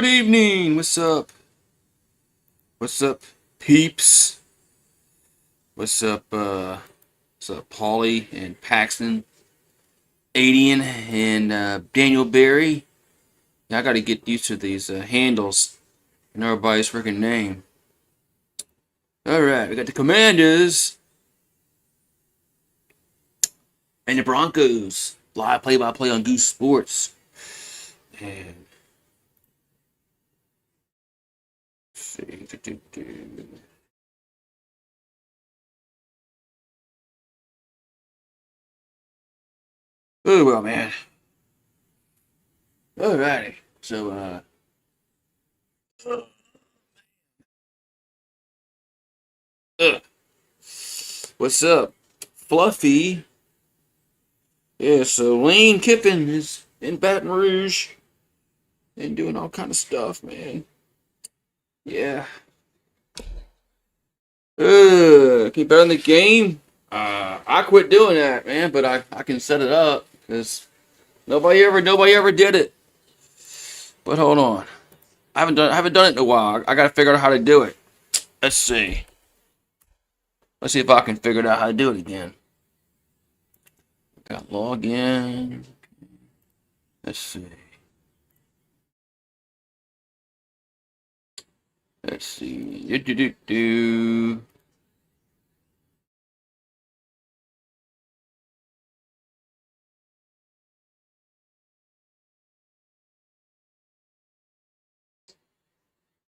Good evening. What's up? What's up, peeps? What's up, Paulie and Paxton, Adian and Daniel Berry? Yeah, I got to get used to these handles and everybody's freaking name. All right, we got the Commanders and the Broncos. Live play-by-play on Goose Sports. And let's see. Oh well, man. Alrighty. So, uh, what's up, Fluffy? Yeah, so Lane Kiffin is in Baton Rouge and doing all kind of stuff, man. Yeah. Can you bet on the game? I quit doing that, man, but I can set it up because nobody ever did it. But hold on, I haven't done it in a while. I gotta figure out how to do it. Let's see. Let's see if I can figure out how to do it again. Got log in. Let's see. Let's see. Do.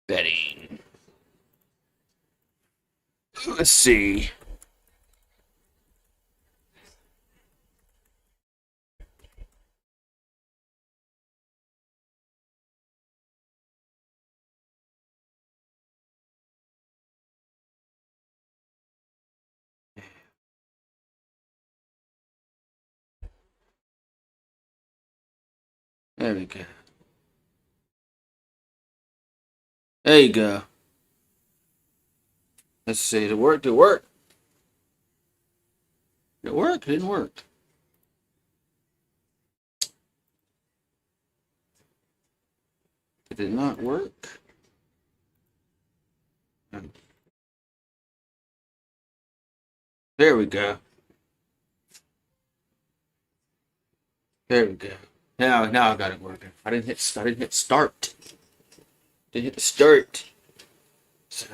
Betting. Let's see. There we go. There you go. Let's see. Did it work? Did it work? Did it work? It didn't work. It did not work. There we go. There we go. Now I got it working. I didn't hit start. Didn't hit the start. So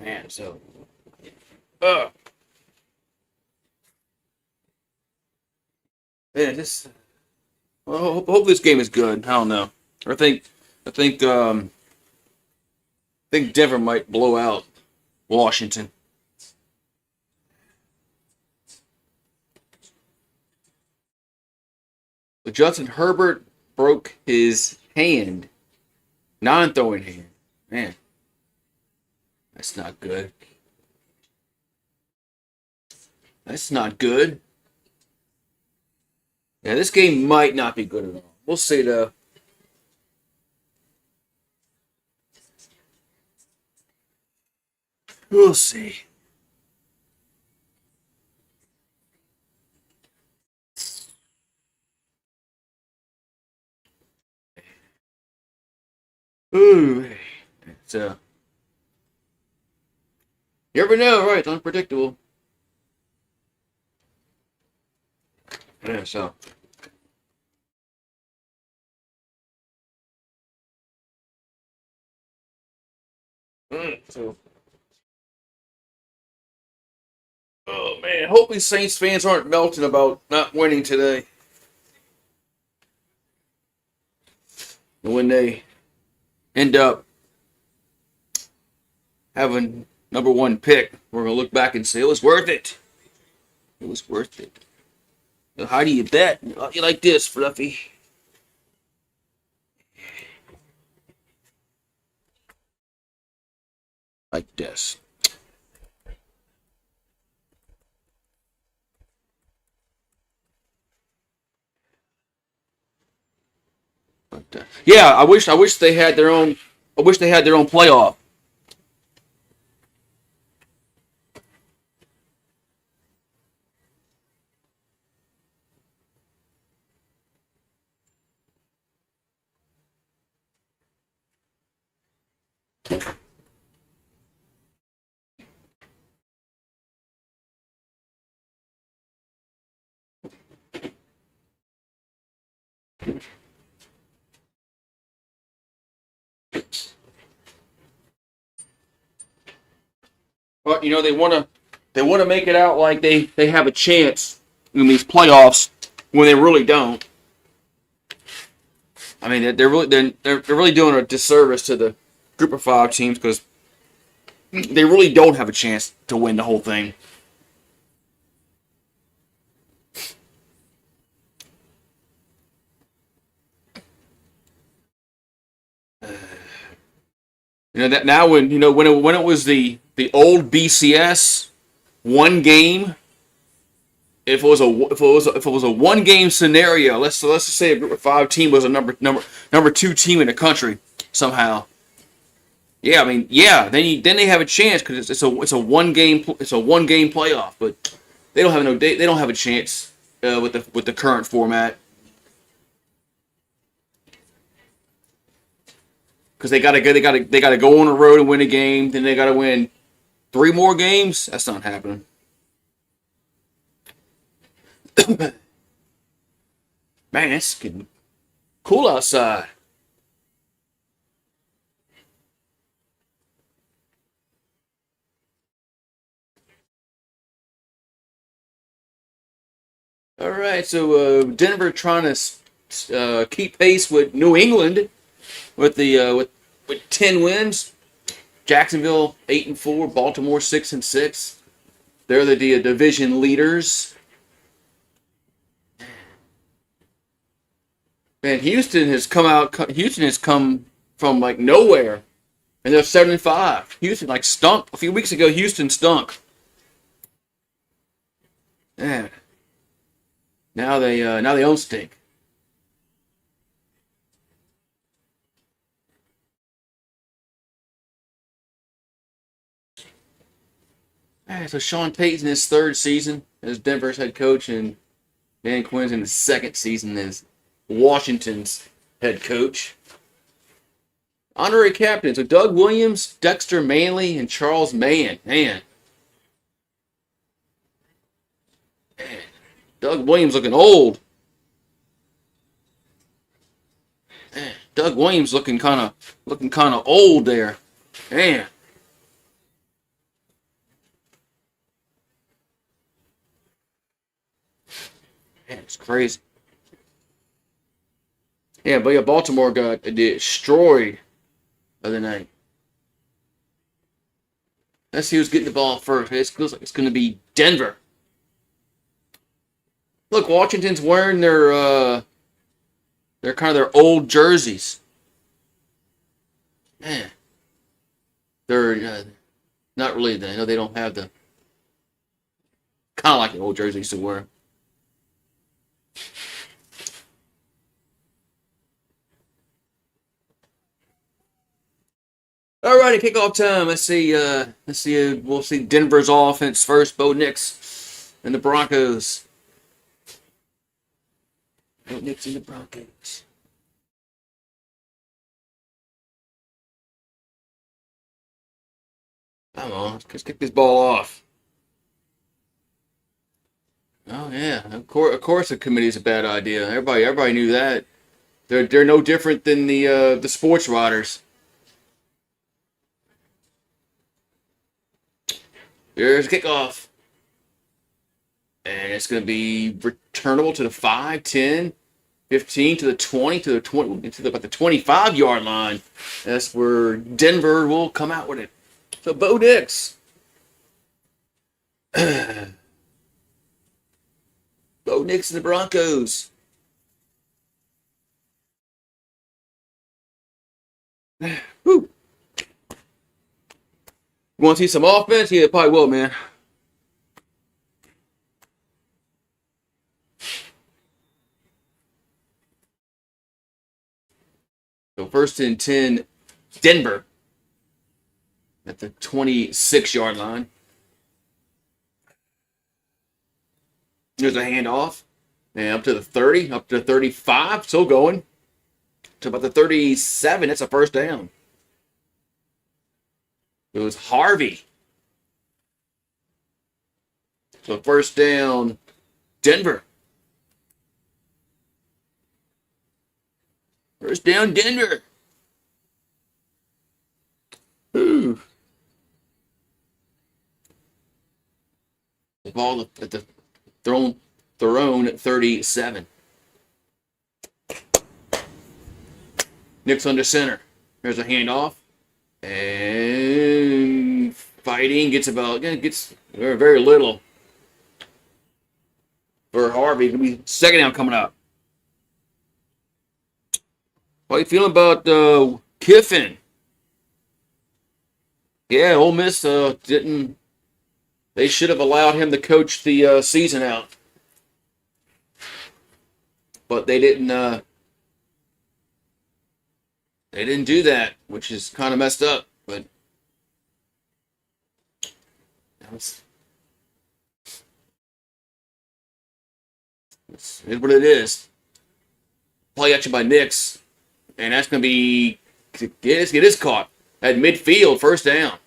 man, so uh man, this well, hope this game is good. I don't know. I think Denver might blow out Washington. But Justin Herbert broke his hand, non-throwing hand. Man, that's not good. That's not good. Yeah, this game might not be good at all. We'll see though. We'll see. Ooh, so you never know, right? It's unpredictable. Yeah, so. So. Oh man, hopefully Saints fans aren't melting about not winning today. And when they end up having number one pick, we're gonna look back and say it was worth it. It was worth it. Now, how do you bet? You like this, Fluffy? Like this. But, yeah, I wish they had their own. I wish they had their own playoff. But they want to make it out like they have a chance in these playoffs when they really don't. I mean, they're really doing a disservice to the group of five teams because they really don't have a chance to win the whole thing. You know that now when it was the old BCS one game. If it was a one game scenario, let's just say a group of five team was a number two team in the country somehow. Yeah, I mean, yeah, then they have a chance because it's a one game playoff, but they don't have a chance with the current format because they gotta go on the road and win a game, then they gotta win three more games. That's not happening. Man, it's getting cool outside. All right, so Denver trying to keep pace with New England with 10 wins. Jacksonville 8-4, Baltimore 6-6. They're the division leaders. Man, Houston has come out. Houston has come from like nowhere, and they're 7-5. Houston like stunk a few weeks ago. Houston stunk. Man, now they don't stink. Man, so Sean Payton his third season as Denver's head coach, and Dan Quinn's in his second season as Washington's head coach. Honorary captains: so Doug Williams, Dexter Manley, and Charles Mann. Man, Doug Williams looking old. Man, Doug Williams looking kind of old there. Man, man, it's crazy. Yeah, but yeah, Baltimore got destroyed the other night. Let's see who's getting the ball first. It feels like it's going to be Denver. Look, Washington's wearing their kind of their old jerseys. Man, they're not really. I know they don't have the kind of like the old jerseys to wear. All righty, kickoff time. Let's see. Let's see. We'll see Denver's offense first. Bo Nix and the Broncos. Bo Nix and the Broncos. Come on, let's kick this ball off. Oh yeah, of course, the committee's a bad idea. Everybody knew that. They're no different than the sports writers. Here's kickoff. And it's going to be returnable to the 5, 10, 15, to the 20, to the 20, to about the 25-yard line. That's where Denver will come out with it. So Bo Nix. Bo Nix and the Broncos. Whew. You want to see some offense? Yeah, probably will, man. So first and 10, Denver at the 26-yard line. There's a handoff. And up to the 30, up to the 35, still going. To about the 37, it's a first down. It was Harvey. So first down, Denver. First down, Denver. Ooh. The ball at the thrown at 37. Knicks under center. There's a handoff. And fighting gets very little for Harvey. It'll be second down coming up. How you feeling about Kiffin? Yeah, Ole Miss didn't. They should have allowed him to coach the season out, but they didn't. They didn't do that, which is kind of messed up. But it's what it is. Play action by Knicks, and that's going to be get this caught at midfield, first down.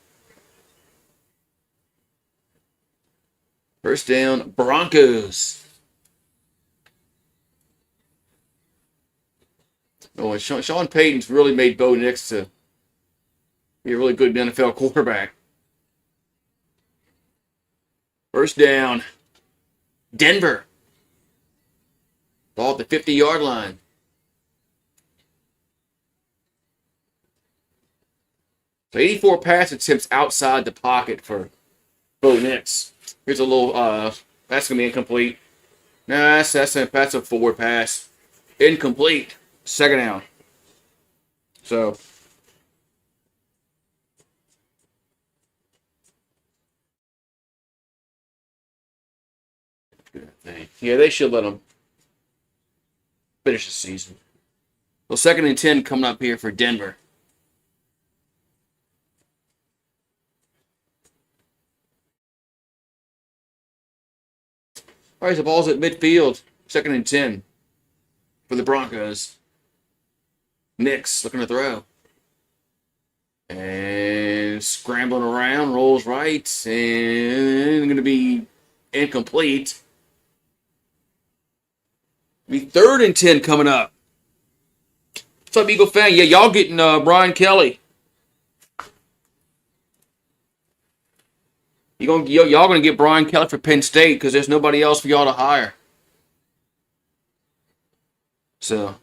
First down, Broncos. Oh, and Sean Payton's really made Bo Nix to be a really good NFL quarterback. First down, Denver. Ball at the 50-yard line. So 84 pass attempts outside the pocket for Bo Nix. Here's a little, that's going to be incomplete. Nah, that's a forward pass. Incomplete. Second down. So, yeah, they should let them finish the season. Well, second and 10 coming up here for Denver. All right, so the ball's at midfield. Second and 10 for the Broncos. Knicks looking to throw. And scrambling around, rolls right, and going to be incomplete. Be third and 10 coming up. What's up, Eagle fan? Yeah, y'all getting Brian Kelly. Y'all gonna get Brian Kelly for Penn State because there's nobody else for y'all to hire. So.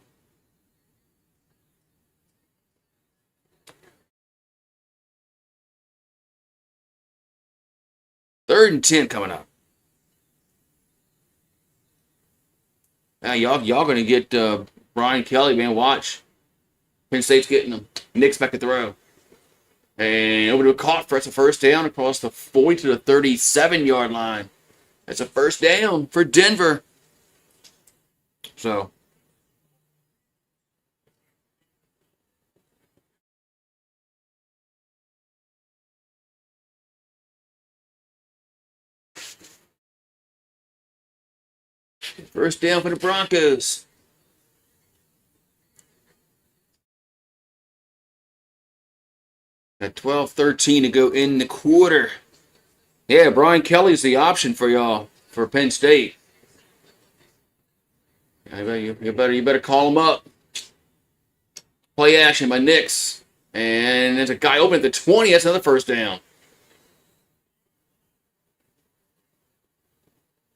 Third and 10 coming up. Now y'all gonna get Brian Kelly, man. Watch. Penn State's getting them. Knicks back to throw. And over to a caught for it's a first down across the 40 to the 37-yard line. That's a first down for Denver. So. First down for the Broncos. Got 12-13 to go in the quarter. Yeah, Brian Kelly's the option for y'all for Penn State. You better call him up. Play action by Knicks. And there's a guy open at the 20. That's another first down.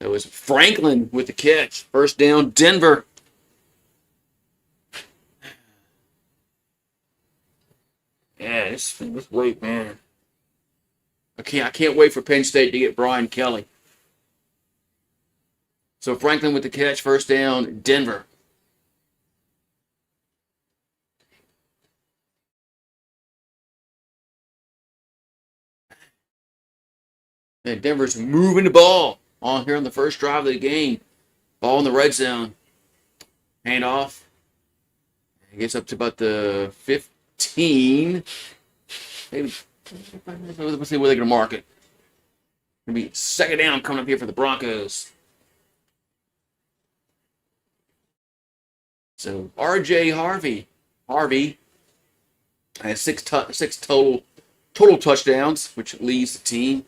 It was Franklin with the catch. First down, Denver. Yeah, this wait, man. I can't wait for Penn State to get Brian Kelly. So Franklin with the catch, first down, Denver. And Denver's moving the ball on here on the first drive of the game. Ball in the red zone. Hand off. It gets up to about the 15. Maybe. Let's see where they're going to mark it. Going to be second down coming up here for the Broncos. So R.J. Harvey has six total touchdowns, which leads the team.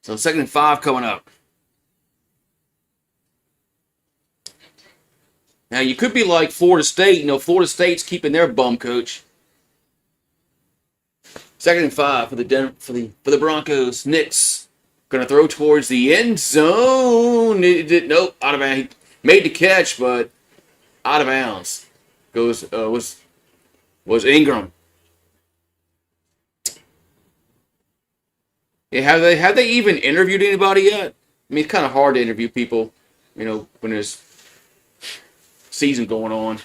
So second and 5 coming up. Now you could be like Florida State. You know, Florida State's keeping their bum coach. 2nd and 5 for the Broncos. Knicks gonna throw towards the end zone. Nope, out of bounds. He made the catch, but out of bounds. Was Ingram. Yeah, have they even interviewed anybody yet? I mean, it's kind of hard to interview people, you know, when there's season going on.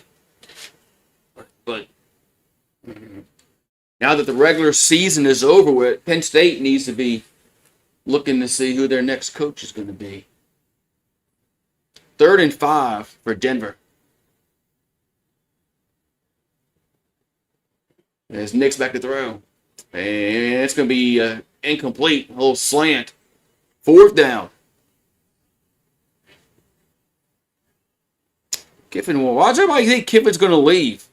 But now that the regular season is over with, Penn State needs to be looking to see who their next coach is going to be. 3rd and 5 for Denver. As Nick's back to throw. And it's going to be incomplete. A little slant. 4th down. Kiffin, why does everybody think Kiffin's going to leave?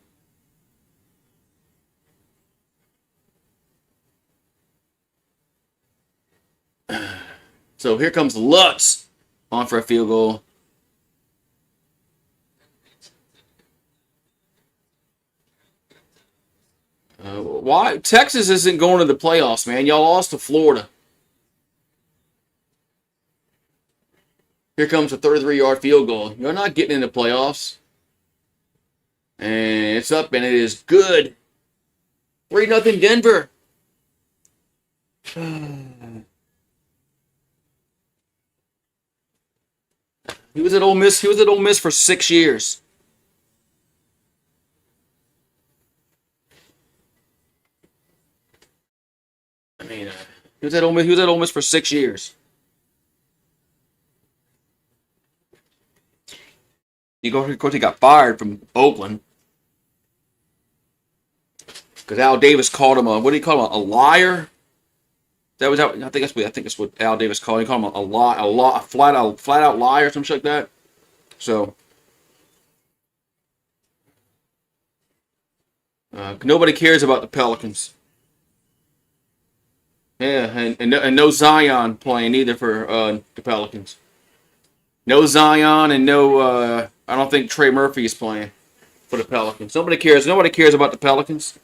So here comes Lutz on for a field goal. Why Texas isn't going to the playoffs, man? Y'all lost to Florida. Here comes a 33-yard field goal. You're not getting in the playoffs. And it's up, and it is good. 3-0 Denver. He was at Ole Miss. He was at Ole Miss for 6 years. I mean, he was at Ole Miss. He was at Ole Miss for 6 years. Of course, he got fired from Oakland because Al Davis called him a, what did he call him, a liar? I think that's what Al Davis called him. He called him a flat out liar or something like that. So nobody cares about the Pelicans. Yeah, and no Zion playing either for the Pelicans. No Zion and no. I don't think Trey Murphy is playing for the Pelicans. Nobody cares. Nobody cares about the Pelicans.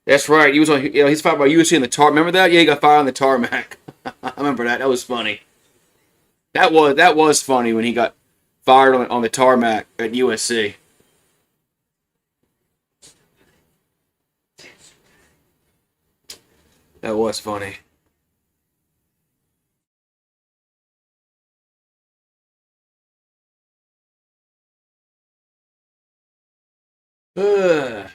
That's right. He was on. You know, he's fired by USC in the tar. Remember that? Yeah, he got fired on the tarmac. I remember that. That was funny. That was funny when he got fired on the tarmac at USC. That was funny. Let's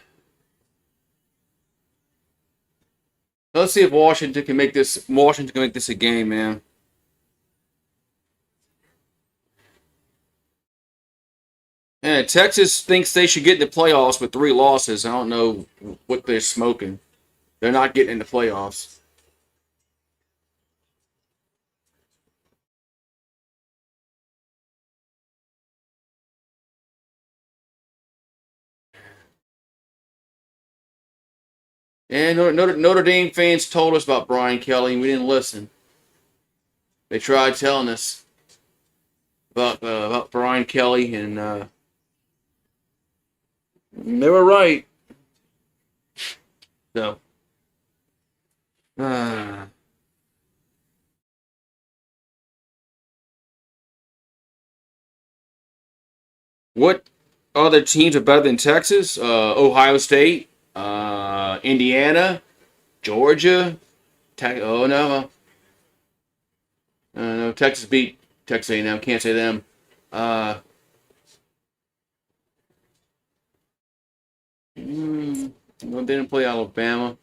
see if Washington can make this. Washington can make this a game, man. Yeah, Texas thinks they should get in the playoffs with 3 losses. I don't know what they're smoking. They're not getting in the playoffs. And Notre Dame fans told us about Brian Kelly, and we didn't listen. They tried telling us about Brian Kelly, and they were right. So, uh, what other teams are better than Texas? Ohio State, Indiana, Georgia. Oh no, no, Texas beat Texas A&M. Can't say them. Uh, well, they didn't play Alabama,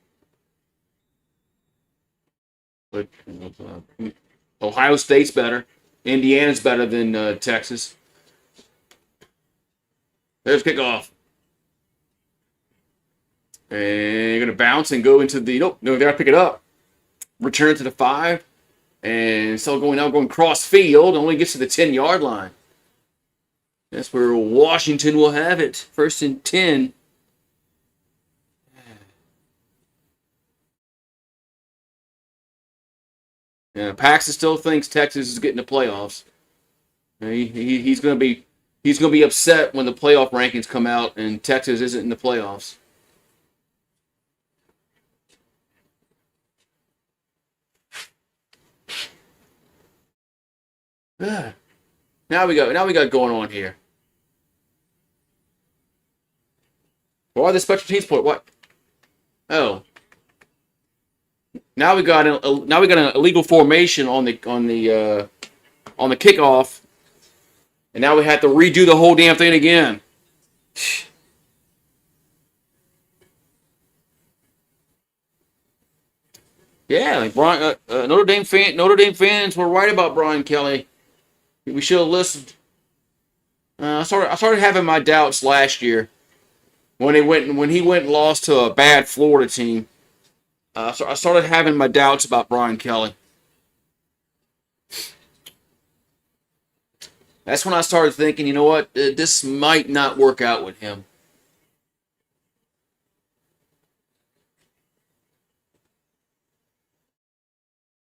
but Ohio State's better. Indiana's better than Texas. There's kickoff. And you're going to bounce and go into the... Nope, no, they got to pick it up. Return to the 5. And still going cross field. Only gets to the 10-yard line. That's where Washington will have it. 1st and 10. Paxton still thinks Texas is getting the playoffs. He's going to be upset when the playoff rankings come out and Texas isn't in the playoffs. Now we got going on here. Why the special teams point? What? Oh, now we got an illegal formation on the kickoff, and now we have to redo the whole damn thing again. Yeah, like Notre Dame fans were right about Brian Kelly. We should have listened. I started having my doubts last year when he went and lost to a bad Florida team. So I started having my doubts about Brian Kelly. That's when I started thinking, you know what, this might not work out with him.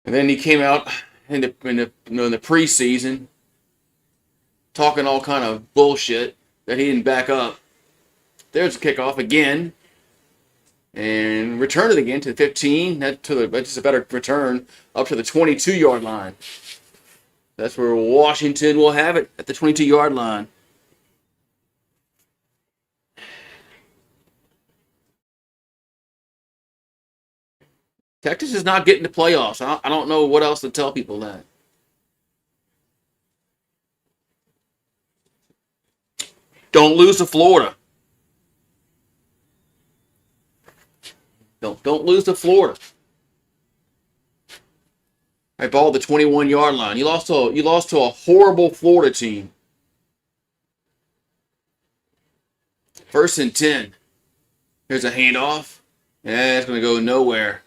And then he came out in the preseason talking all kind of bullshit that he didn't back up. There's a kickoff again, and return it again to the 15. That's just a better return up to the 22-yard line. That's where Washington will have it, at the 22-yard line. Texas is not getting the playoffs. I don't know what else to tell people that. Don't lose to Florida. Don't lose to Florida. I ball the 21-yard line. You lost to a horrible Florida team. 1st and 10. Here's a handoff. Yeah, it's going to go nowhere.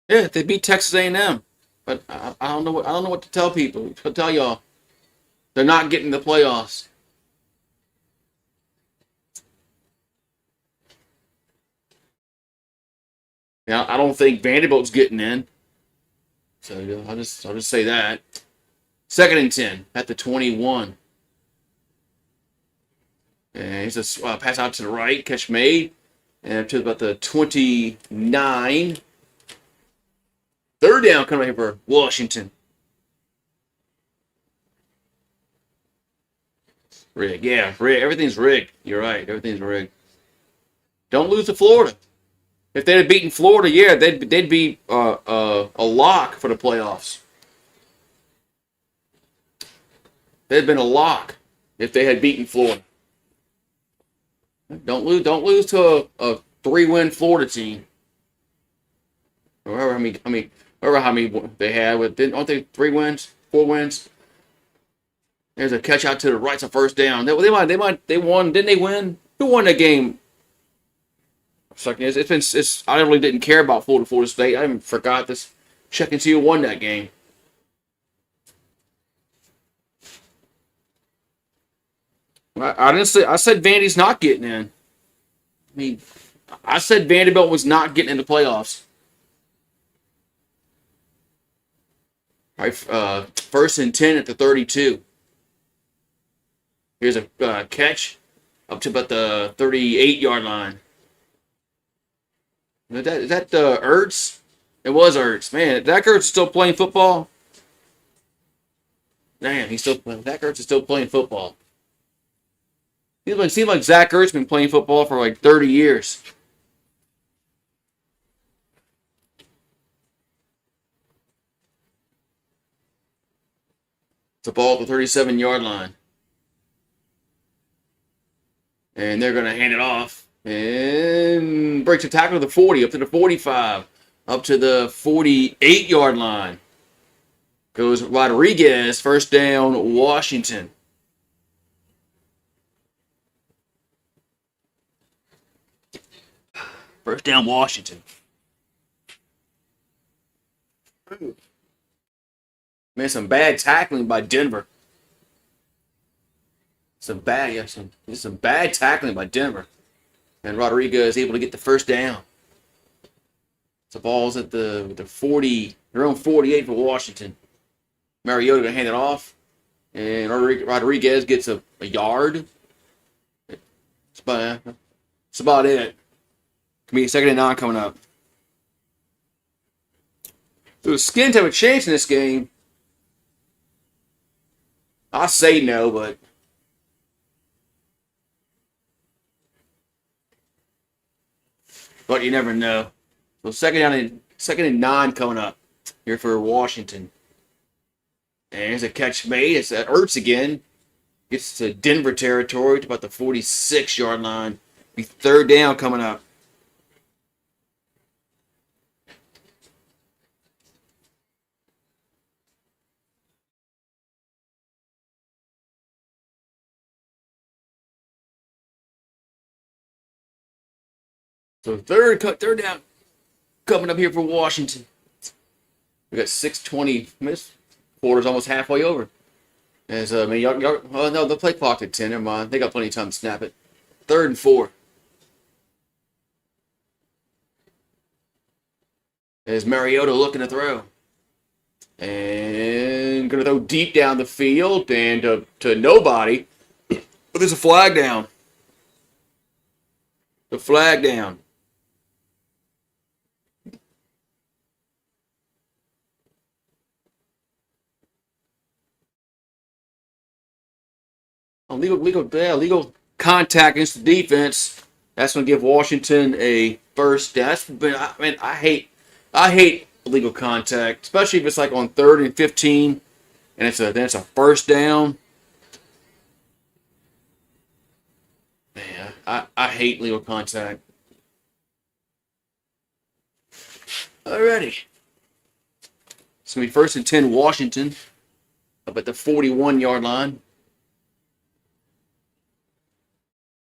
Yeah, they beat Texas A&M, but I don't know what to tell people. To tell y'all, they're not getting the playoffs. Now I don't think Vanderbilt's getting in, so I'll just say that. 2nd and 10 at the 21. And he's a pass out to the right, catch made, and up to about the 29. 3rd down coming here for Washington. Rigged, yeah, rigged. Everything's rigged. You're right, everything's rigged. Don't lose to Florida. If they'd have beaten Florida, yeah, they'd be a lock for the playoffs. They'd been a lock if they had beaten Florida. Don't lose to a 3-win Florida team. Or however how many they had. Aren't they 3 wins, 4 wins? There's a catch out to the right, it's a 1st down. They won. Didn't they win? Who won that game? I really didn't care about Florida State. I even forgot this. Check and see who won that game. I didn't say. I said Vandy's not getting in. I said Vanderbilt was not getting in the playoffs. All right, 1st and 10 at the 32. Here's a catch up to about the 38-yard line. Is that Ertz? It was Ertz. Man, Zach Ertz is still playing football. Damn, Zach Ertz is still playing football. It seems like Zach Ertz has been playing football for like 30 years. It's a ball at the 37-yard line. And they're going to hand it off. And breaks a tackle to the 40, up to the 45, up to the 48-yard line. Goes Rodriguez, 1st down, Washington. First down, Washington. Man, some bad tackling by Denver. Some bad tackling by Denver. And Rodriguez is able to get the first down. So ball's at the 40, their own 48 for Washington. Mariota gonna hand it off, and Rodriguez gets a yard. That's about it. Can be 2nd and 9 coming up. So the Skins have a chance in this game. I say no, but you never know. So 2nd and 9 coming up here for Washington. And there's a catch made. It's at Ertz again. Gets to Denver territory to about the 46-yard line. Be 3rd down coming up. So third down coming up here for Washington. We got 6:20 minutes. Quarter's almost halfway over. As no, the play clock at 10. Never mind. They got plenty of time to snap it. 3rd and 4. As Mariota looking to throw. And going to throw deep down the field and to nobody. But there's a flag down. The flag down. Legal contact against the defense. That's going to give Washington a first down. I hate illegal contact, especially if it's like on 3rd and 15, and it's a first down. Man, I hate legal contact. Alrighty. It's going to be 1st and 10 Washington up at the 41-yard line.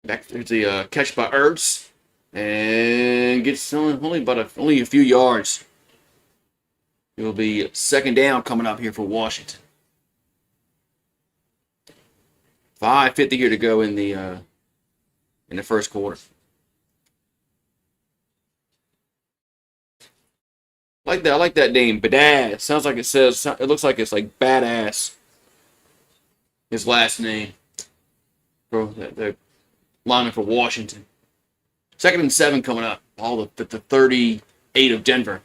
Back there's the catch by Ertz, and gets only a few yards. It will be 2nd down coming up here for Washington. 5:50 here to go in the first quarter. I like that name, Badaz. Sounds like it looks like it's like badass. His last name. Bro, the lineman for Washington. 2nd and 7 coming up. All the 38 of Denver.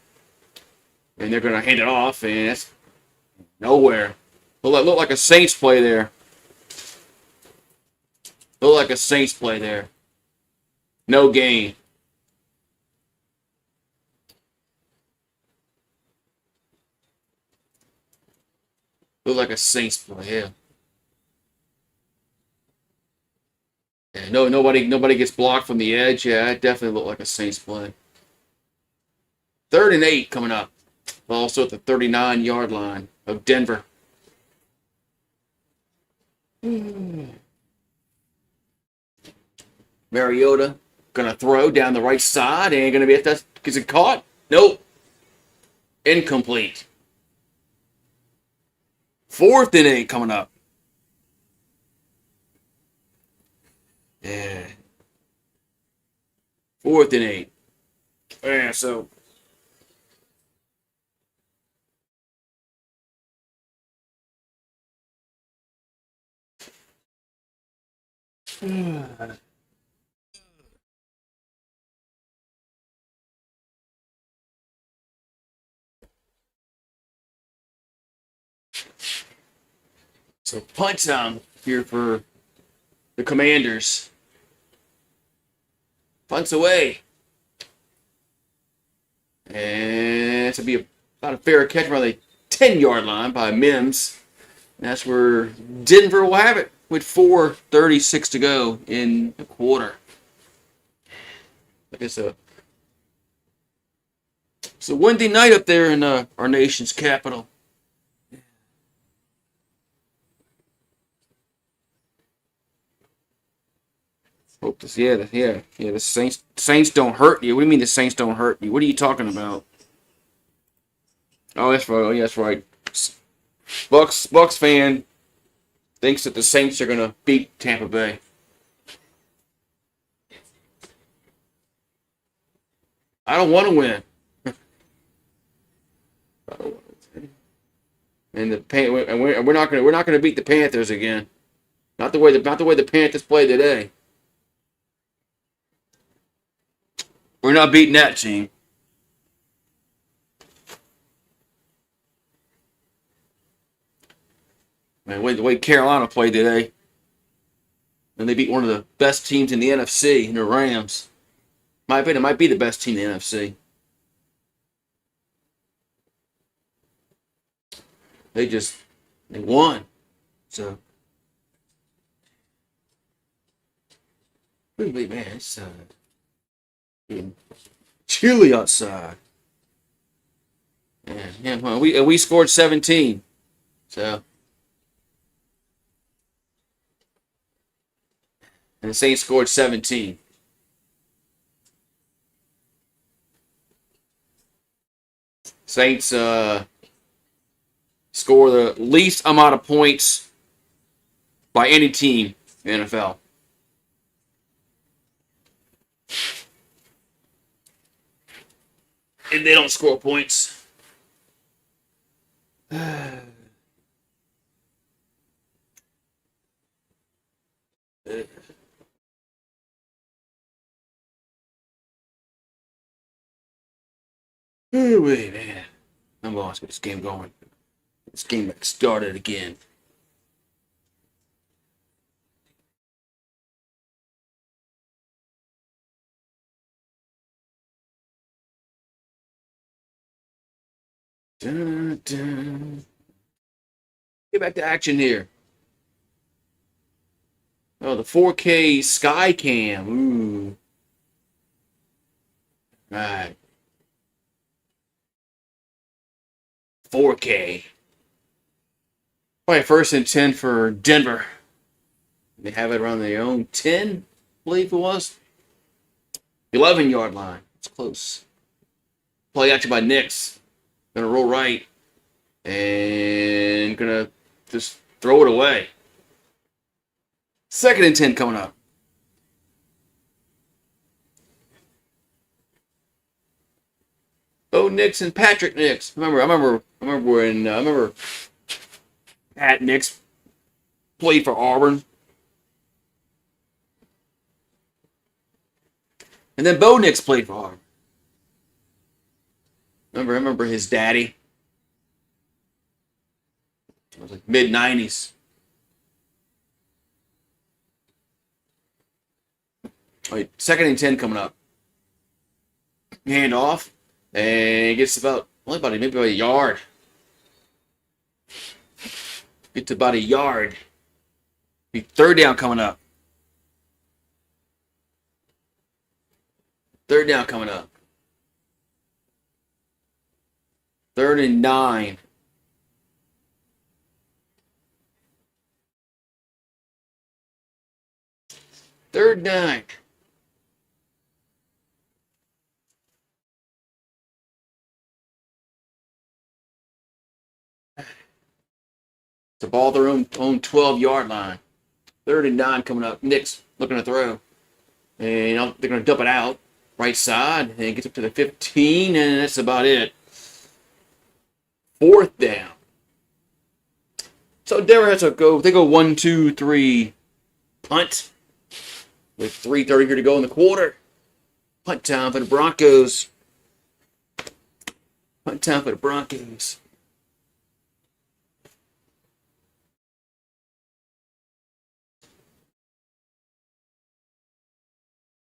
And they're going to hand it off, and it's nowhere. Look like a Saints play there. Look like a Saints play there. No gain. Look like a Saints play, yeah. Yeah, nobody gets blocked from the edge. Yeah, it definitely looked like a Saints play. 3rd and 8 coming up. Also at the 39-yard line of Denver. Mariota gonna throw down the right side and gonna be at that. Is it caught? Nope. Incomplete. 4th and 8 coming up. Yeah. 4th and 8. Yeah, so. So punt time here for the Commanders. Punts away. And it's going to be about a fair catch around the 10-yard line by Mims. And that's where Denver will have it with 4:36 to go in the quarter. It's a Wednesday night up there in our nation's capital. Hope this, the Saints don't hurt you. What do you mean the Saints don't hurt you? What are you talking about? Oh, that's right. Oh, yeah, that's right. Bucks fan thinks that the Saints are gonna beat Tampa Bay. I don't want to win. And we're not gonna beat the Panthers again. Not the way the Panthers play today. We're not beating that team. Man, the way Carolina played today, and they beat one of the best teams in the NFC, in the Rams. My opinion, it might be the best team in the NFC. They won. So, really, man, it's chilly outside. Yeah, well, we scored 17. So, and the Saints scored 17. Saints score the least amount of points by any team in the NFL. And they don't score points. Wait, man. I'm going to get this game going. This game started again. Dun, dun. Get back to action here. Oh, the 4K Sky Cam. Ooh. All right. 4K. Probably 1st and 10 for Denver. They have it around their own 10, I believe it was. 11-yard line. It's close. Play action by Knicks. Gonna roll right. And gonna just throw it away. 2nd and 10 coming up. Oh, Nix and Patrick Nix. I remember Pat Nix played for Auburn. And then Bo Nix played for Auburn. I remember his daddy. It was like mid-90s. All right, 2nd and 10 coming up. Hand off. And gets maybe about a yard. Get to about a yard. 3rd down coming up. 3rd down coming up. 3rd and 9. Third down. The ball their own 12-yard line. 3rd and 9 coming up. Knicks looking to throw. And they're going to dump it out. Right side. And it gets up to the 15. And that's about it. 4th down. So Denver has to go. They go 1, 2, 3. Punt. With 3:30 here to go in the quarter. Punt time for the Broncos. Punt time for the Broncos.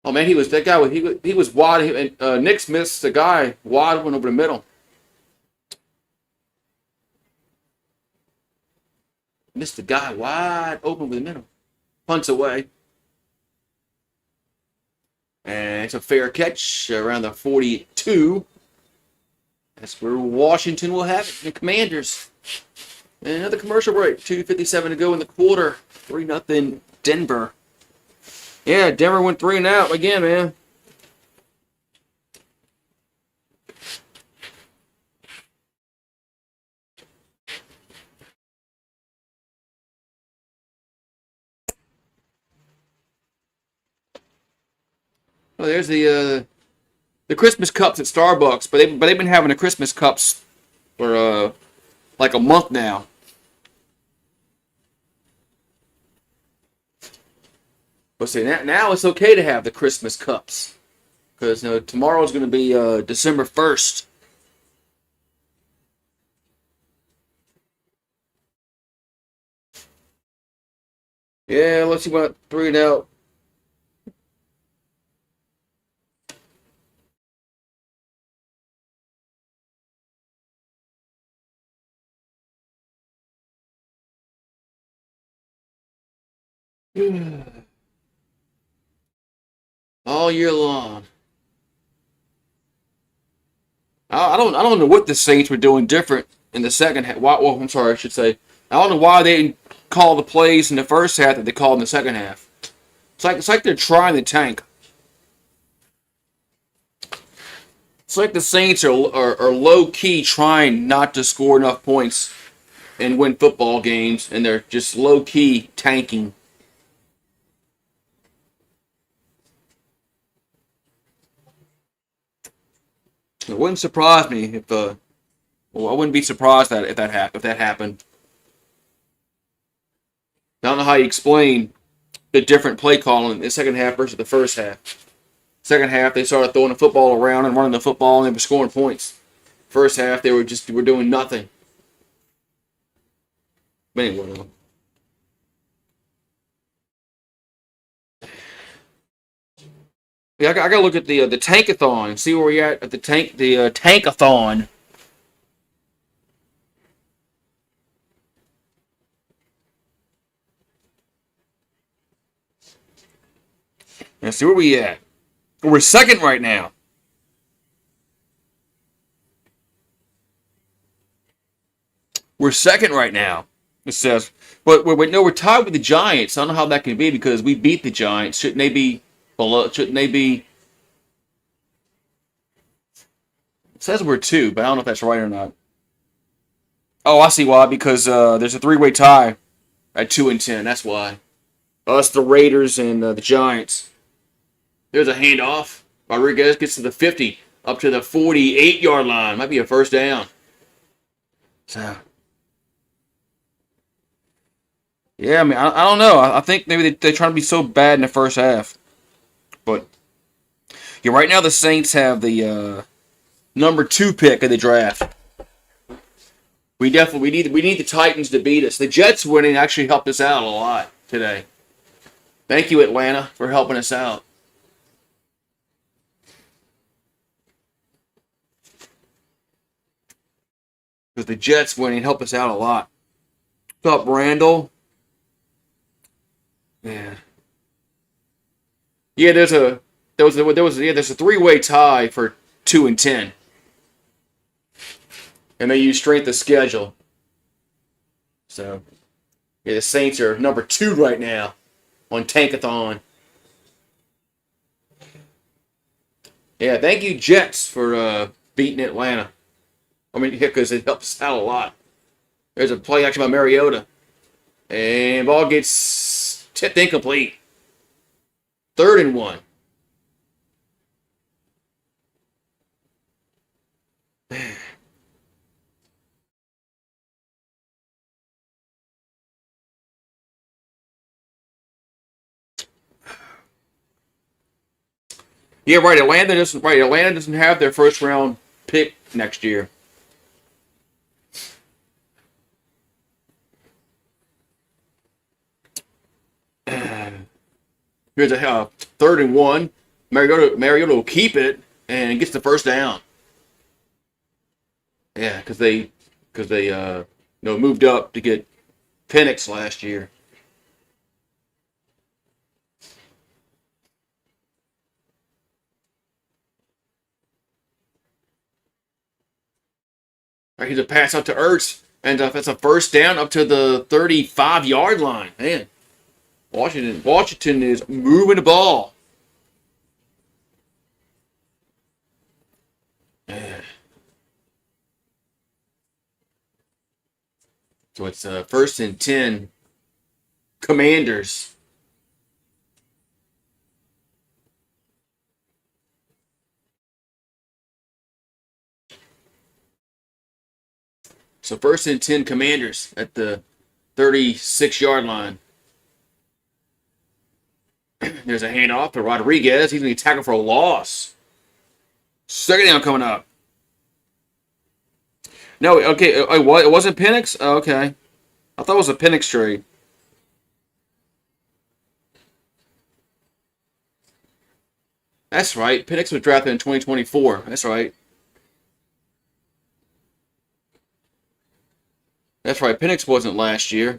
Oh man, he was wide. Knicks missed the guy. Wide went over the middle. Missed the guy wide open over the middle. Punts away. And it's a fair catch around the 42. That's where Washington will have it. The Commanders. And another commercial break. 2:57 to go in the quarter. 3-0 Denver. Yeah, Denver went 3 and out again, man. Oh, there's the the Christmas cups at Starbucks, but they've been having the Christmas cups for like a month now. But see, now it's okay to have the Christmas cups because tomorrow's going to be December 1st. Yeah, let's see what 3 and out. All year long. I don't know what the Saints were doing different in the second half. Well, I'm sorry, I should say. I don't know why they didn't call the plays in the first half that they called in the second half. It's like they're trying to tank. It's like the Saints are low key trying not to score enough points and win football games, and they're just low key tanking. It wouldn't surprise me if well, I wouldn't be surprised that if that happened. I don't know how you explain the different play calling in the second half versus the first half. Second half, they started throwing the football around and running the football, and they were scoring points. First half, they were doing nothing. But anyway, yeah, I gotta look at the tankathon and see where we at the tankathon. And see where we at. We're second right now. We're second right now. It says, but no, we're tied with the Giants. I don't know how that can be because we beat the Giants. Shouldn't they be below? Shouldn't they be? It says we're two, but I don't know if that's right or not. Oh, I see why. Because there's a three-way tie at 2-10. That's why. Us, the Raiders, and the Giants. There's a handoff. Rodriguez gets to the 50, up to the 48-yard line. Might be a first down. So, yeah, I mean, I don't know. I think maybe they're trying to be so bad in the first half. But, yeah, right now the Saints have the number 2 pick of the draft. We need the Titans to beat us. The Jets winning actually helped us out a lot today. Thank you, Atlanta, for helping us out. Because the Jets winning helped us out a lot. What's up, Randall? Man. Yeah, there's a 3-way tie for 2-10. And they use strength of schedule. So, yeah, the Saints are number 2 right now on Tankathon. Yeah, thank you, Jets, for beating Atlanta. I mean, because it helps out a lot. There's a play action by Mariota. And ball gets tipped incomplete. 3rd and 1. Yeah, right. Atlanta doesn't have their first round pick next year. Here's a 3rd and 1. Mariota will keep it and gets the first down. Yeah, because they moved up to get Penix last year. Right, here's a pass out to Ertz, and that's a first down up to the 35-yard line. Man, Washington is moving the ball. Man. So it's 1st and 10. Commanders. So 1st and 10 Commanders at the 36-yard line. There's a handoff to Rodriguez. He's going to be tackled for a loss. 2nd down coming up. No, okay, it wasn't Penix? Oh, okay. I thought it was a Penix trade. That's right. Penix was drafted in 2024. That's right. That's right. Penix wasn't last year.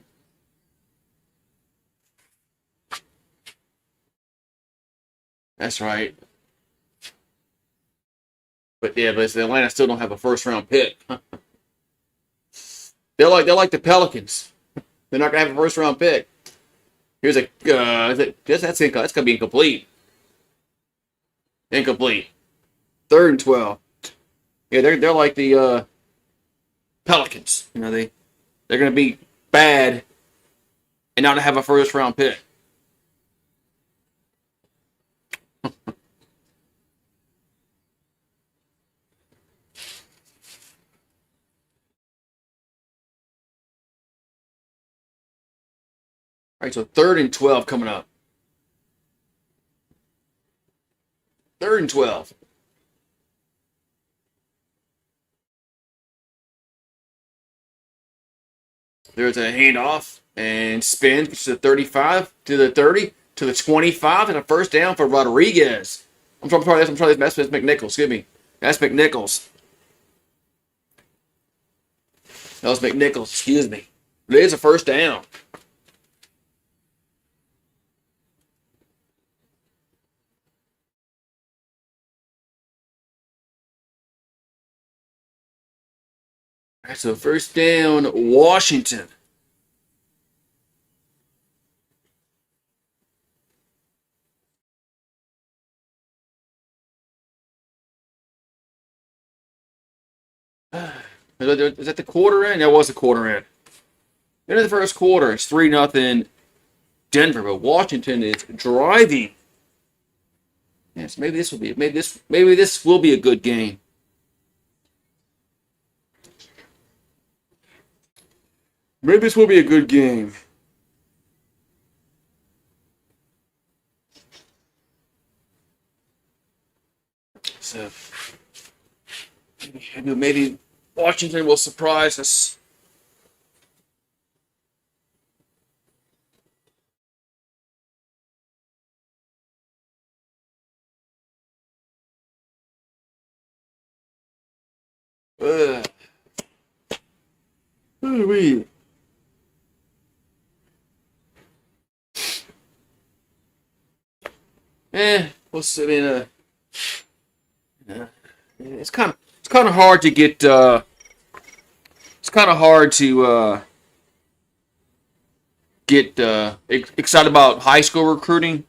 That's right. But yeah, but the Atlanta still don't have a 1st-round pick. They're like the Pelicans. They're not gonna have a 1st-round pick. Here's a that's gonna be incomplete. Incomplete. 3rd and 12. Yeah, they're like the Pelicans. You know they're gonna be bad and not have a 1st-round pick. All right, so 3rd and 12 coming up. 3rd and 12. There's a handoff and spin to the 35 to the 30 to the 25 and a 1st down for Rodriguez. I'm sorry, that's McNichols. Excuse me. That's McNichols. That was McNichols. Excuse me. It is a 1st down. All right, so 1st down, Washington. Is that the quarter end? That was the quarter end. Into the 1st quarter, it's 3-0 Denver, but Washington is driving. Yes, maybe this will be a good game. Maybe this will be a good game. So maybe Washington will surprise us. We. We'll see. I mean, it's kind of hard to get. It's kind of hard to get excited about high school recruiting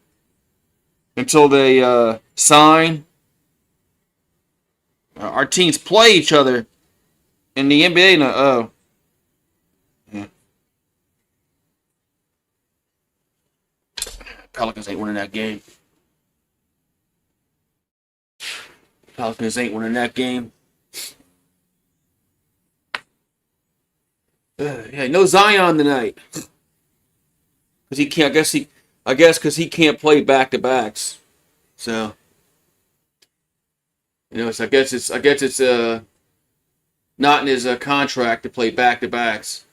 until they sign. Our teams play each other in the NBA. No, yeah. Pelicans ain't winning that game. Pelicans ain't winning that game. Yeah, no Zion tonight. Because he can't. I guess because he can't play back-to-backs. So, so I guess it's not in his contract to play back-to-backs.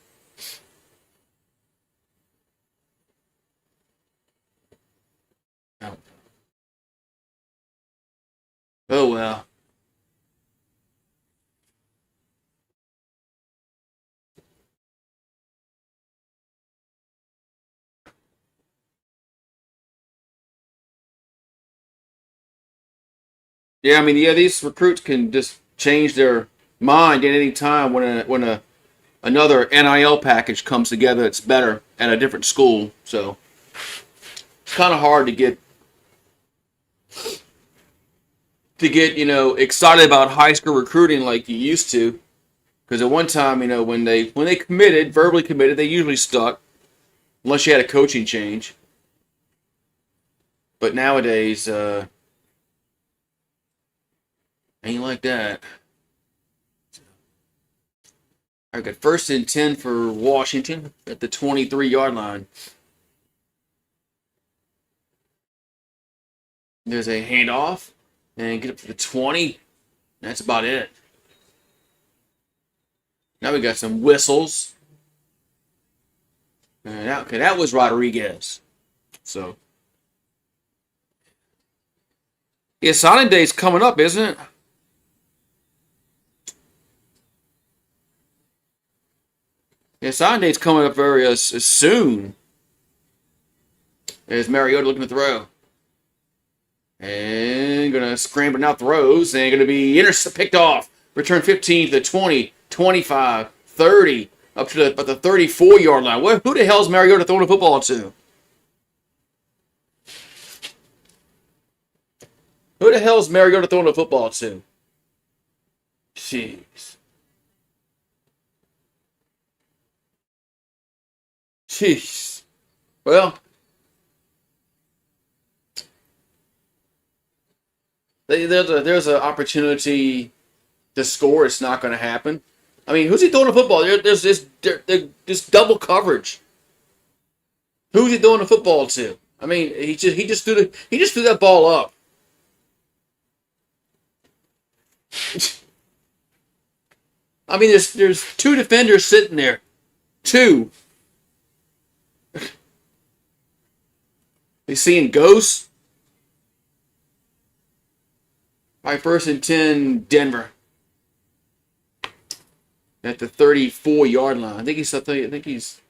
Oh. Oh well. Yeah, I mean, yeah, these recruits can just change their mind at any time when another NIL package comes together that's better at a different school. So it's kind of hard to get excited about high school recruiting like you used to. Because at one time, when they verbally committed, they usually stuck, unless you had a coaching change. But nowadays, ain't like that. I got 1st and 10 for Washington at the 23-yard line. There's a handoff and get up to the 20. That's about it. Now we got some whistles. And that was Rodriguez. So, yeah, signing day's coming up, isn't it? Yeah, signing day's coming up very soon. There's Mariota looking to throw. And gonna scramble now throws and gonna be picked off. Return 15 to the 20, 25, 30, up to about the 34-yard line. Who the hell's Mariota throwing the football to? Who the hell's Mariota throwing the football to? Jeez. Jeez. Well, there's an opportunity to score. It's not going to happen. I mean, who's he throwing the football? There's this double coverage. Who's he throwing the football to? I mean, he just threw that ball up. I mean, there's two defenders sitting there. Two. They seeing ghosts? All right, 1st and 10, Denver. At the 34-yard line. I think he's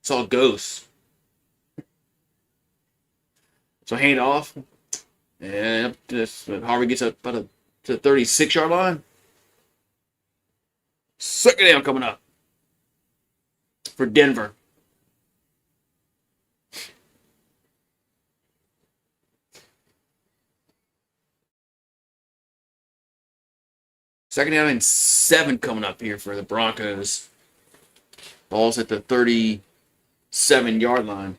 saw ghosts. So hand off. And Harvey gets up about to the 36-yard line. 2nd down coming up for Denver. Second down and 7 coming up here for the Broncos. Ball's at the 37-yard line.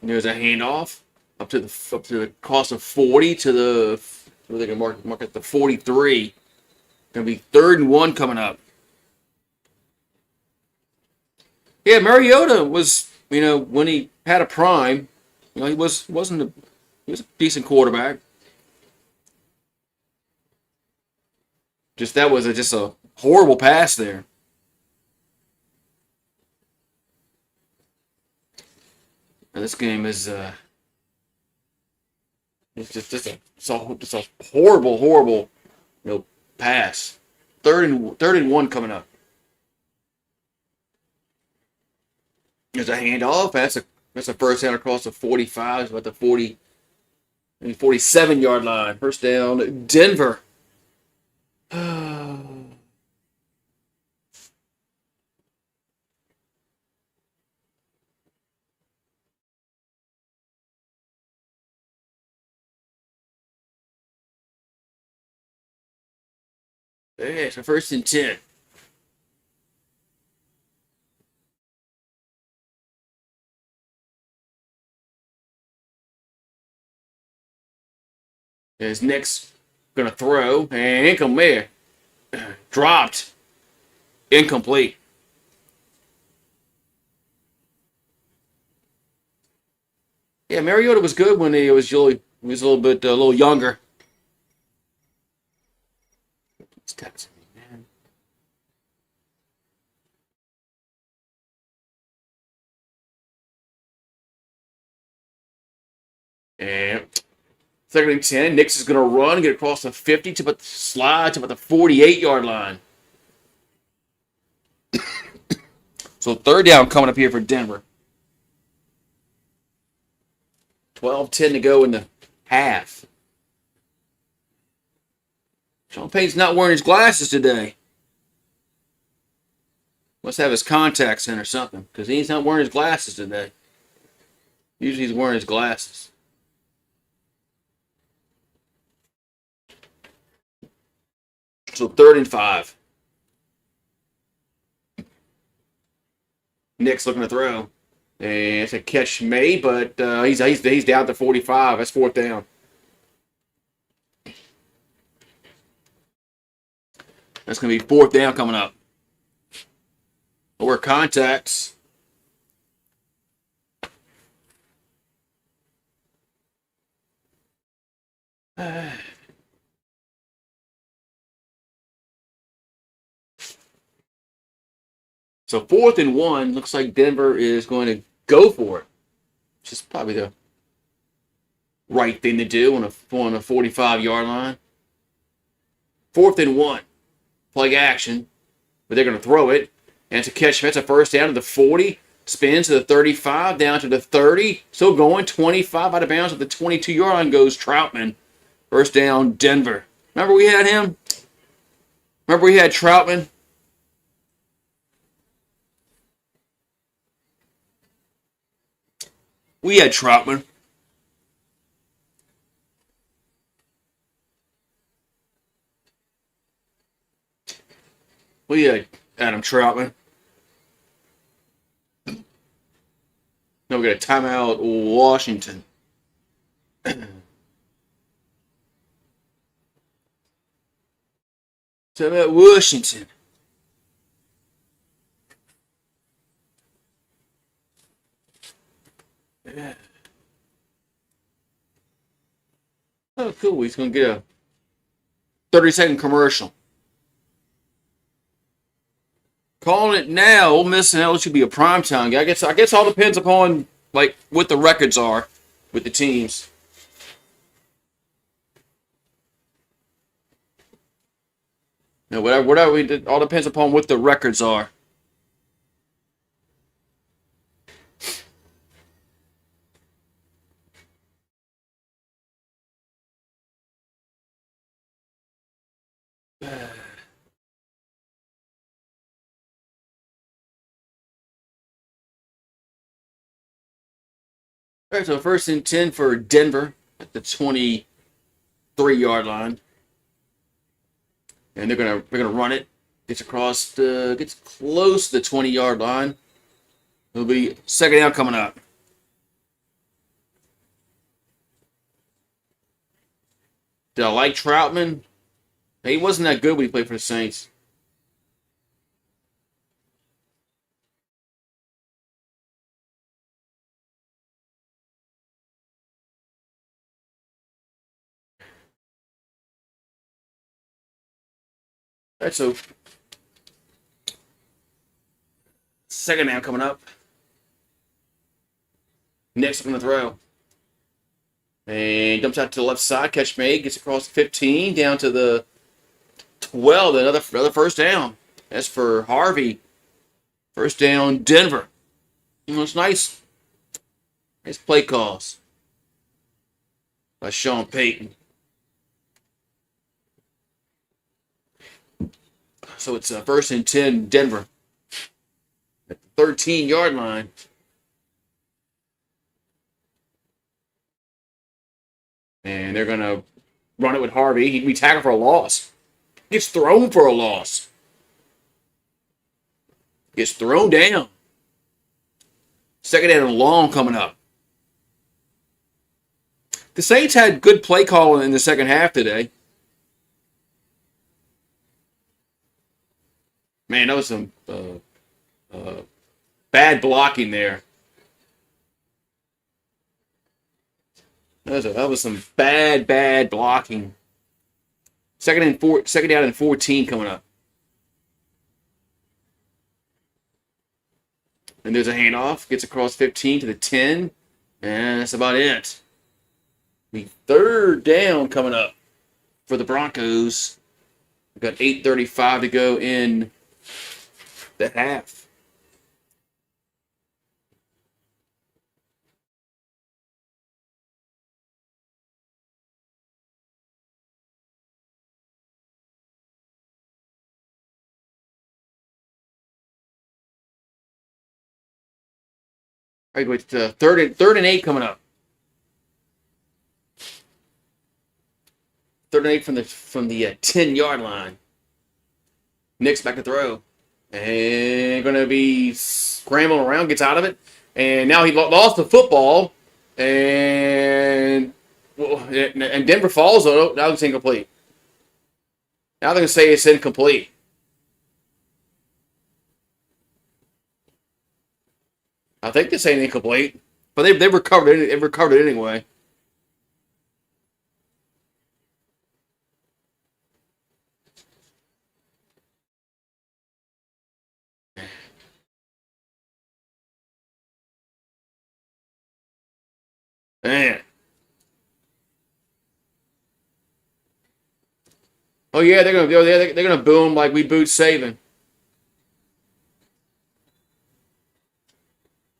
And there's a handoff up to the cost of 40 to the where they can mark at the 43. Gonna be 3rd and 1 coming up. Yeah, Mariota was, when he had a prime, he was a decent quarterback. That was just a horrible pass there. And this game is it's just a horrible pass. 3rd and 1 coming up. There's a handoff. That's a 1st down across the 45. It's about the 47-yard line. 1st down, Denver. Okay, so 1st and 10. His next gonna throw and incomplete. Dropped. Incomplete. Yeah, Mariota was good when he was a little younger. It's texting me, man. And 2nd and 10. Nix is going to run, get across the 50 to about the slide to about the 48-yard line. So 3rd down coming up here for Denver. 12-10 to go in the half. Sean Payton's not wearing his glasses today. Must have his contacts in or something, because he's not wearing his glasses today. Usually he's wearing his glasses. So 3rd and 5. Nick's looking to throw. And it's a catch made, but he's down to 45. That's 4th down. That's going to be fourth down coming up. Or contacts. So 4th and 1, looks like Denver is going to go for it. Which is probably the right thing to do on a 45-yard line. 4th and 1, play action, but they're going to throw it. And it's a catch. That's a first down to the 40. Spins to the 35, down to the 30. Still going, 25 out of bounds at the 22-yard line goes Troutman. First down, Denver. Remember we had him? Remember we had Troutman? We had Troutman. We had Adam Troutman. No, we got a timeout, Washington. Timeout, Washington. Yeah. Oh, cool. He's going to get a 30-second commercial. Calling it now. Ole Miss and LSU be a primetime game. I guess all depends upon like what the records are with the teams. No, whatever we did, all depends upon what the records are. All right, so 1st and 10 for Denver at the 23-yard line, and they're gonna run it. Gets close to the 20-yard line. It'll be second down coming up. Did I like Troutman? He wasn't that good when he played for the Saints. All right, so second down coming up. Next, I'm going to throw. And dumps out to the left side. Catch made. Gets across the 15. Down to the 12. Another first down. That's for Harvey. First down, Denver. It's nice. Nice play calls by Sean Payton. So it's 1st and 10, Denver. At the 13-yard line. And they're going to run it with Harvey. He can be tackled for a loss. Gets thrown for a loss. Gets thrown down. Second down and long coming up. The Saints had good play calling in the second half today. Man, that was some bad blocking there. That was some bad blocking. Second down and 14 coming up. And there's a handoff. Gets across 15 to the 10. And that's about it. The third down coming up for the Broncos. We've got 8:35 to go in the half. All right, wait, third and 8 coming up. 3rd and 8 from the 10-yard line. Nick's back to throw. And going to be scrambling around, gets out of it. And now he lost the football. And Denver falls on it. Now it's incomplete. Now they're going to say it's incomplete. I think this ain't incomplete, but they recovered it. They recovered it anyway. Man. Oh yeah, they're gonna boo him like we booed Saban.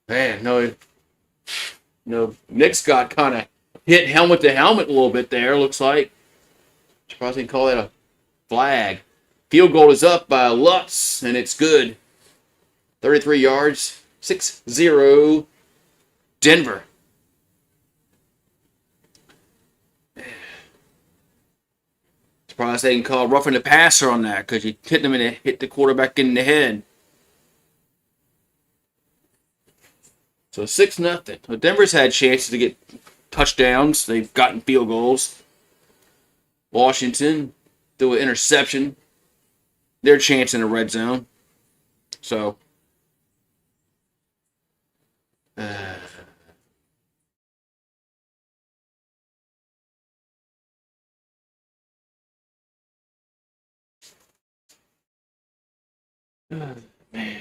Man, no, Nick's got kind of hit helmet to helmet a little bit there. Looks like. Surprised they call that a flag. Field goal is up by Lutz, and it's good. 33 yards, 6-0, Denver. Surprised they can call roughing the passer on that because you hit the quarterback in the head. So 6-0. So Denver's had chances to get touchdowns. They've gotten field goals. Washington threw an interception. Their chance in the red zone. So, uh, man.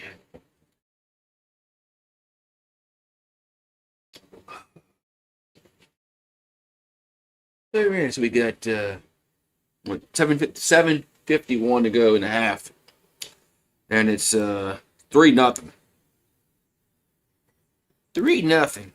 So we got 7:51 to go in the half, and it's 3-0. 3-0.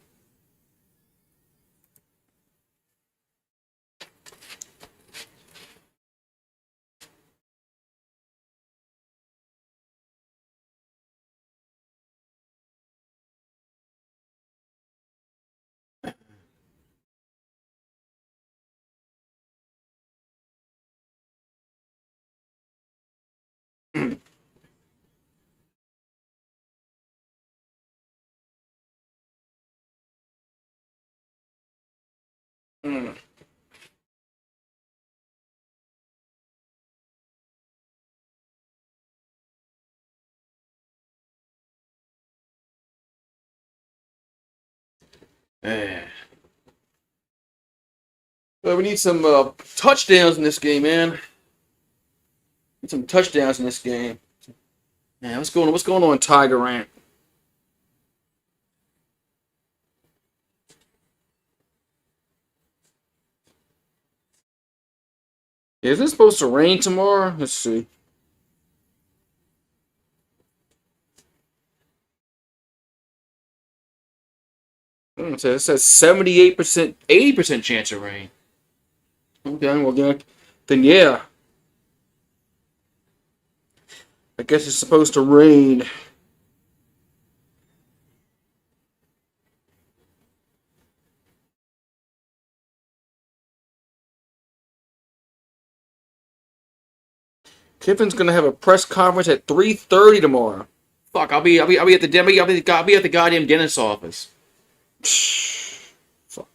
Man. Well, we need some touchdowns in this game, man. Need some touchdowns in this game. Man, what's going on, Tiger Rant? Is it supposed to rain tomorrow? Let's see. It says 78%, 80% chance of rain. Okay, well then yeah. I guess it's supposed to rain. Kiffin's gonna have a press conference at 3:30 tomorrow. Fuck, I'll be at the I'll be at the goddamn dentist's office. Fuck.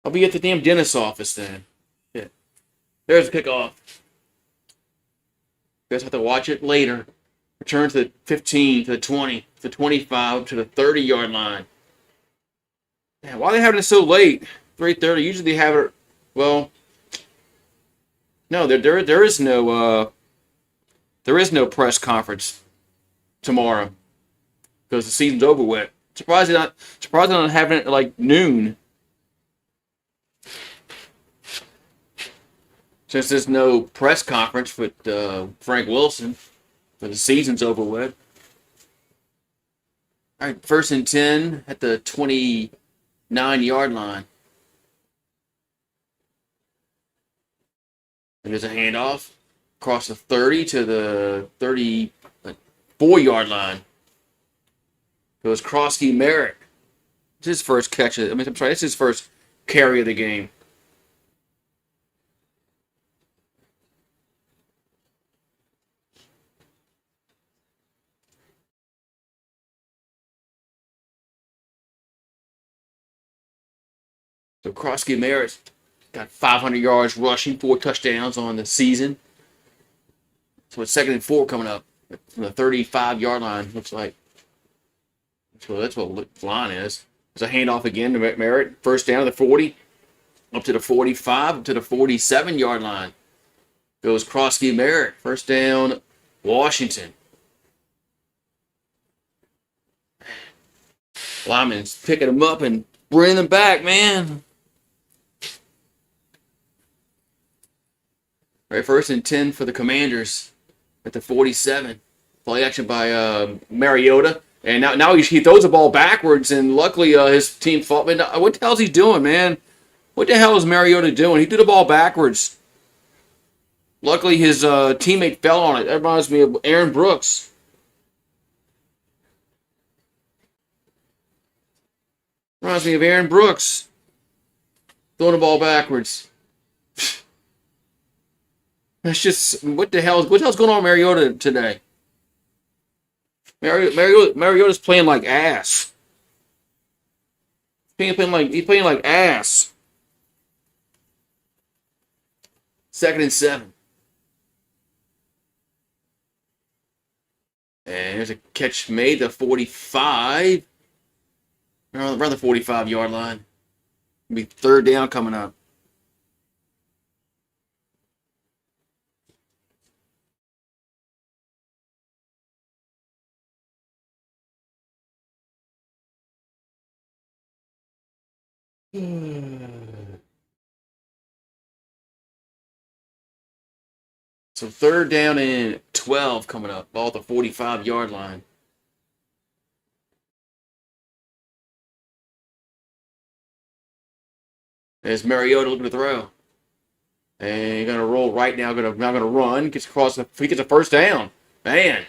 I'll be at the damn dentist's office then. Shit. There's the kickoff. You guys have to watch it later. Return to the 15, to the 20, to the 25, to the 30-yard line. Man, why are they having it so late? 3:30. Usually they have it. Well, no, there is no press conference tomorrow because the season's over with. Surprised they're not having it at like noon. Since there's no press conference with Frank Wilson, but the season's over with. All right, 1st and 10 at the 29-yard line. And there's a handoff across the 30 to the 34-yard line. Goes Krosky Merrick. It's his first catch. I'm sorry, it's his first carry of the game. So Krosky Merritt got 500 yards rushing, 4 touchdowns on the season. So it's 2nd and 4 coming up from the 35-yard line. Looks like. So that's what the line is. There's a handoff again to Merritt. First down to the 40, up to the 45, up to the 47-yard line. Goes Krosky Merritt. First down, Washington. Lyman's picking them up and bringing them back, man. All right, 1st and 10 for the Commanders at the 47. Play action by Mariota. And now he throws the ball backwards, and luckily his team fought. What the hell is he doing, man? What the hell is Mariota doing? He threw the ball backwards. Luckily his teammate fell on it. That reminds me of Aaron Brooks. Reminds me of Aaron Brooks throwing the ball backwards. That's just what the hell's going on with Mariota today? Mariota's playing like ass. He's playing like ass. 2nd and 7. And there's a catch made, the 45. Around the 45-yard line. It'll be 3rd down coming up. So 3rd down and 12 coming up. Ball at the 45-yard line. There's Mariota looking to throw. And he's going to roll right now. Now going to run. Gets across. He gets a 1st down. Man.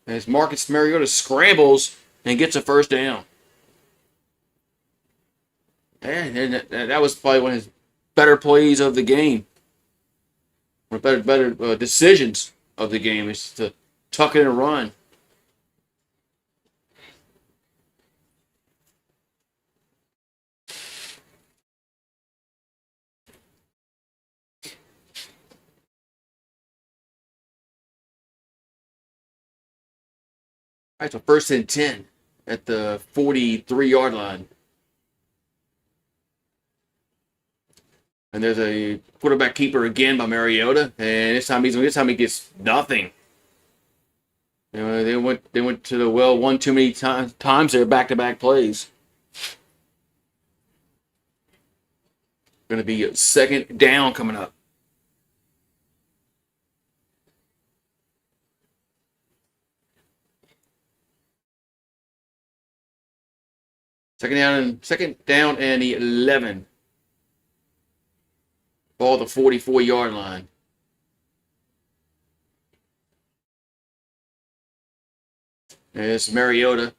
As Marcus Mariota scrambles and gets a 1st down. And that was probably one of his better plays of the game. One of the better decisions of the game is to tuck in and run. All right, so 1st and 10 at the 43-yard line. And there's a quarterback keeper again by Mariota, and this time he gets nothing. You know, they went to the well one too many times there, back-to-back plays. Going to be a 2nd down coming up. Second down and 11. Ball at the 44-yard line. There's Mariota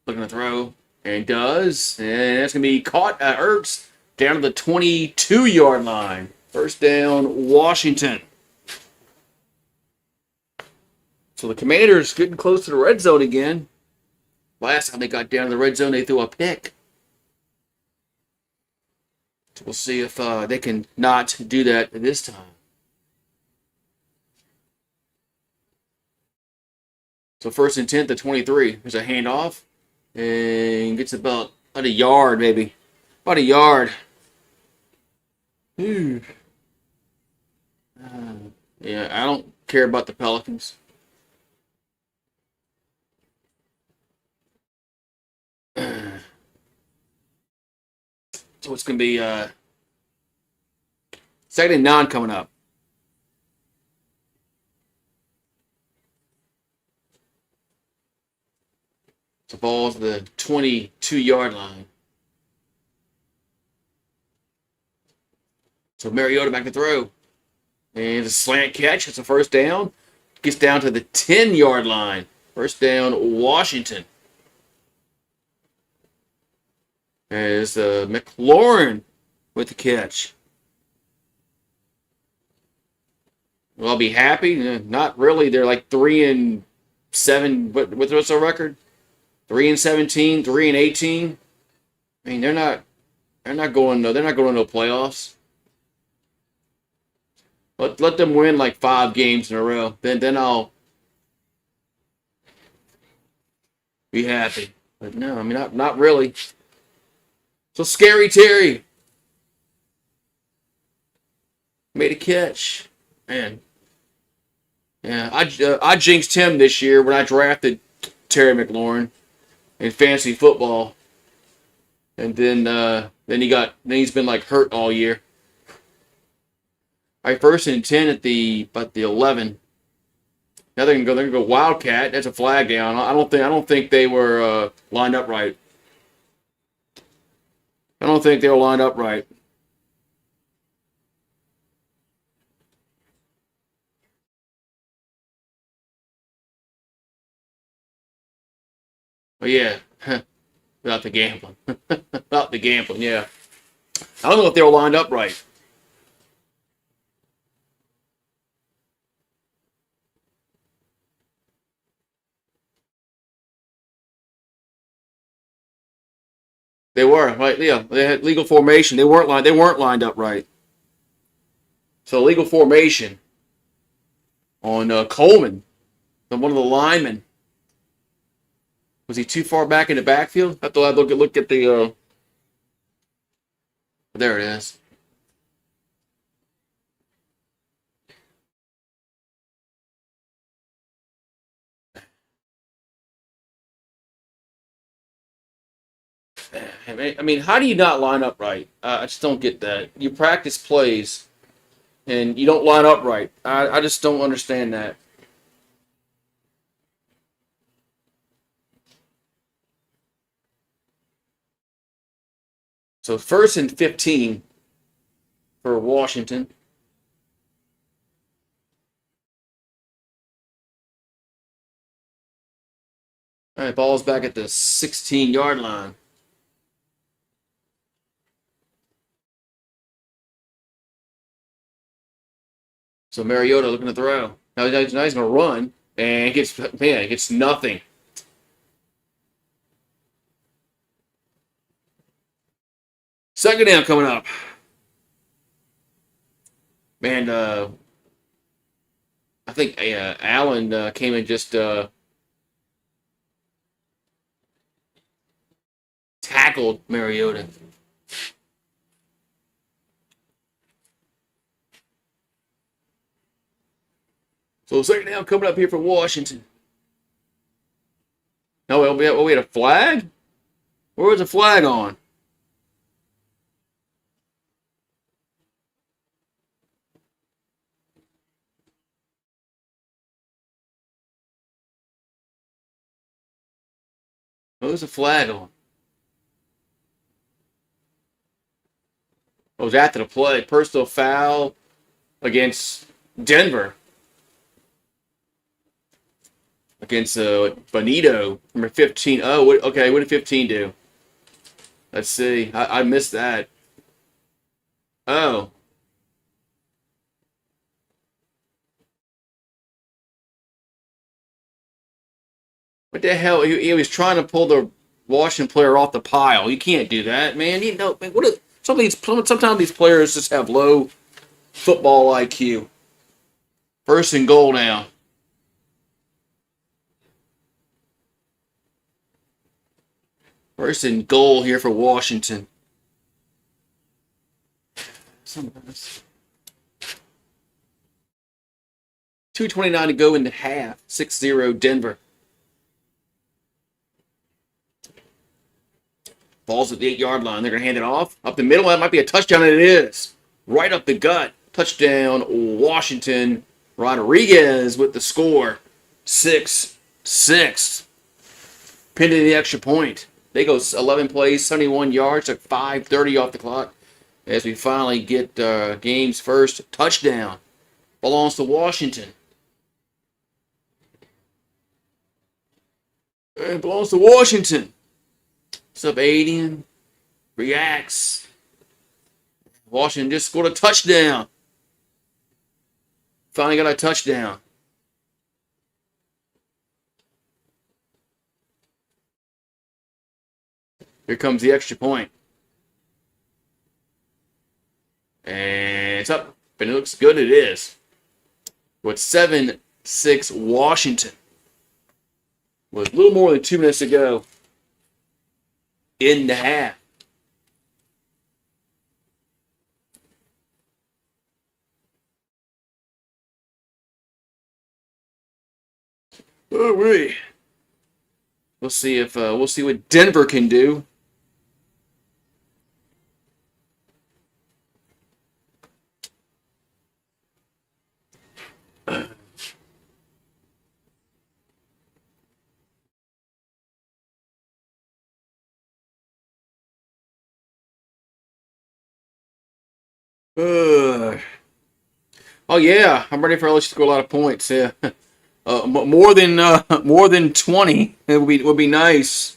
looking to throw, and does, and that's going to be caught at Ertz down to the 22-yard line. 1st down, Washington. So the Commanders getting close to the red zone again. Last time they got down to the red zone, they threw a pick. So we'll see if they can not do that this time. So 1st and 10 to 23. There's a handoff. And gets about a yard, maybe. About a yard. Yeah, I don't care about the Pelicans. So it's going to be 2nd and 9 coming up. The ball's the 22-yard line. So Mariota back to throw. And a slant catch. It's a 1st down. Gets down to the 10-yard line. 1st down, Washington. As McLaurin with the catch. Will I be happy? Not really. They're like 3-7. What's their record? 3-17, 3-18. I mean, they're not going to the playoffs. Let them win like 5 games in a row. Then I'll be happy. But no, I mean not really. So Scary Terry made a catch. Man, yeah, I jinxed him this year when I drafted Terry McLaurin in fantasy football, and then he's been like hurt all year. I first and 10 at the 11. Now they're gonna go Wildcat. That's a flag down. I don't think they were lined up right. I don't think they were lined up right. But yeah, without the gambling, without the gambling, yeah. I don't know if they were lined up right. They were right. Yeah, they had legal formation. They weren't lined up right. So legal formation on Coleman, one of the linemen. Was he too far back in the backfield? I thought I'd look at the. There it is. I mean, how do you not line up right? I just don't get that. You practice plays and you don't line up right. I just don't understand that. So first and 15 for Washington. All right, ball's back at the 16-yard line. So Mariota looking to throw. Now he's going to run and gets nothing. Second down coming up. Man, I think Allen came and just tackled Mariota. So second down coming up here for Washington. No, we had a flag? Where was the flag on? Where was the flag on? It was after the play. Personal foul against Denver. Against Bonito, number 15. Oh, okay, what did 15 do? Let's see. I missed that. Oh. What the hell? He was trying to pull the Washington player off the pile. You can't do that, man. You know, man, sometimes these players just have low football IQ. First and goal now. First and goal here for Washington. 2:29 to go in the half. 6-0 Denver. Ball's at the 8-yard line. They're going to hand it off. Up the middle. That might be a touchdown, and it is. Right up the gut. Touchdown, Washington. Rodriguez with the score. 6-6. Pinned to the extra point. They go 11 plays, 71 yards, took 5:30 off the clock. As we finally get game's first touchdown. Belongs to Washington. It belongs to Washington. Sub-Adian reacts. Washington just scored a touchdown. Finally got a touchdown. Here comes the extra point. And it's up. But it looks good, it is. With 7-6 Washington. With a little more than 2 minutes to go in the half. Oh, wait. We'll see what Denver can do. Uh, oh yeah, I'm ready for LSU to score a lot of points. Yeah, more than 20. It would be nice.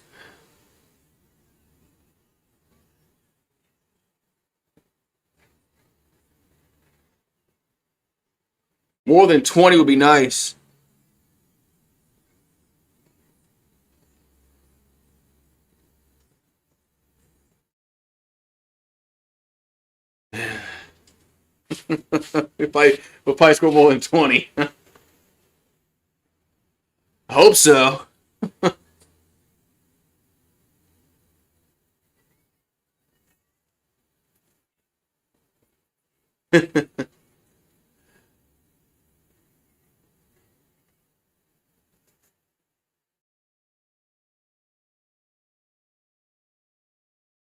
More than 20 would be nice. We'll probably score more than 20. I hope so.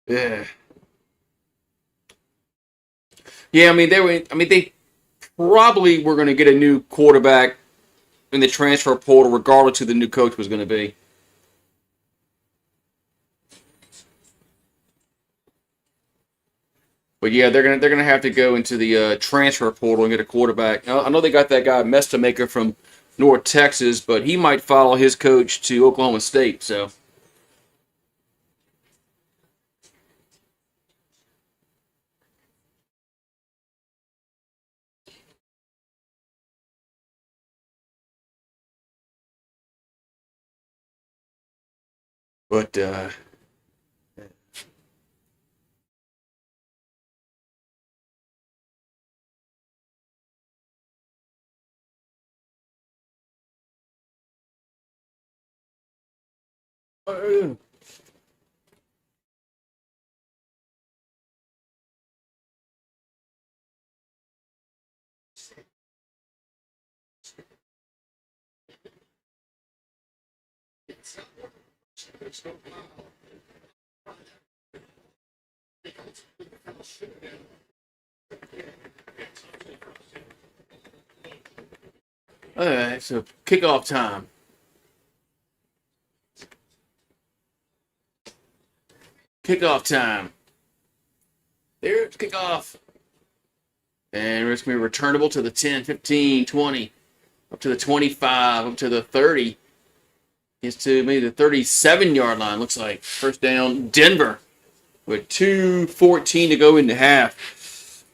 Yeah. Yeah, I mean they probably were going to get a new quarterback in the transfer portal, regardless who the new coach was going to be. But yeah, they're gonna have to go into the transfer portal and get a quarterback. I know they got that guy Mestamaker from North Texas, but he might follow his coach to Oklahoma State. So, but uh, all right, so kickoff time. Kickoff time. There's kickoff. And it's going to be returnable to the 10, 15, 20, up to the 25, up to the 30. Gets to maybe the 37-yard line, looks like. First down, Denver, with 2:14 to go in the half.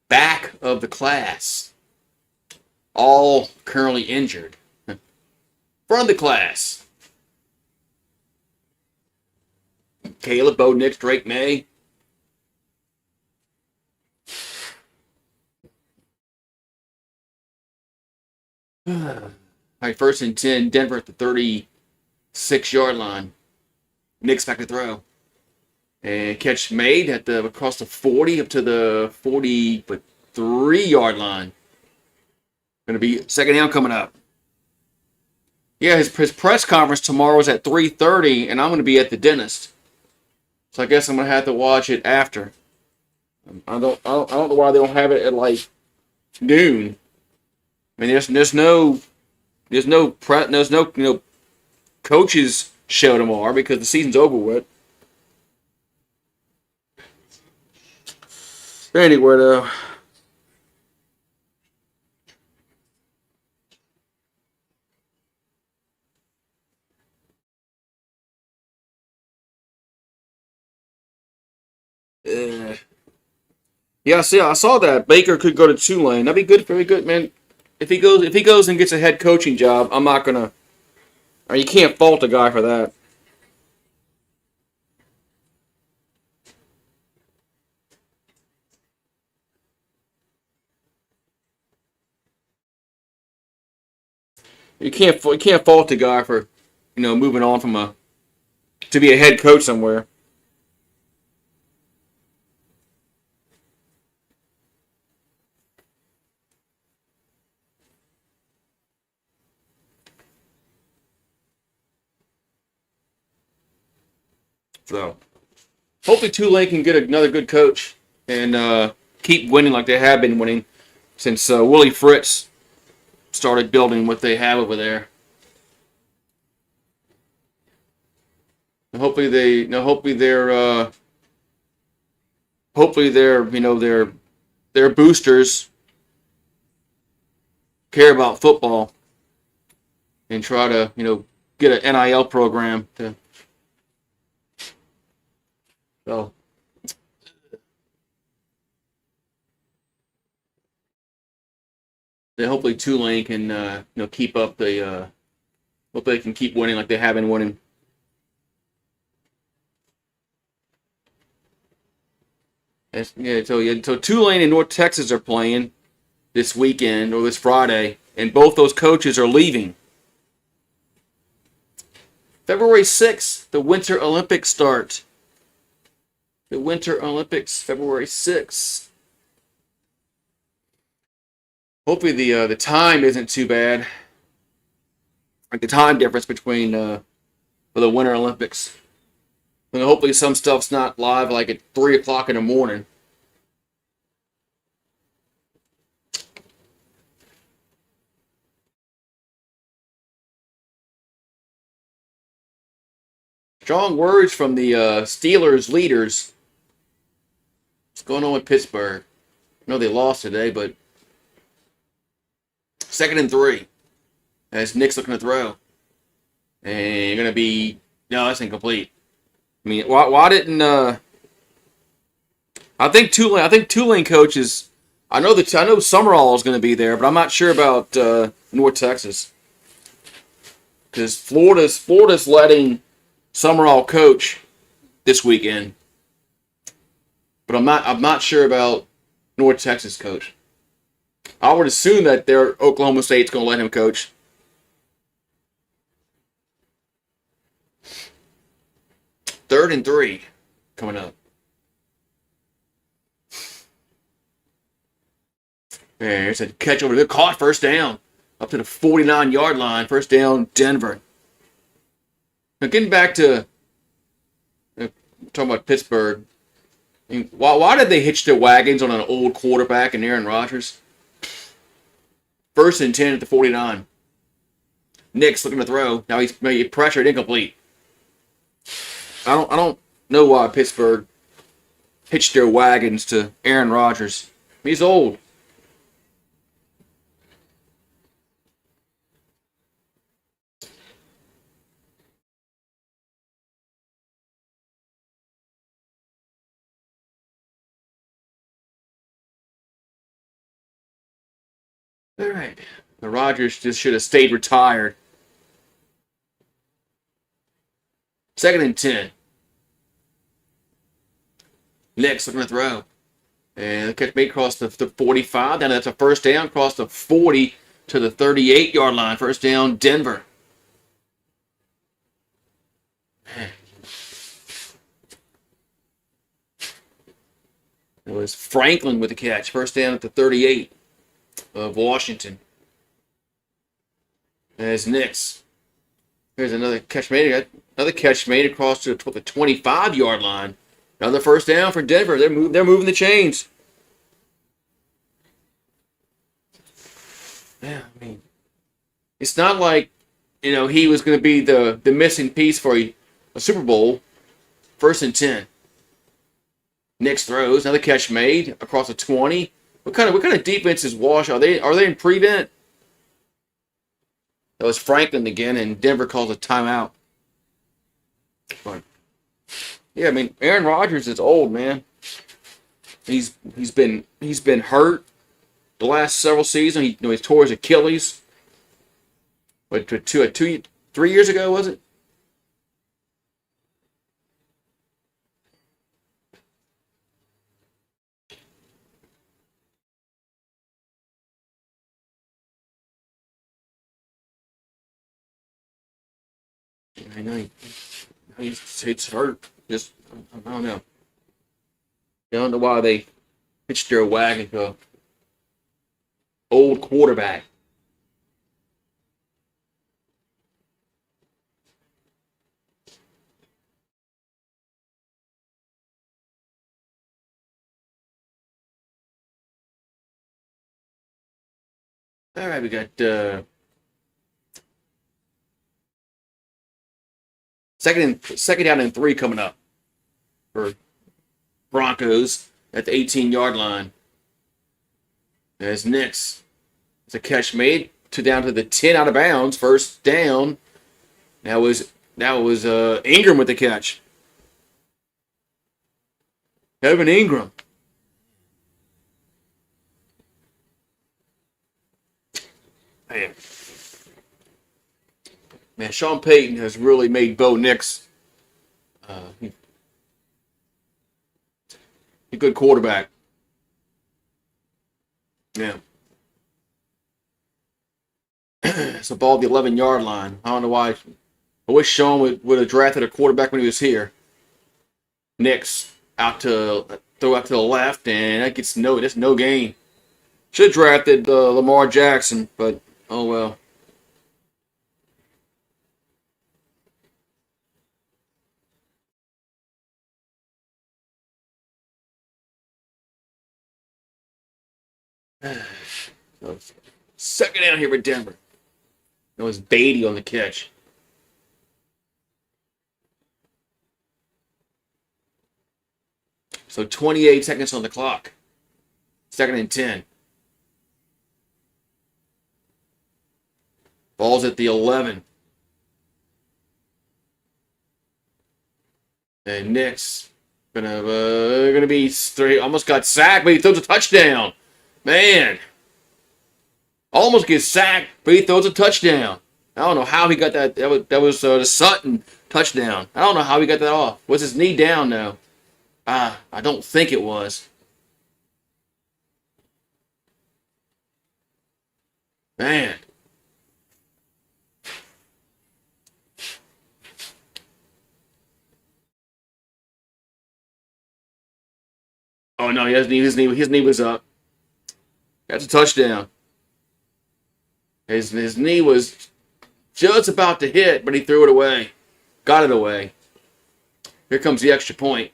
Back of the class. All currently injured. Front of the class. Caleb, Bo Nix, Drake May. All right, first and 10, Denver at the 36-yard line. Nix back to throw. And catch made at the across the 40 up to the 43-yard line. Going to be second down coming up. Yeah, his press conference tomorrow is at 3:30, and I'm going to be at the dentist. So I guess I'm going to have to watch it after. I don't know why they don't have it at like noon. I mean, there's no coaches show tomorrow because the season's over with. Anyway, though. Uh, yeah, I saw that Baker could go to Tulane. That'd be good, very good, man. If he goes and gets a head coaching job, I'm not gonna. Or you can't fault a guy for that. You can't fault the guy for moving on from a to be a head coach somewhere. So hopefully Tulane can get another good coach and keep winning like they have been winning since Willie Fritz started building what they have over there. And hopefully their boosters care about football and try to get an NIL program to so. Then hopefully Tulane can keep up the hopefully they can keep winning like they have been winning. So Tulane and North Texas are playing this weekend or this Friday, and both those coaches are leaving. February 6th, the Winter Olympics start. The Winter Olympics, February 6th. Hopefully the time isn't too bad. Like the time difference between for the Winter Olympics. And hopefully some stuff's not live like at 3 o'clock in the morning. Strong words from the Steelers leaders. What's going on with Pittsburgh? I know they lost today, but 2nd and 3. As Nick's looking to throw. And you're going to be... No, that's incomplete. I mean, why didn't... I think Tulane coaches... I know Summerall is going to be there, but I'm not sure about North Texas. Because Florida's letting Summerall coach this weekend. But I'm not sure about North Texas coach. I would assume that their Oklahoma State's going to let him coach. Third and 3 coming up. There's a catch over there. Caught first down. Up to the 49-yard line. First down, Denver. Now getting back to talking about Pittsburgh. I mean, why did they hitch their wagons on an old quarterback and Aaron Rodgers? 1st and 10 at the 49. Nick's looking to throw. Now he's pressured, incomplete. I don't know why Pittsburgh hitched their wagons to Aaron Rodgers. He's old. All right. The Rodgers just should have stayed retired. 2nd and 10. Nick's looking to throw. And the catch made across the 45. Then that's a first down across the 40 to the 38-yard line. First down, Denver. It was Franklin with the catch. First down at the 38 of Washington. As Knicks. Here's another catch made. Another catch made across to the 25-yard line. Another first down for Denver. They're moving the chains. Yeah, I mean, it's not like he was going to be the missing piece for a Super Bowl. 1st and 10. Knicks throws. Another catch made across the 20. What kind of defense is Wash? Are they in prevent? That was Franklin again, and Denver calls a timeout. But, yeah, I mean, Aaron Rodgers is old, man. He's been hurt the last several seasons. He tore his Achilles. But 3 years ago, was it? I know it's hurt. Just I don't know. I don't know why they pitched their wagon to an old quarterback. All right, we got second down and 3 coming up for Broncos at the 18-yard line. There's Nix. It's a catch made to down to the 10 out of bounds. First down. That was Ingram with the catch. Evan Ingram. Man. Man, Sean Payton has really made Bo Nix a good quarterback. Yeah. It's a ball at the 11-yard line. I don't know why. I wish Sean would have drafted a quarterback when he was here. Nix throw out to the left, and that's no gain. Should have drafted Lamar Jackson, but oh well. So, second down here with Denver. It was Beatty on the catch. So 28 seconds on the clock. Second and 10. Ball's at the 11. And Knicks gonna be straight. Almost got sacked, but he throws a touchdown. Man, almost gets sacked, but he throws a touchdown. I don't know how he got that. That was the Sutton touchdown. I don't know how he got that off. Was his knee down though? I don't think it was. Man. Oh no, his knee was up. That's a touchdown. His knee was just about to hit, but he threw it away. Got it away. Here comes the extra point.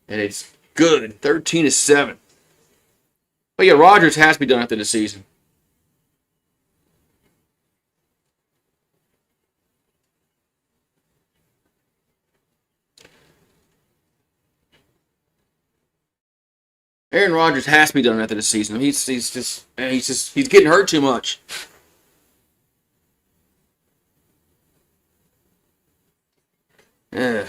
And it's good. 13-7. But yeah, Rodgers has to be done after the season. Aaron Rodgers has to be done after the season. He's getting hurt too much. Yeah.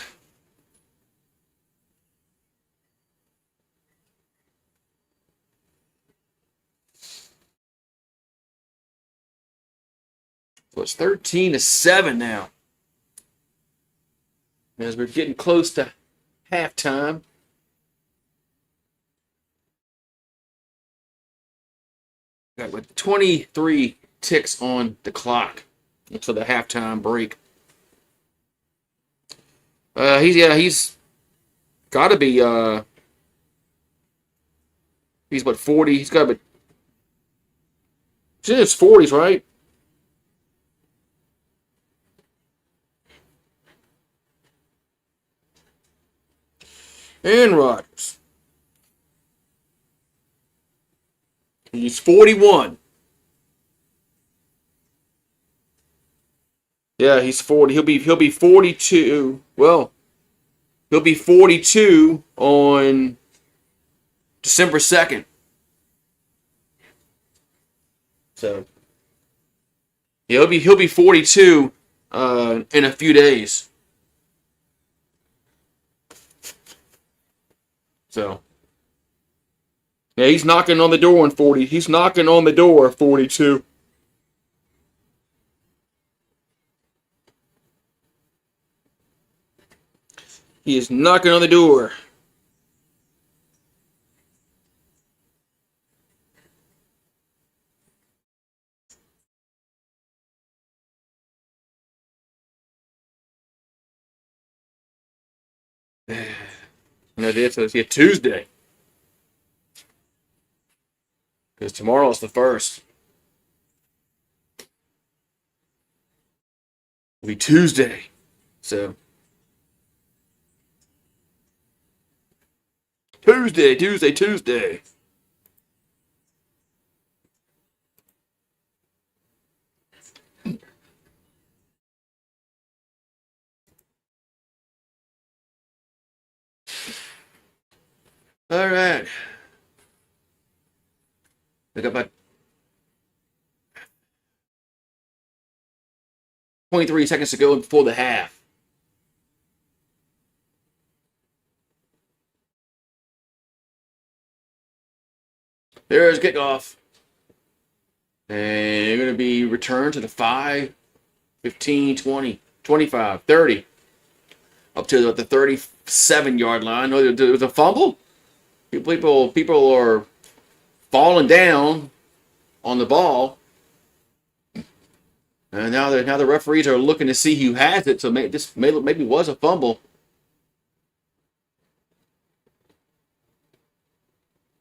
So it's 13-7 now. As we're getting close to halftime. Got with 23 ticks on the clock until the halftime break. He's got to be he's what 40. He's got to be. He's in his 40s, right? Aaron Rodgers. He's 41. Yeah, he's 40. He'll be 42. Well, he'll be 42 on December 2nd. So yeah, he'll be 42 in a few days. So yeah, he's knocking on the door on 40. He's knocking on the door 42. He is knocking on the door. No, it's Tuesday. Because tomorrow's the first. It'll be Tuesday. So Tuesday. All right. I got about 23 seconds to go before the half. There's kickoff. And you're going to be returned to the 5, 15, 20, 25, 30. Up to the 37-yard line. Oh, there was a fumble. People are falling down on the ball. And now the referees are looking to see who has it. So maybe was a fumble.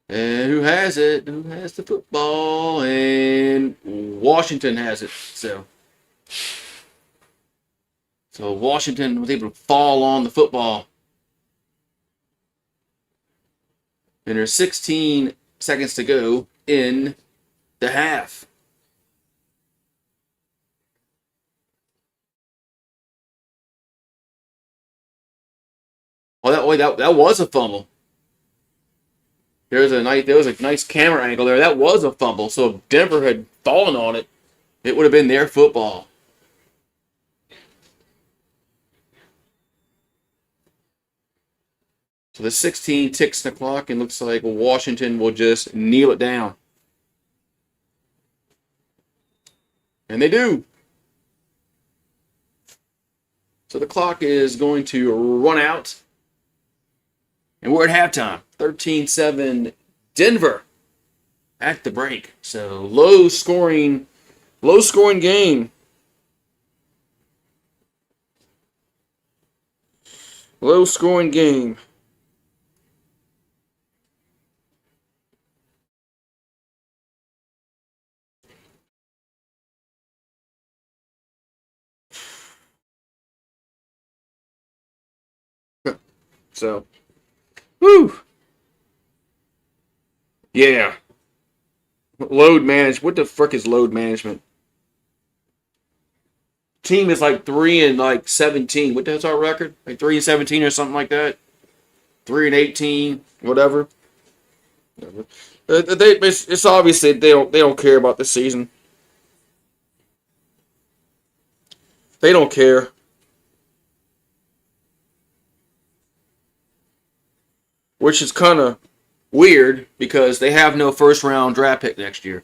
And who has it? Who has the football? And Washington has it. So Washington was able to fall on the football. And there's 16 seconds to go in the half. Oh, that was a fumble. There was a nice camera angle there. That was a fumble. So if Denver had fallen on it, it would have been their football. So the 16 ticks the clock and looks like Washington will just kneel it down. And they do. So the clock is going to run out. And we're at halftime. 13-7 Denver at the break. So low scoring game. Low scoring game. So, whew. Yeah. Load management. What the frick is load management? Team is like 3-17. What the hell's our record? Like 3-17 or something like that. 3-18, whatever. It's obvious that they don't care about this season. They don't care. Which is kind of weird because they have no first round draft pick next year.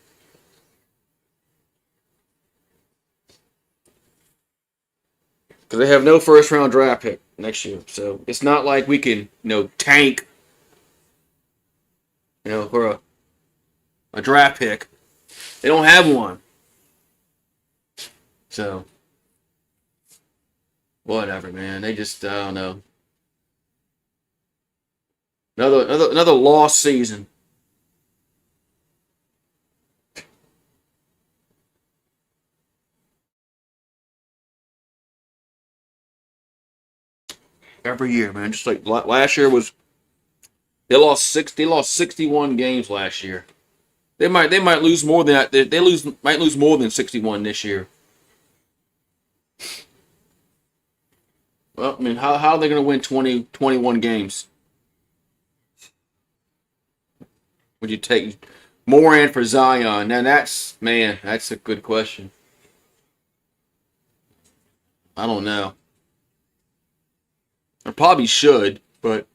Because they have no first round draft pick next year. So it's not like we can, tank, for a draft pick. They don't have one. So, whatever, man. They just, I don't know. Another lost season. Every year, man. Just like last year was, they lost 61 games last year. They might lose more than that. Might lose more than 61 this year. Well, I mean, how are they going to win 21 games? Would you take Moran for Zion? Now that's a good question. I don't know. I probably should, but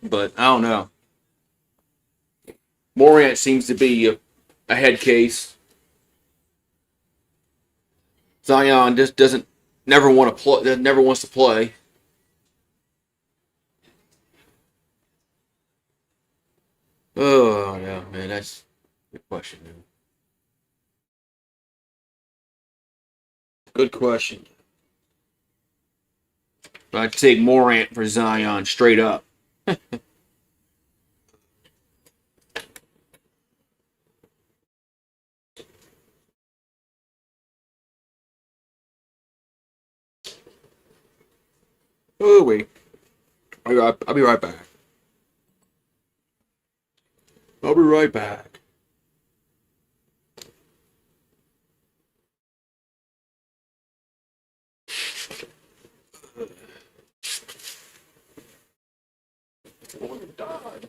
I don't know. Morant seems to be a head case. Zion just doesn't never want to play. Never wants to play. Oh yeah, man, that's a good question, man. Good question. But I'd take Morant for Zion straight up. Oh wait, I'll be right back. I'll be right back. Oh, God.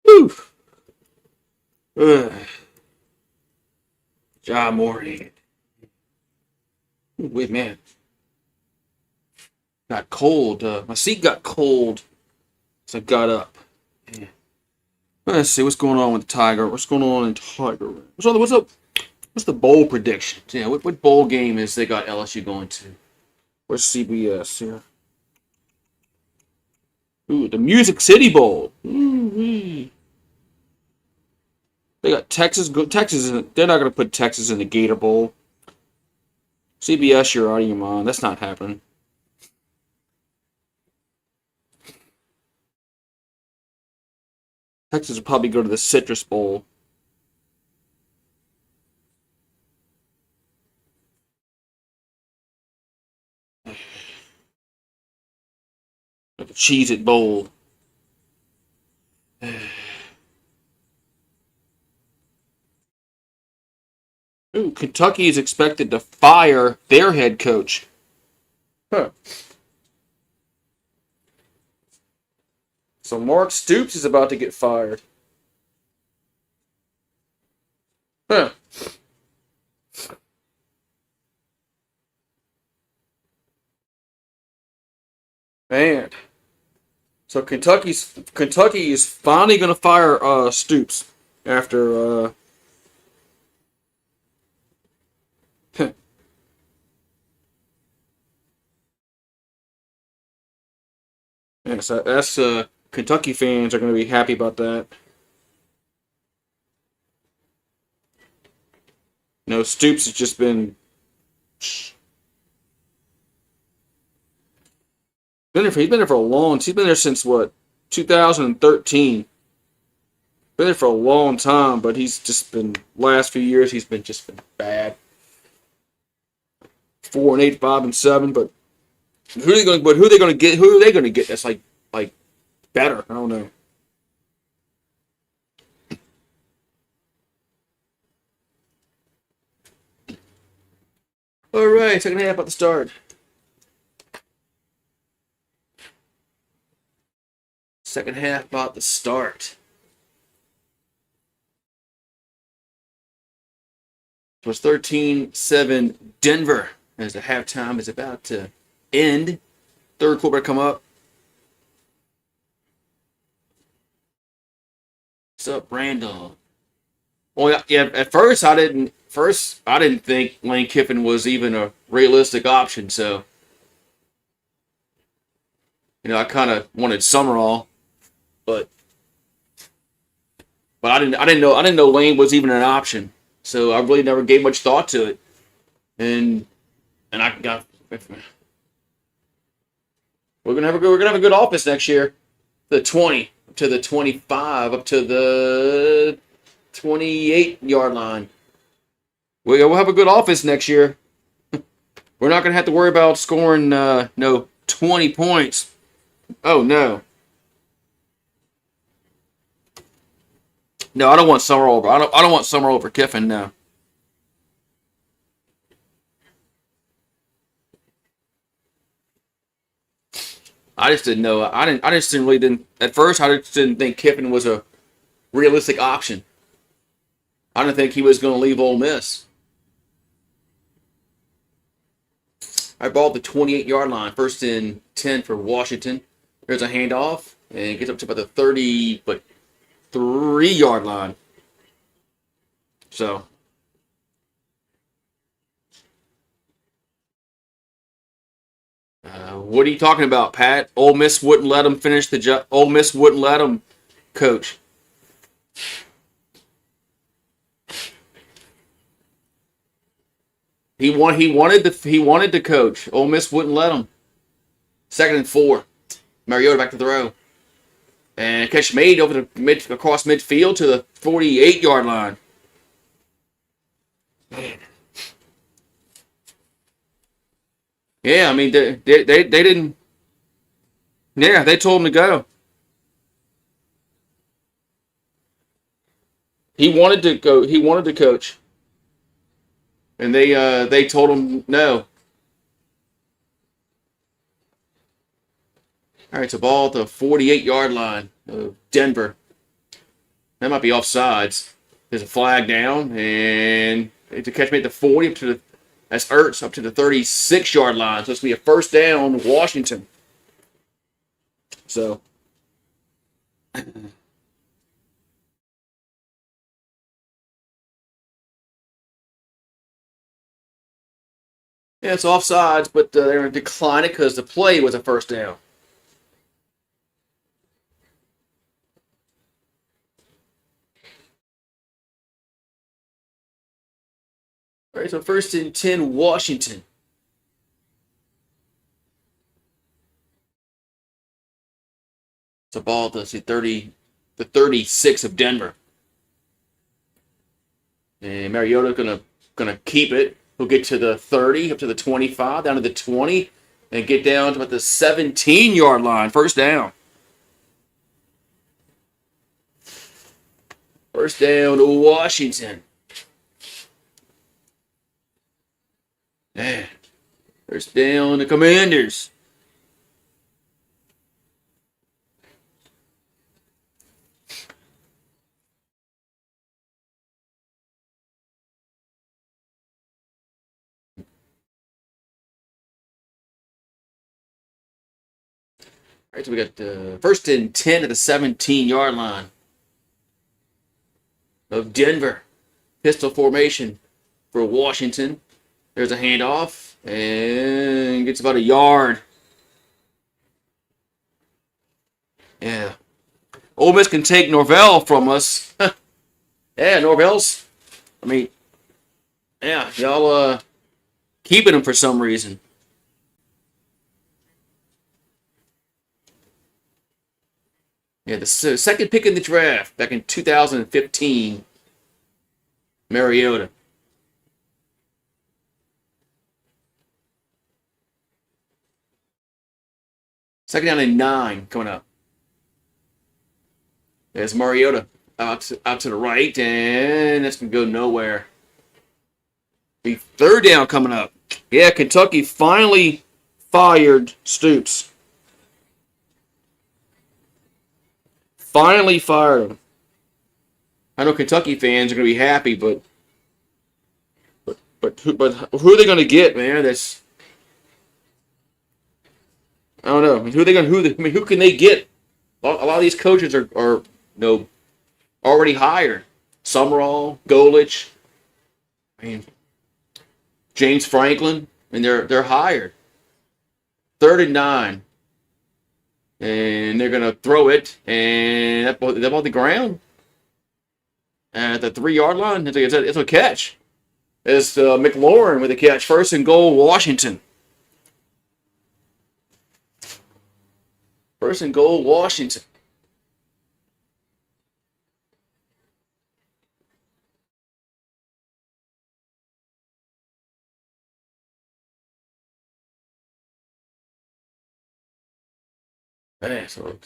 Whew. Ugh. Ja Morant. Wait, man. Got cold. My seat got cold. So I got up. Yeah. Let's see what's going on with Tiger. What's going on in Tiger? What's up? What's the bowl prediction? Yeah, what bowl game is they got LSU going to? Where's CBS here? Ooh, the Music City Bowl. Ooh-wee. They got Texas. Texas. They're not going to put Texas in the Gator Bowl. CBS, you're out of your mind. That's not happening. Texas will probably go to the Citrus Bowl. The Cheez-It Bowl. Ooh, Kentucky is expected to fire their head coach. Huh. So Mark Stoops is about to get fired. Huh. Man. So Kentucky is finally going to fire Stoops after yeah, so that's Kentucky fans are going to be happy about that. You know, Stoops has just been he's been there for a long. He's been there since what 2013. Been there for a long time, but he's just been last few years he's been bad. 4-8, 5-7, but who are they going? But who are they going to get? Who are they going to get? That's like better. I don't know. All right, second half about to start. Second half about to start. It was 13-7 Denver as the halftime is about to end. Third quarter come up. What's up, Randall? Well, yeah. At first, I didn't think Lane Kiffin was even a realistic option. So, I kind of wanted Summerall, but I didn't know Lane was even an option. So I really never gave much thought to it, and I got we're gonna have a good offense next year. The 20 to the 25 up to the 28-yard line. We'll have a good offense next year. We're not gonna have to worry about scoring 20 points. Oh no. No, I don't want Summer over. I don't want Summer over Kiffin. No. I just didn't know. I just didn't. At first, I just didn't think Kiffin was a realistic option. I didn't think he was going to leave Ole Miss. I balled the 28-yard line, first and 10 for Washington. There's a handoff, and it gets up to about the 3-yard line. So, what are you talking about, Pat? Ole Miss wouldn't let him finish the job. Ole Miss wouldn't let him coach. He wanted to coach. Ole Miss wouldn't let him. 2nd and 4. Mariota back to throw. And catch made over across midfield to the 48-yard line. Man. Yeah, I mean they didn't. Yeah, they told him to go. He wanted to go. He wanted to coach, and they told him no. All right, it's a ball at the 48-yard line of Denver. That might be offsides. There's a flag down, and it's a catch made at the 40 up to the that's Ertz up to the 36-yard line. So it's going to be a first down, Washington. So yeah, it's offsides, but they're going to decline it because the play was a first down. All right, so first and 10, Washington. It's a ball at the 36 of Denver. And Mariota's gonna keep it. He'll get to the 30, up to the 25, down to the 20, and get down to about the 17-yard line. First down. First down to Washington. Man. First down to Commanders. All right, so we got the first and 10 at the 17-yard line of Denver. Pistol formation for Washington. There's a handoff and gets about a yard. Yeah. Ole Miss can take Norvell from us. Yeah, Norvell's. I mean, yeah, y'all keeping him for some reason. Yeah, the second pick in the draft back in 2015, Mariota. Second down and 9 coming up. There's Mariota out to the right, and that's going to go nowhere. The third down coming up. Yeah, Kentucky finally fired Stoops. Finally fired him. I know Kentucky fans are going to be happy, but who are they going to get, man? That's I don't know. I mean, who can they get? A lot of these coaches are already hired. Summerall, Golich, I mean James Franklin, and they're hired. Third and 9, and they're gonna throw it, and that ball the ground at the 3-yard line. It's a catch. It's McLaurin with a catch. First and goal, Washington. First and goal, Washington. Man, so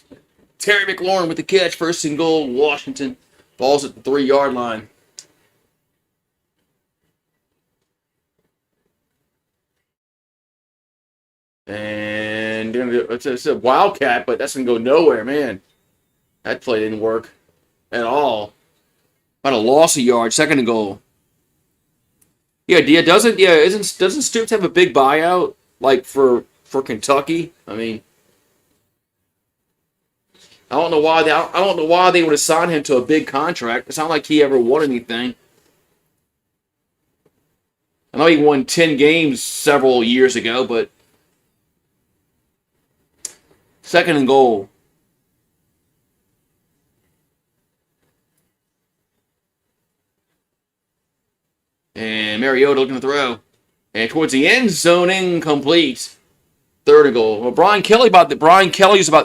Terry McLaurin with the catch. First and goal, Washington. Ball's at the 3-yard line. And it's a wildcat, but that's going to go nowhere, man. That play didn't work at all. About a loss of yard, second and goal. Doesn't Stoops have a big buyout like for Kentucky? I mean, I don't know why they would assign him to a big contract. It's not like he ever won anything. I know he won 10 games several years ago, but second and goal. And Mariota looking to throw. And towards the end zone, incomplete. Third and goal. Well, Brian Kelly's about to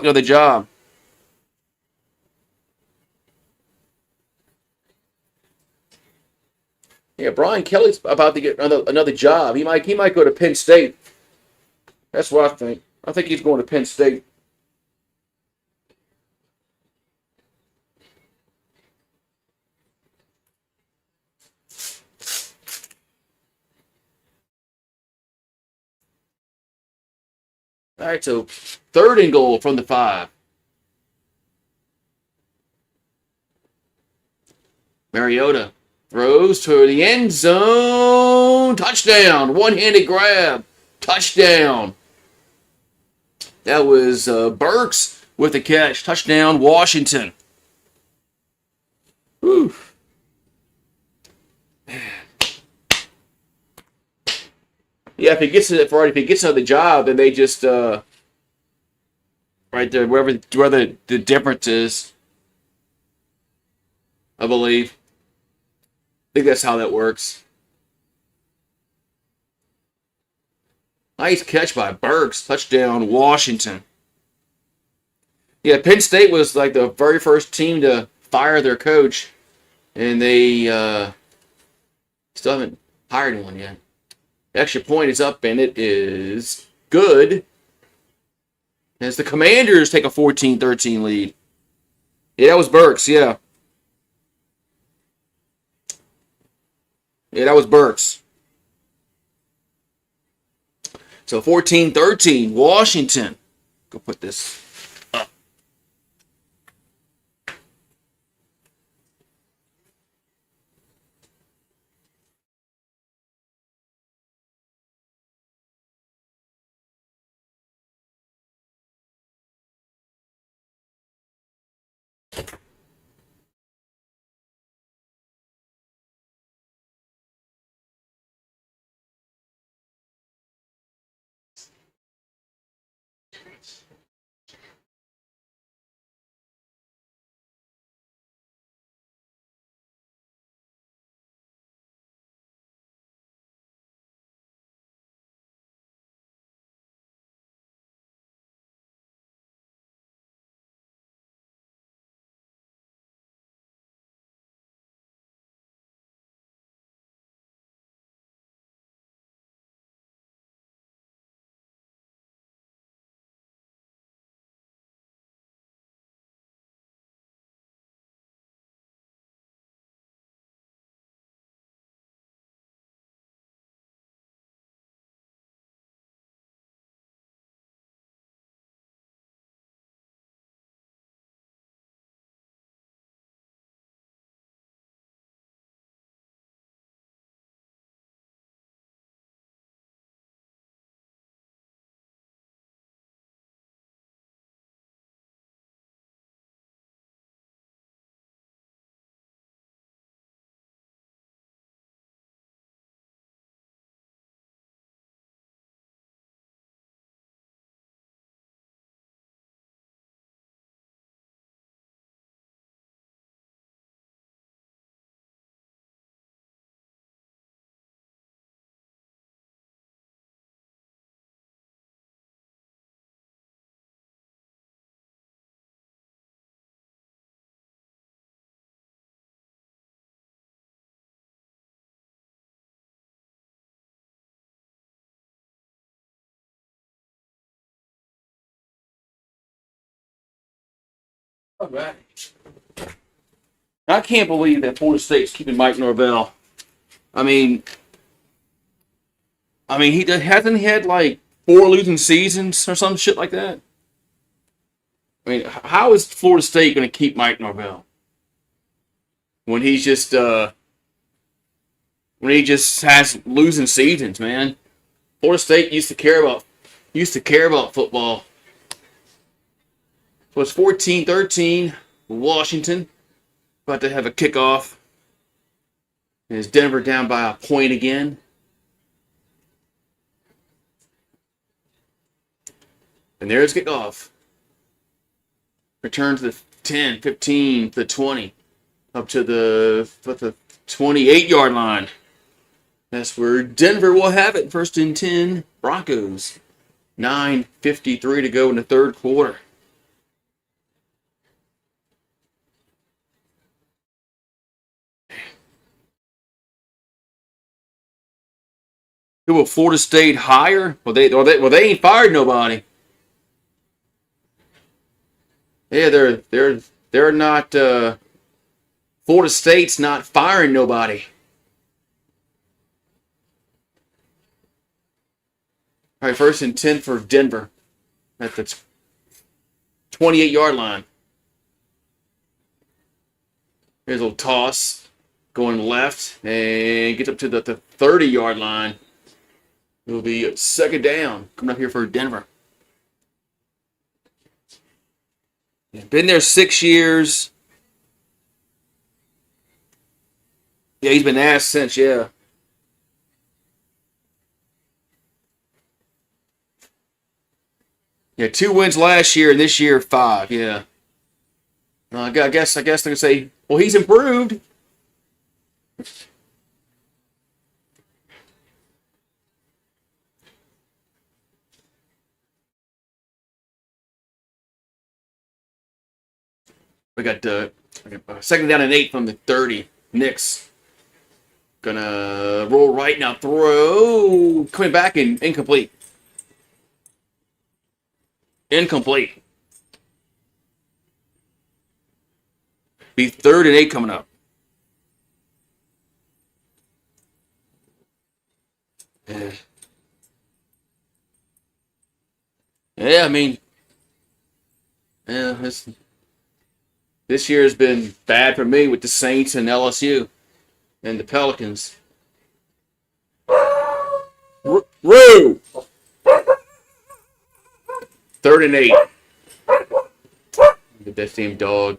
go the job. Yeah, Brian Kelly's about to get another job. He might go to Penn State. That's what I think. I think he's going to Penn State. All right, so 3rd and goal from the 5. Mariota throws to the end zone. Touchdown. One-handed grab. Touchdown. That was Burks with the catch. Touchdown, Washington. Whew. Yeah, if he gets it right, if he gets another job, then they just right there, wherever the difference is, I believe. I think that's how that works. Nice catch by Burks. Touchdown, Washington. Yeah, Penn State was like the very first team to fire their coach, and they still haven't hired one yet. The extra point is up, and it is good as the Commanders take a 14-13 lead. Yeah, that was Burks, yeah. Yeah, that was Burks. So 14-13, Washington. Go put this up. All right. I can't believe that Florida State's keeping Mike Norvell. I mean, he hasn't had like 4 losing seasons or some shit like that. I mean, how is Florida State going to keep Mike Norvell when he's just when he just has losing seasons, man? Florida State used to care about football. So it's 14-13, Washington about to have a kickoff. Is Denver down by a point again? And there's kickoff. Return to the 10, 15, the 20, up to the 28-yard line. That's where Denver will have it. 1st and 10, Broncos. 9:53 to go in the 3rd quarter. Who will Florida State hire? Well, they ain't fired nobody. Yeah, they're not. Florida State's not firing nobody. All right, 1st and 10 for Denver. at the 28-yard line. Here's a little toss going left and gets up to the 30-yard line. It'll be second down coming up here for Denver. Been there 6 years. Yeah, he's been asked since, yeah. Yeah, 2 wins last year and this year 5, yeah. I guess they're going to say, well, he's improved. We got second down and 8 from the 30. Knicks gonna roll right now. Throw coming back and incomplete. Incomplete. Be 3rd and 8 coming up. Yeah, I mean, yeah, this year has been bad for me with the Saints and LSU and the Pelicans. Roo! 3rd and 8. Get that same dog.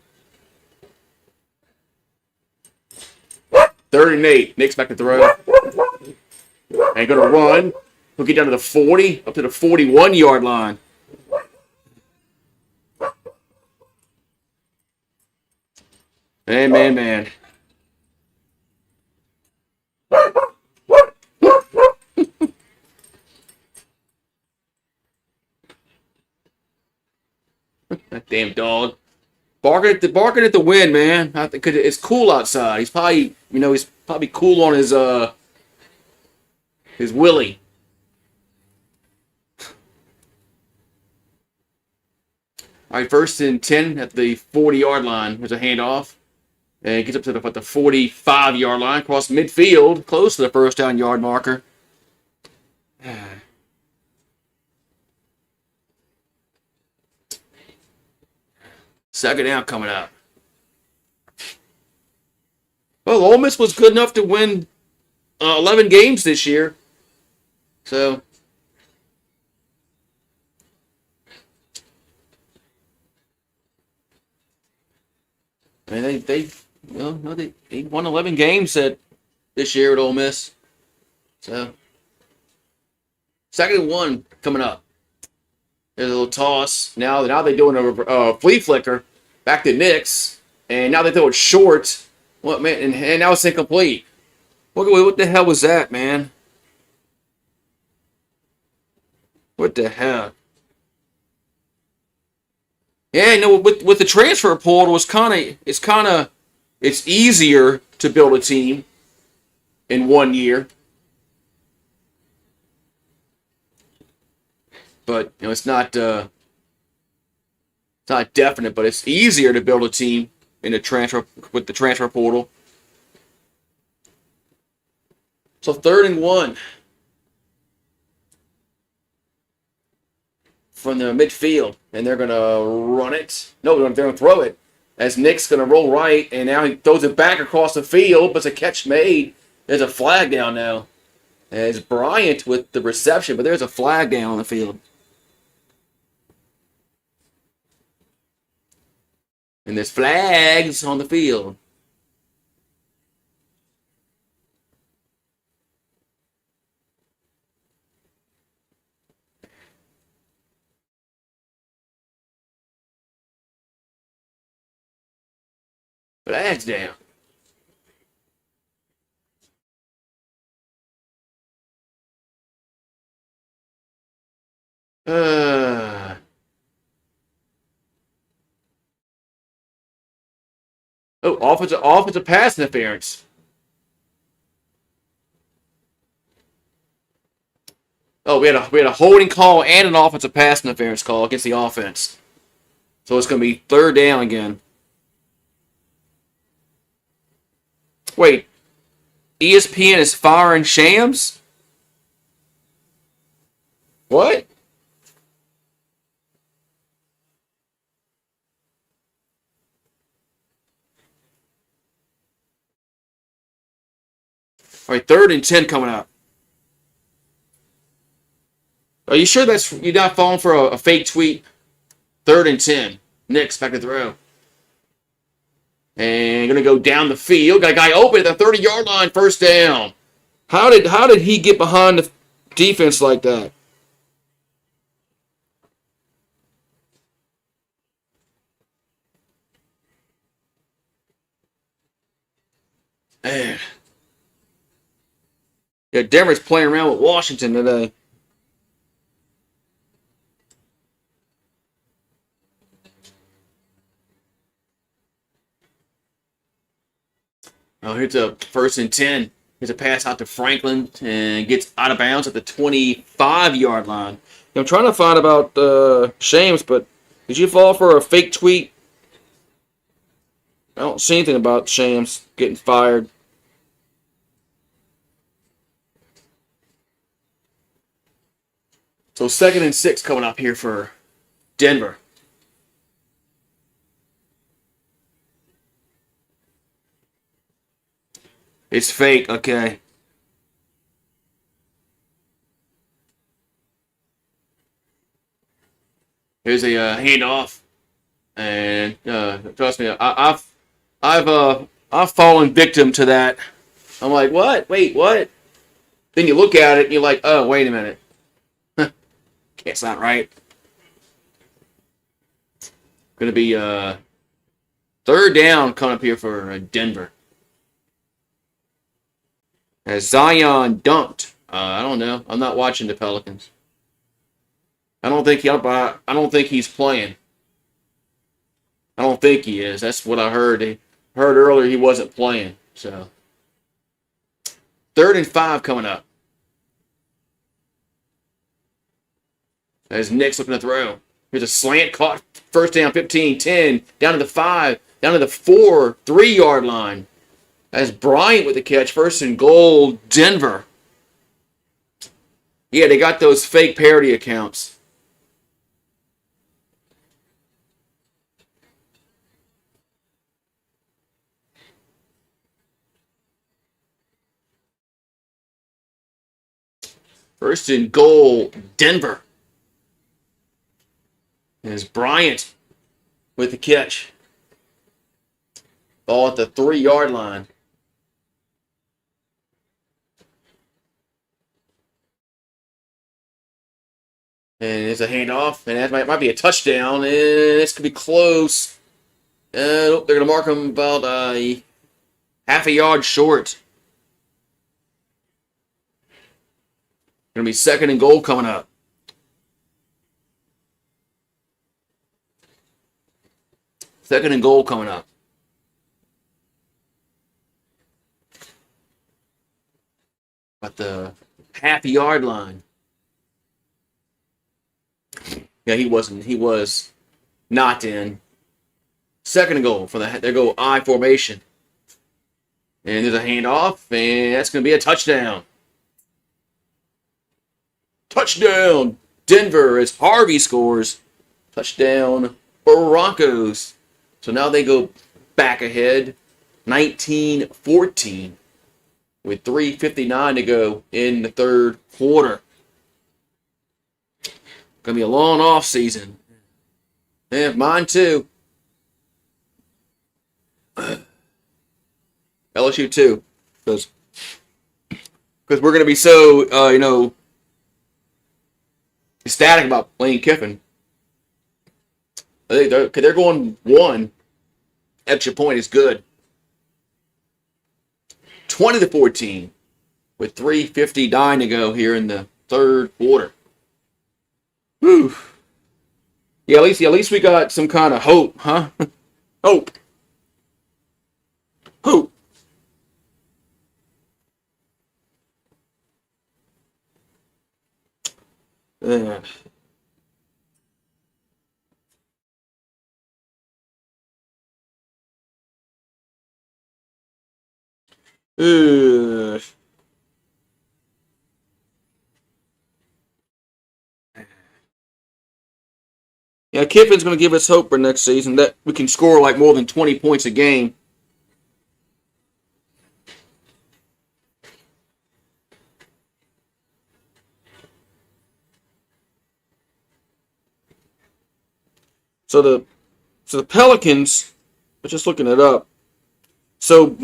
3rd and 8. Knicks back to throw. And going to run. He'll get down to the 40, up to the 41-yard line. Man. That damn dog. Barking at the wind, man. I think it's cool outside. He's probably cool on his willy. All right, 1st and 10 at the 40-yard line. There's a handoff. And it gets up to the 45-yard line, across midfield, close to the first down yard marker. Second down coming up. Well, Ole Miss was good enough to win 11 games this year. So, I mean, they won 11 games this year at Ole Miss. So, 2nd and 1 coming up. There's a little toss. Now they're doing a flea flicker back to Knicks, and now they throw it short. What, man? And now it's incomplete. What the hell was that, man? What the hell? Yeah, with the transfer portal, it's easier to build a team in 1 year. But it's not definite, but it's easier to build a team with the transfer portal. So 3rd and 1 from the midfield, and they're gonna run it. No, they're gonna throw it. As Nick's gonna roll right, and now he throws it back across the field, but it's a catch made. There's a flag down now. And it's Bryant with the reception, but there's a flag down on the field. And there's flags on the field. Flags down. Offensive pass interference. Oh, we had a holding call and an offensive pass interference call against the offense. So it's going to be 3rd down again. Wait, ESPN is firing Shams? What? All right, 3rd and 10 coming up. Are you sure you're not falling for a fake tweet? 3rd and 10. Knicks back to throw. And going to go down the field. Got a guy open at the 30-yard line. First down. How did he get behind the defense like that? Man. Yeah, Denver's playing around with Washington today. Oh, here's a 1st and 10. Here's a pass out to Franklin and gets out of bounds at the 25-yard line. I'm trying to find about Shames, but did you fall for a fake tweet? I don't see anything about Shames getting fired. So 2nd and 6 coming up here for Denver. It's fake, okay. Here's a handoff, and trust me, I've fallen victim to that. I'm like, what? Wait, what? Then you look at it, and you're like, oh, wait a minute. That's not right. Going to be 3rd down coming up here for Denver. As Zion dunked. I don't know. I'm not watching the Pelicans. I don't think he's playing. I don't think he is. That's what I heard. I heard earlier he wasn't playing. So 3rd and 5 coming up. As Nick's looking to throw. Here's a slant caught. First down, 15-10. Down to the 5. Down to the 4. 3-yard line. As Bryant with the catch. 1st and goal, Denver. Yeah, they got those fake parody accounts. First and goal, Denver. As Bryant with the catch. Ball at the 3-yard line. And there's a handoff, and that might be a touchdown, and this could be close. They're going to mark him about half a yard short. Going to be 2nd and goal coming up. Second and goal coming up. At the half-yard line. Yeah, he was not in. 2nd and goal for they go I formation. And there's a handoff, and that's going to be a touchdown. Touchdown, Denver, as Harvey scores. Touchdown, Broncos. So now they go back ahead, 19-14, with 3:59 to go in the 3rd quarter. Going to be a long off season. Yeah, mine too. LSU too, because we're going to be so ecstatic about Lane Kiffin. They're going 1 extra point is good. 20-14 with 3:59 to go here in the 3rd quarter. Whew. Yeah, at least we got some kind of hope, huh? Hope. Man. Ugh. Yeah, Kiffin's going to give us hope for next season that we can score like more than 20 points a game. So the Pelicans, I'm just looking it up. So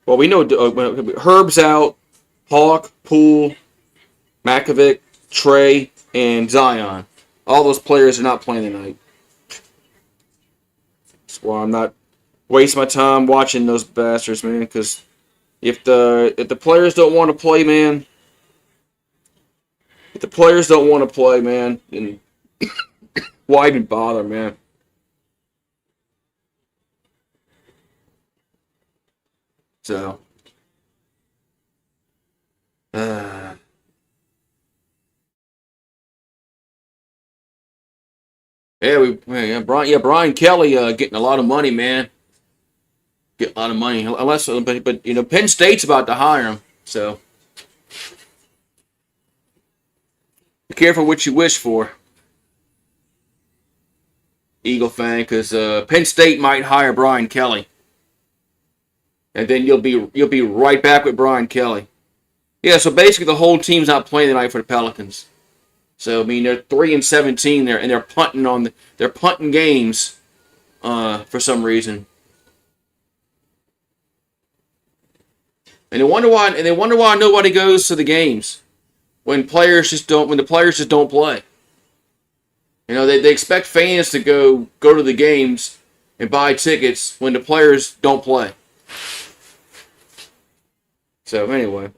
well, we know Herb's out, Hawk, Poole, Makovic, Trey, and Zion. All those players are not playing tonight. That's why I'm not wasting my time watching those bastards, man. Because if the players don't want to play, man, if the players don't want to play, man, then why even bother, man? So, uh, Brian Kelly getting a lot of money, man. Get a lot of money, unless but Penn State's about to hire him, so be careful what you wish for, Eagle fan, because Penn State might hire Brian Kelly, and then you'll be right back with Brian Kelly. Yeah, so basically the whole team's not playing tonight for the Pelicans. So I mean they're 3-17 there, and they're punting games for some reason, and they wonder why nobody goes to the games when the players just don't play. They expect fans to go to the games and buy tickets when the players don't play. So anyway.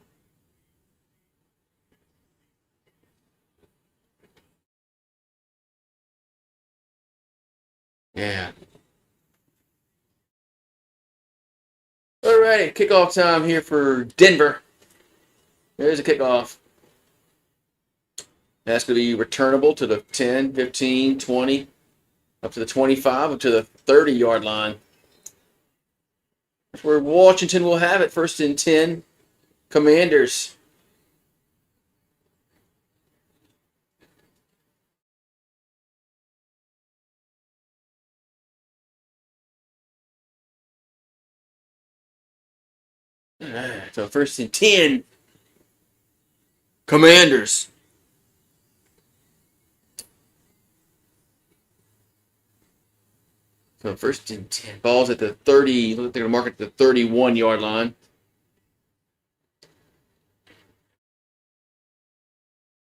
Yeah. Alrighty, kickoff time here for Denver. There's a kickoff. That's going to be returnable to the 10, 15, 20, up to the 25, up to the 30-yard line. That's where Washington will have it. 1st and 10. Commanders. So 1st and 10. Commanders. So 1st and 10. Ball's at the 30. They're going to mark it at the 31-yard line.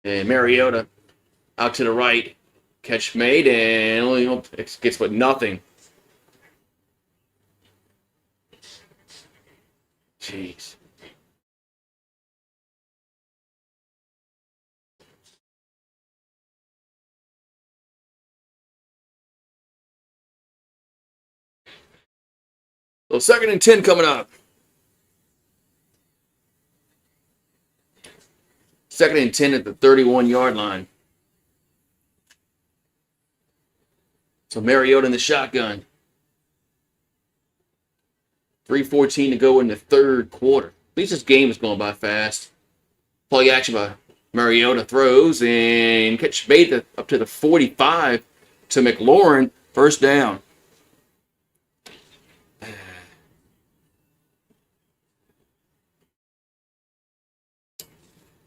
And Mariota out to the right. Catch made, and only gets what, nothing. Jeez. So 2nd and 10 coming up. 2nd and 10 at the 31-yard line. So Mariota in the shotgun. 3:14 to go in the 3rd quarter. At least this game is going by fast. Play action by Mariota, throws and catch bait up to the 45 to McLaurin. 1st down.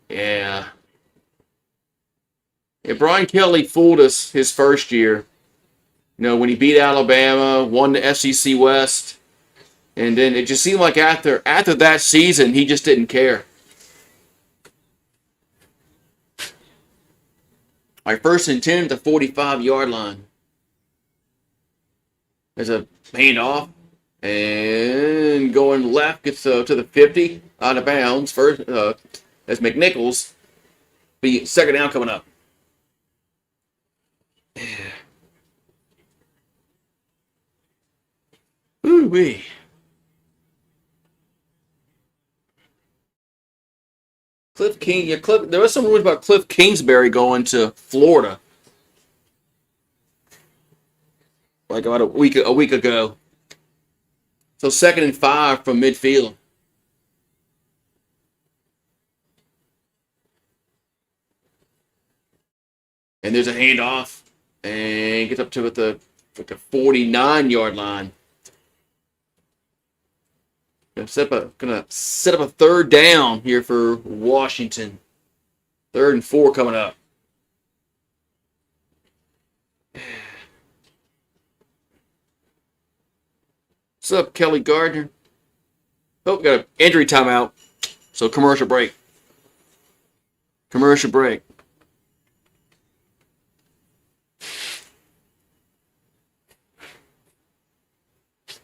Yeah. Yeah, Brian Kelly fooled us his first year. When he beat Alabama, won the SEC West, and then it just seemed like after that season, he just didn't care. All right, 1st and 10 at the 45-yard line. There's a handoff, and going left gets to the 50, out of bounds. First, as McNichols. Be 2nd down coming up. Ooh-wee. Cliff King, yeah, there was some rumors about Cliff Kingsbury going to Florida, like about a week ago. So 2nd and 5 from midfield. And there's a handoff, and gets up to the 49-yard line. Gonna set up a third down here for Washington. 3rd and 4 coming up. What's up, Kelly Gardner? Oh, got an injury timeout. So commercial break. Commercial break.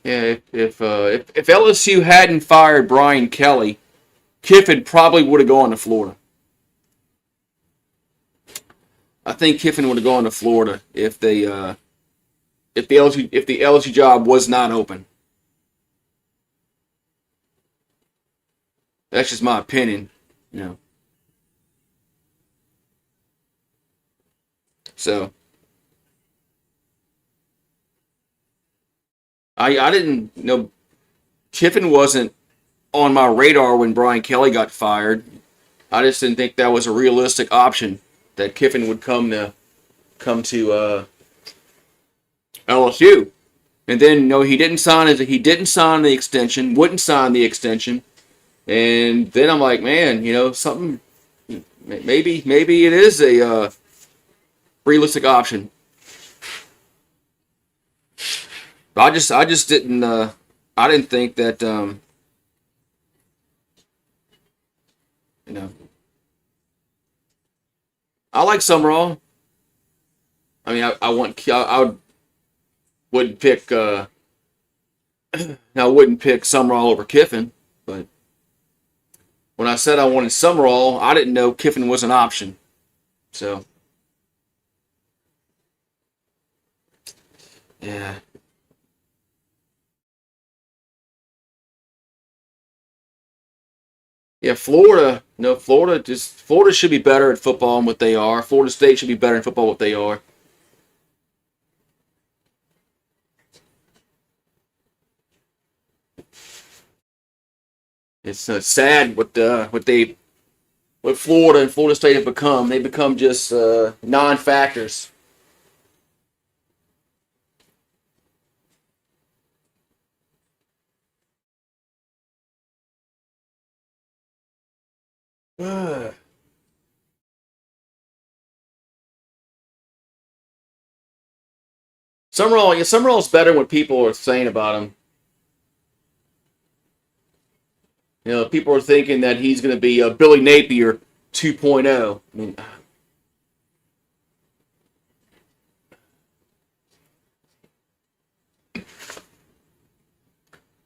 Yeah, if LSU hadn't fired Brian Kelly, Kiffin probably would have gone to Florida. I think Kiffin would have gone to Florida if the LSU job was not open. That's just my opinion, you know. So I didn't know Kiffin wasn't on my radar when Brian Kelly got fired. I just didn't think that was a realistic option that Kiffin would come to LSU. And then he didn't sign the extension, wouldn't sign the extension. And then I'm like, man, something maybe it is a realistic option. But I just didn't I didn't think that I like Summerall. I mean, I wouldn't pick I wouldn't pick Summerall over Kiffin, but when I said I wanted Summerall, I didn't know Kiffin was an option. So yeah. Yeah, Florida. No, Florida should be better at football than what they are. Florida State should be better in football than what they are. It's sad what Florida and Florida State have become. They become just non-factors. Summerall's better than what people are saying about him. People are thinking that he's going to be a Billy Napier 2.0. I mean,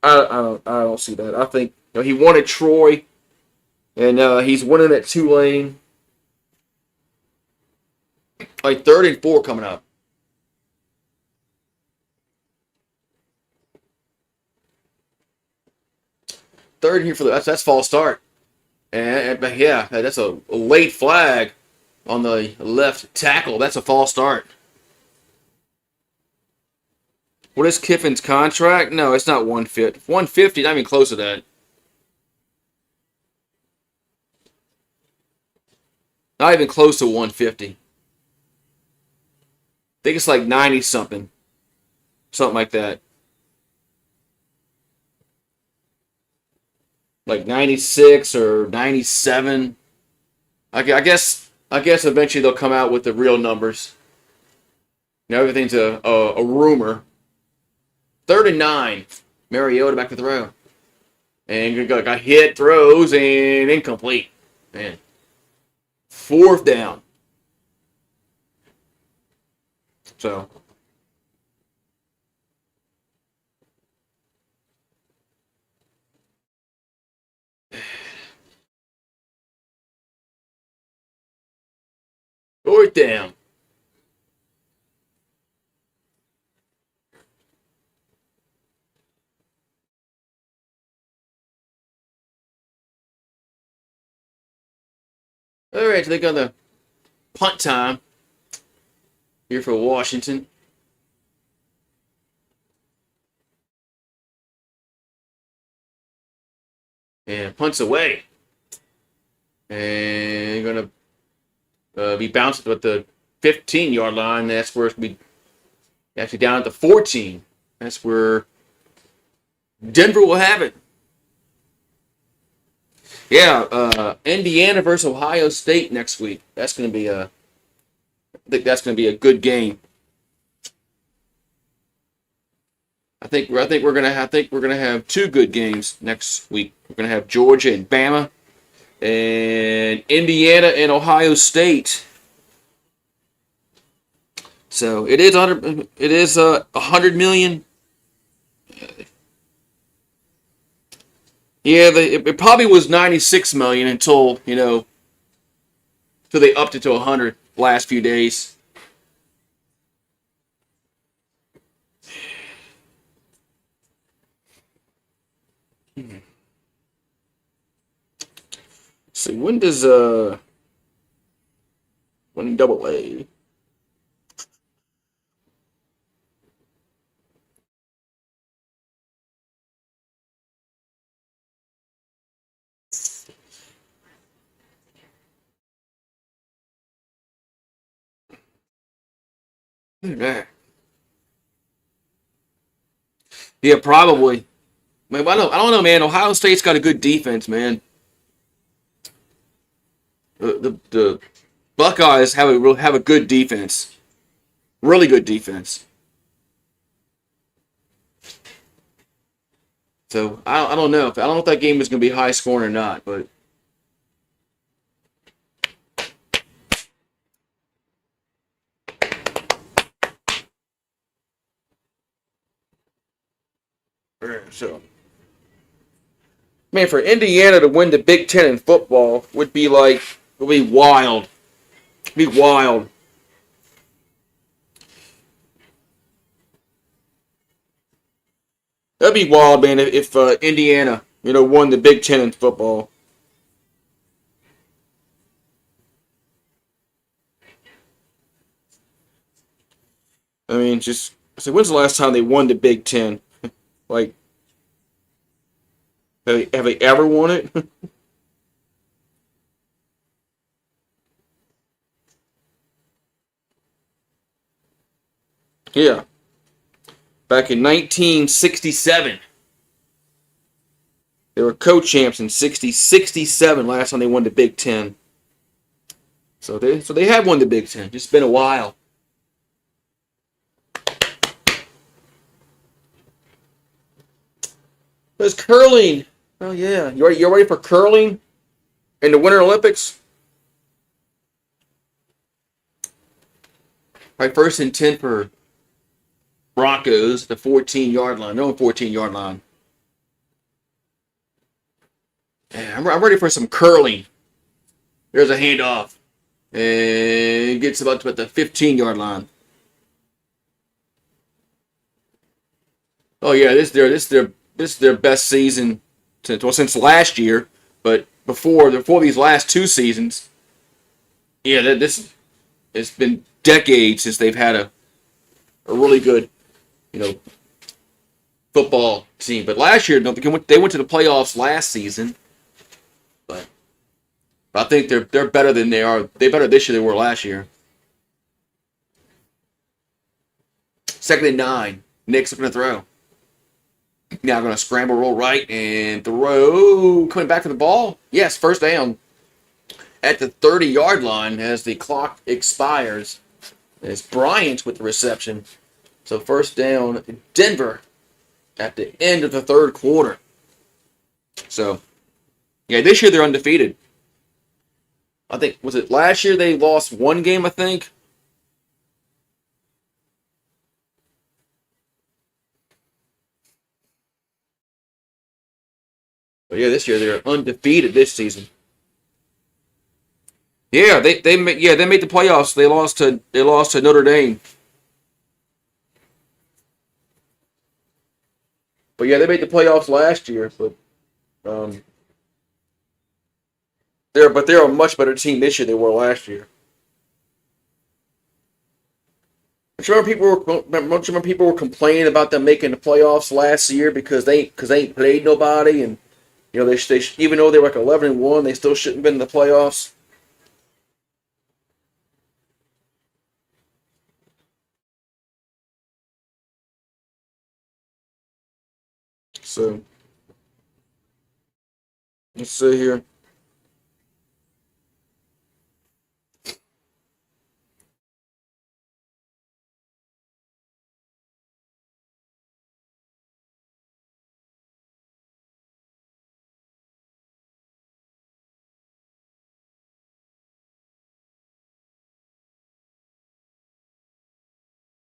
I don't see that. I think he won at Troy, and he's winning at Tulane. Like 3rd and 4 coming up. 3rd here for that's false start, but yeah, that's a late flag on the left tackle. That's a false start. What is Kiffin's contract? No, it's not 150. 150, not even close to that. Not even close to 150. I think it's like 90 something. Something like that. Like 96 or 97. I guess eventually they'll come out with the real numbers. Everything's a rumor. 3rd and 9. Mariota back to throw. And got hit, throws, and incomplete. Man. 4th down. So. Fourth down. All right, so they got the punt time here for Washington. And punts away. And going to be bounced at the 15-yard line. That's where it's going to be actually down at the 14. That's where Denver will have it. Yeah, Indiana versus Ohio State next week. I think that's gonna be a good game. I think we're gonna have two good games next week. We're gonna have Georgia and Bama, and Indiana and Ohio State. So it is 100. It is 100 million. Yeah, it probably was 96 million until till they upped it to 100 last few days. See, when double A? Yeah, yeah, probably. Man, I don't know, man. Ohio State's got a good defense, man. The Buckeyes have a good defense, really good defense. So I don't know if that game is going to be high scoring or not, but so man, for Indiana to win the Big Ten in football would be wild, be wild. That'd be wild, man. If Indiana won the Big Ten in football. I mean, just so when's the last time they won the Big Ten? Like, have they ever won it? Yeah, back in 1967. They were co-champs in 67 last time they won the Big Ten. So they have won the Big Ten. Just been a while. There's curling. Oh yeah, you're ready for curling in the Winter Olympics? Right, first and 10 for Broncos, the 14-yard line. No 14-yard line. Yeah, I'm ready for some curling. There's a handoff. And gets about the 15-yard line. Oh yeah, this is their best season since last year, but before these last two seasons, yeah, this it's been decades since they've had a really good you know football team. But last year, they went to the playoffs last season, but I think they're better than they are. They're better this year than they were last year. Second and 9. Nick's looking to throw. Now going to scramble, roll right, and throw. Coming back to the ball. Yes, first down at the 30-yard line as the clock expires. It's Bryant with the reception. So first down, Denver at the end of the third quarter. So, yeah, this year they're undefeated. I think, was it last year they lost one game, I think? But yeah, this year they're undefeated this season. Yeah, they made the playoffs. They lost to Notre Dame. But yeah, they made the playoffs last year. But um, they're a much better team this year than they were last year. Don't you remember people were complaining about them making the playoffs last year because they ain't played nobody, and they even though they were like 11-1, they still shouldn't have been in the playoffs. So Let's see here.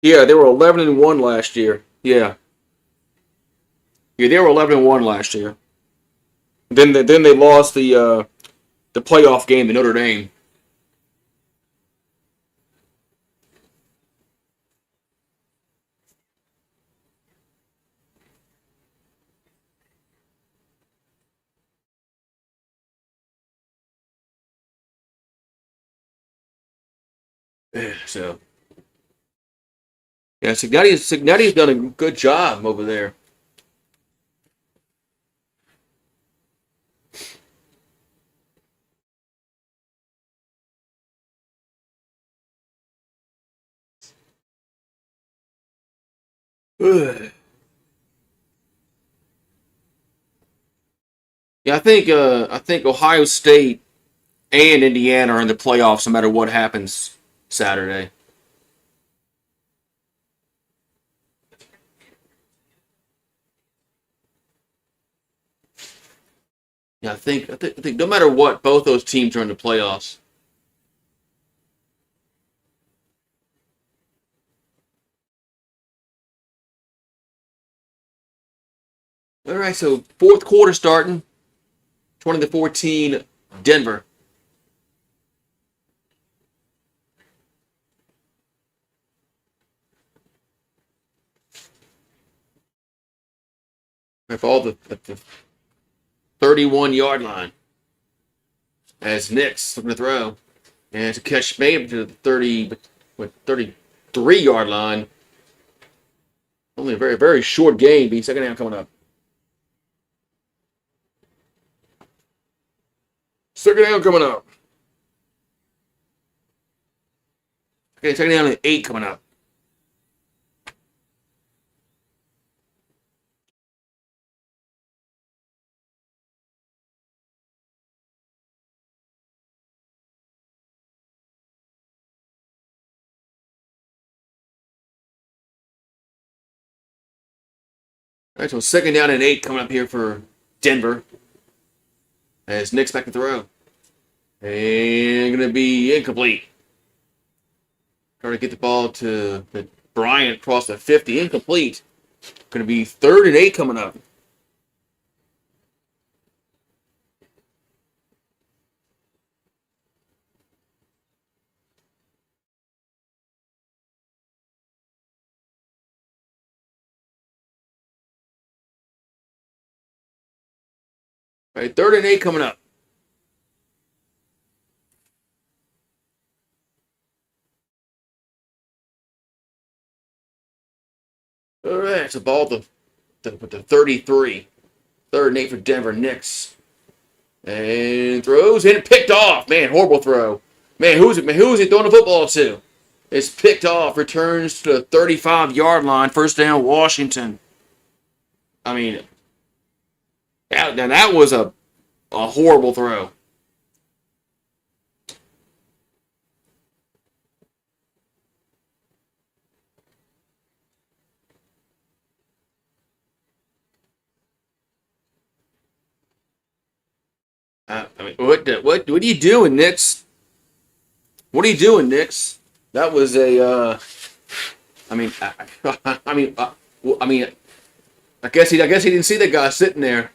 Yeah, they were 11-1 last year. Yeah, they were 11-1 last year. Then they lost the playoff game to Notre Dame. So yeah, Cignetti's done a good job over there. Yeah, I think Ohio State and Indiana are in the playoffs no matter what happens Saturday. Yeah, I think no matter what, both those teams are in the playoffs. All right, so fourth quarter starting, 20-14, Denver. With all the 31-yard line as Nick's looking to throw. And to catch maybe to the 33-yard line. Only a very, very short game. Be second down coming up. Second down coming up. Okay, second down and 8 coming up. All right, so second down and 8 coming up here for Denver. As Nick's back to throw. And going to be incomplete. Trying to get the ball to Bryant across the 50. Incomplete. Going to be third and 8 coming up. All right, third and 8 coming up. All right, it's a ball with the 33. Third and 8 for Denver. Knicks. And throws and picked off. Man, horrible throw. Man, who's he throwing the football to? It's picked off. Returns to the 35-yard line. First down, Washington. I mean, that was a horrible throw. I mean, what are you doing, Knicks? What are you doing, Knicks? That was a. I mean, I mean, well, I mean, I guess he didn't see the guy sitting there.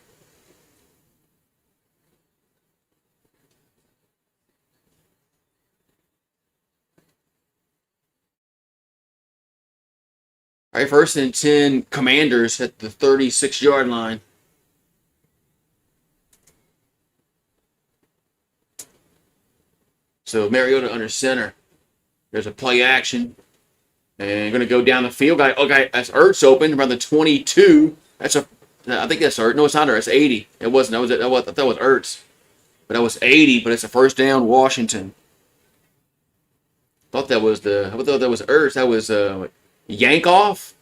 All right, first and 10, Commanders at the 36-yard line. So Mariota under center. There's a play action. And going to go down the field. Okay, that's Ertz open around the 22. I think that's Ertz. No, it's not Ertz. It's 80. It wasn't. I thought it was Ertz. But that was 80, but it's a first down, Washington. I thought that was Ertz. That was Yankoff.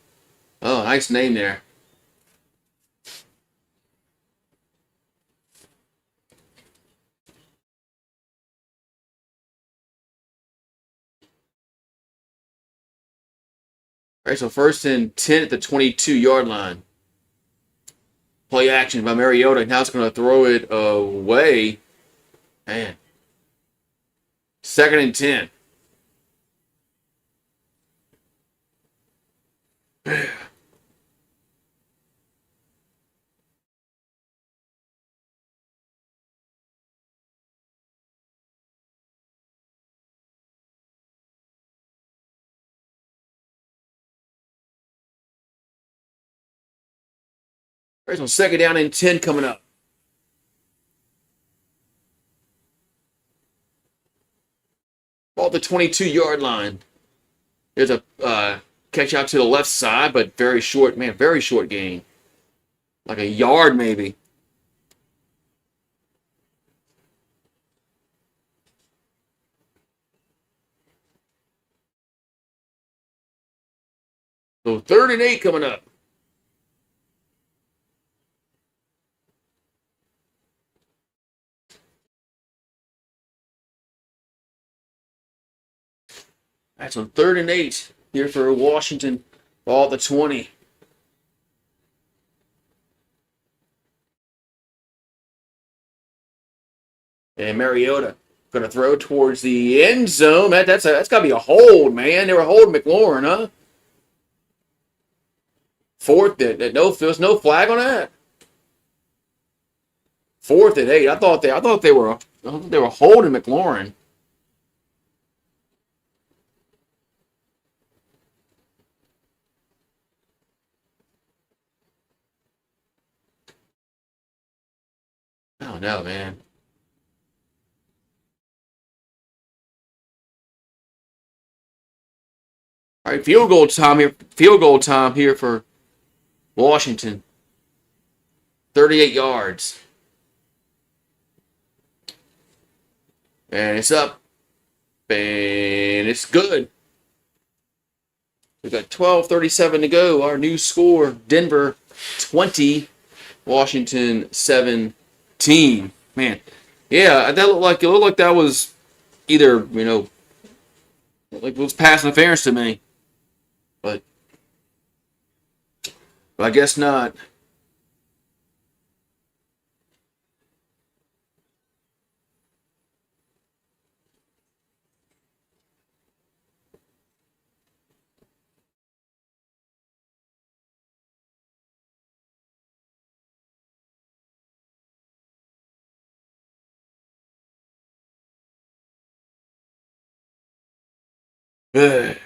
Oh, nice name there. All right, so first and 10 at the 22-yard line. Play action by Mariota. Now it's going to throw it away. Man. Second and 10. All right, so second down and 10 coming up. Ball at the 22-yard line. There's a catch out to the left side, but very short, man, very short gain. Like a yard maybe. So third and 8 coming up. That's on third and 8 here for Washington. Ball at the 20. And Mariota going to throw towards the end zone. That's got to be a hold, man. They were holding McLaurin, huh? Fourth, there's no flag on that. Fourth and 8. I thought they were holding McLaurin. I don't know, man. All right, field goal time here. Field goal time here for Washington. 38 yards. And it's up. And it's good. We've got 12:37 to go. Our new score, Denver 20, Washington 17. Man, yeah, that looked like that was either, like it was pass interference to me. But I guess not. Ugh.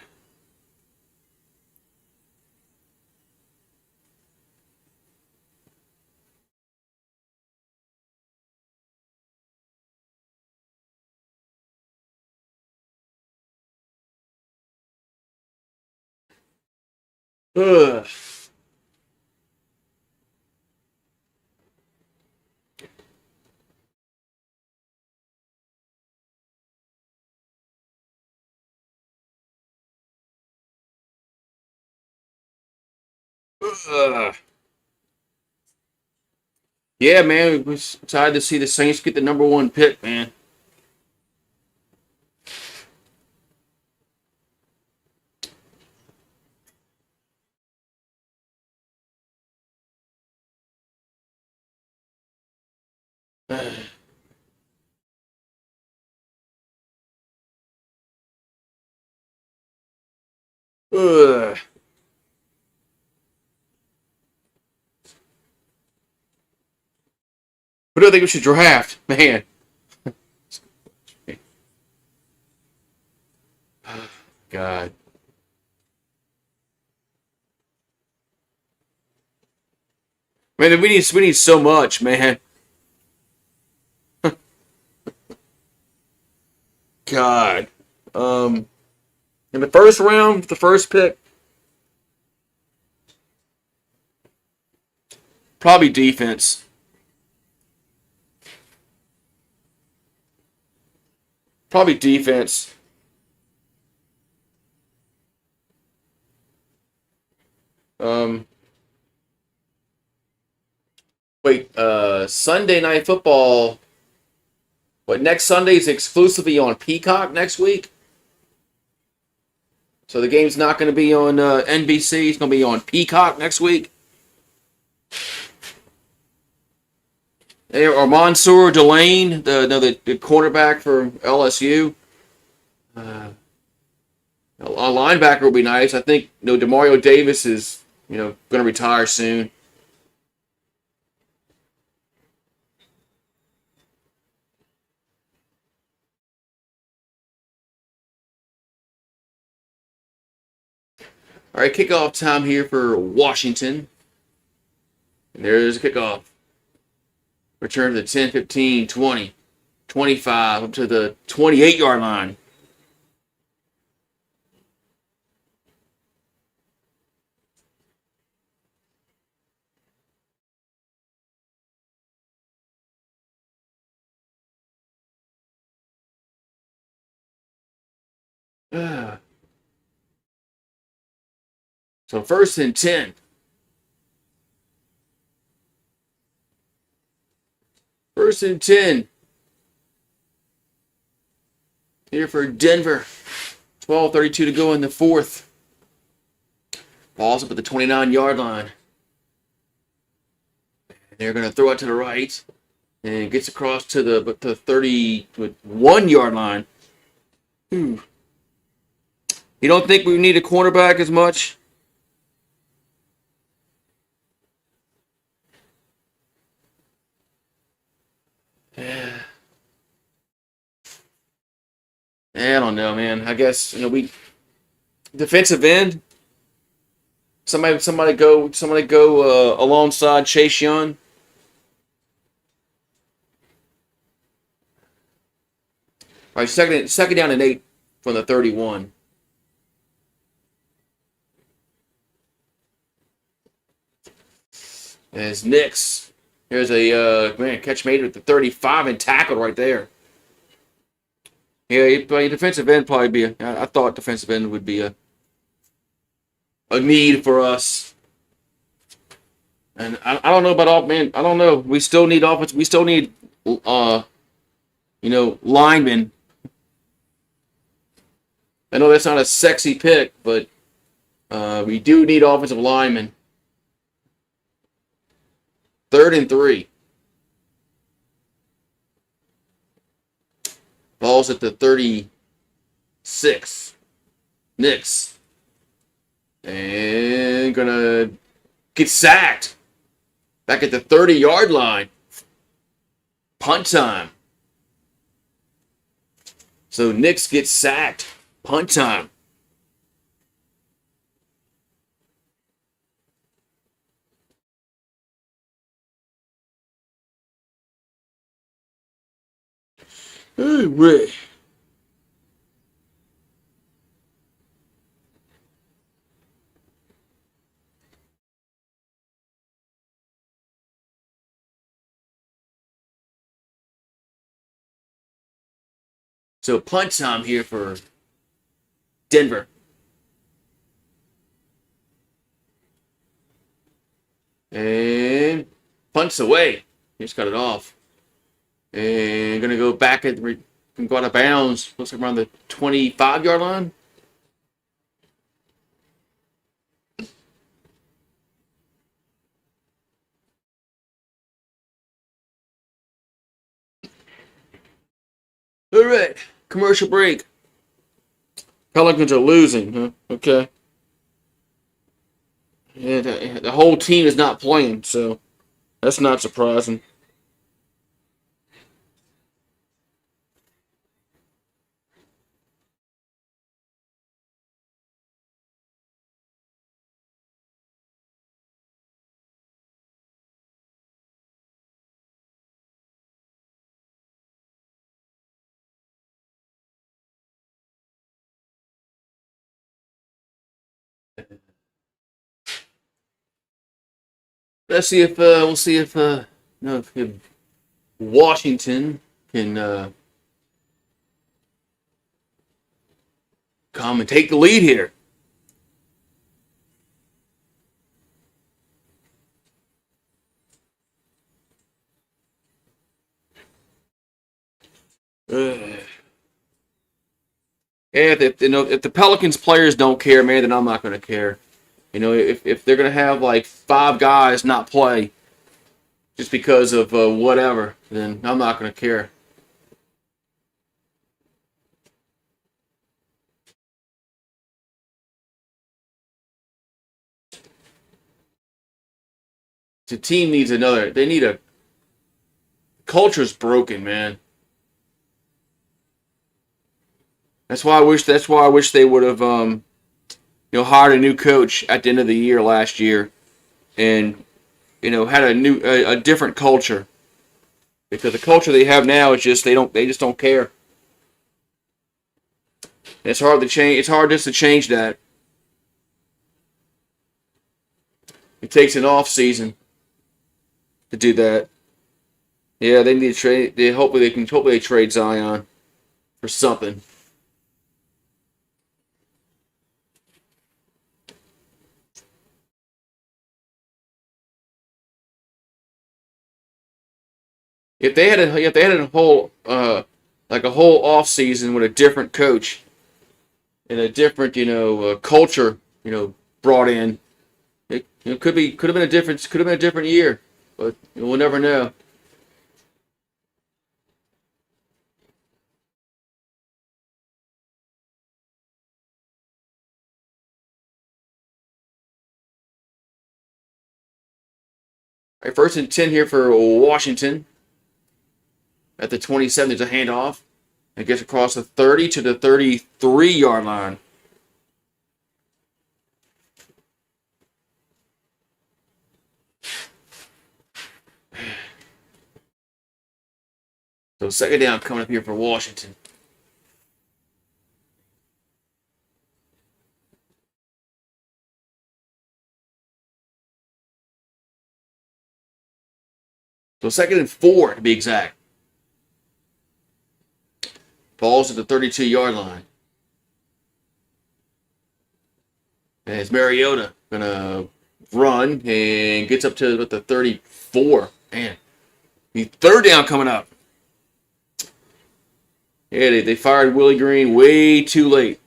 Ugh. Ugh. Yeah, man, it was excited to see the Saints get the number 1 pick, man. Ugh. Ugh. Who do I think we should draft? Man. God. Man, we need so much, man. God. In the first round, the first pick, probably defense. Probably defense. Um, Sunday Night Football. What, next Sunday is exclusively on Peacock next week? So the game's not going to be on NBC. It's going to be on Peacock next week. Or Mansour Delane, the quarterback for LSU. A linebacker will be nice. I think Demario Davis is going to retire soon. All right, kickoff time here for Washington. And there's a kickoff. Return to the 10, 15, 20, 25, up to the 28-yard line. So 1st and 10. 1st and 10. Here for Denver. 12:32 to go in the 4th. Ball's up at the 29-yard line. They're going to throw it to the right. And it gets across to the 31-yard line. You don't think we need a cornerback as much? Yeah. I don't know, man. I guess we defensive end. Somebody go alongside Chase Young. All right, second down and 8 from the 31. As Nix. Here's a catch made at the 35 and tackled right there. Yeah, defensive end probably be. I thought defensive end would be a need for us. And I don't know about all, man. I don't know. We still need offense. We still need linemen. I know that's not a sexy pick, but we do need offensive linemen. 3rd and 3. Ball's at the 36. Knicks. And gonna get sacked. Back at the 30-yard line. Punt time. So Knicks gets sacked. Punt time. Hey, Ray. So punt time here for Denver. And punts away. He just got it off. And going to go back and go out of bounds. Looks like around the 25-yard line. All right. Commercial break. Pelicans are losing, huh? Okay. Yeah, the whole team is not playing, so that's not surprising. Let's see if we'll see if if Washington can come and take the lead here. Uh, Yeah, if the Pelicans players don't care, man, then I'm not going to care. If they're going to have like five guys not play just because of whatever, then I'm not going to care. The team needs another. They need a culture's broken, man. That's why I wish. That's why I wish they would have, hired a new coach at the end of the year last year, and had a different culture, because the culture they have now is just they just don't care. And it's hard to change. It's hard just to change that. It takes an off season to do that. Yeah, they need to trade. Hopefully they trade Zion for something. If they had a whole like a whole off season with a different coach and a different culture brought in, it could have been a difference. Could have been a different year, but we'll never know. All right, 1st and 10 here for Washington at the 27. There's a handoff. It gets across the 30 to the 33-yard line. So 2nd down coming up here for Washington. So 2nd and 4 to be exact. Ball's at the 32-yard line. And it's Mariota gonna run and gets up to the 34. Man, the 3rd down coming up. Yeah, they fired Willie Green way too late.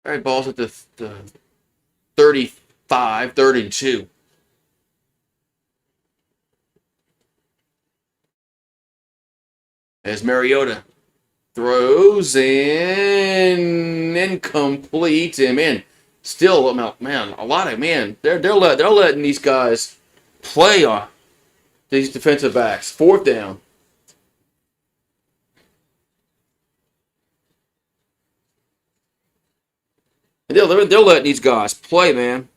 All right, ball's at the 35, 3rd and 2. As Mariota throws in incomplete, and man, still man, a lot of man. They're letting these guys play on these defensive backs. 4th down. And they're letting these guys play, man.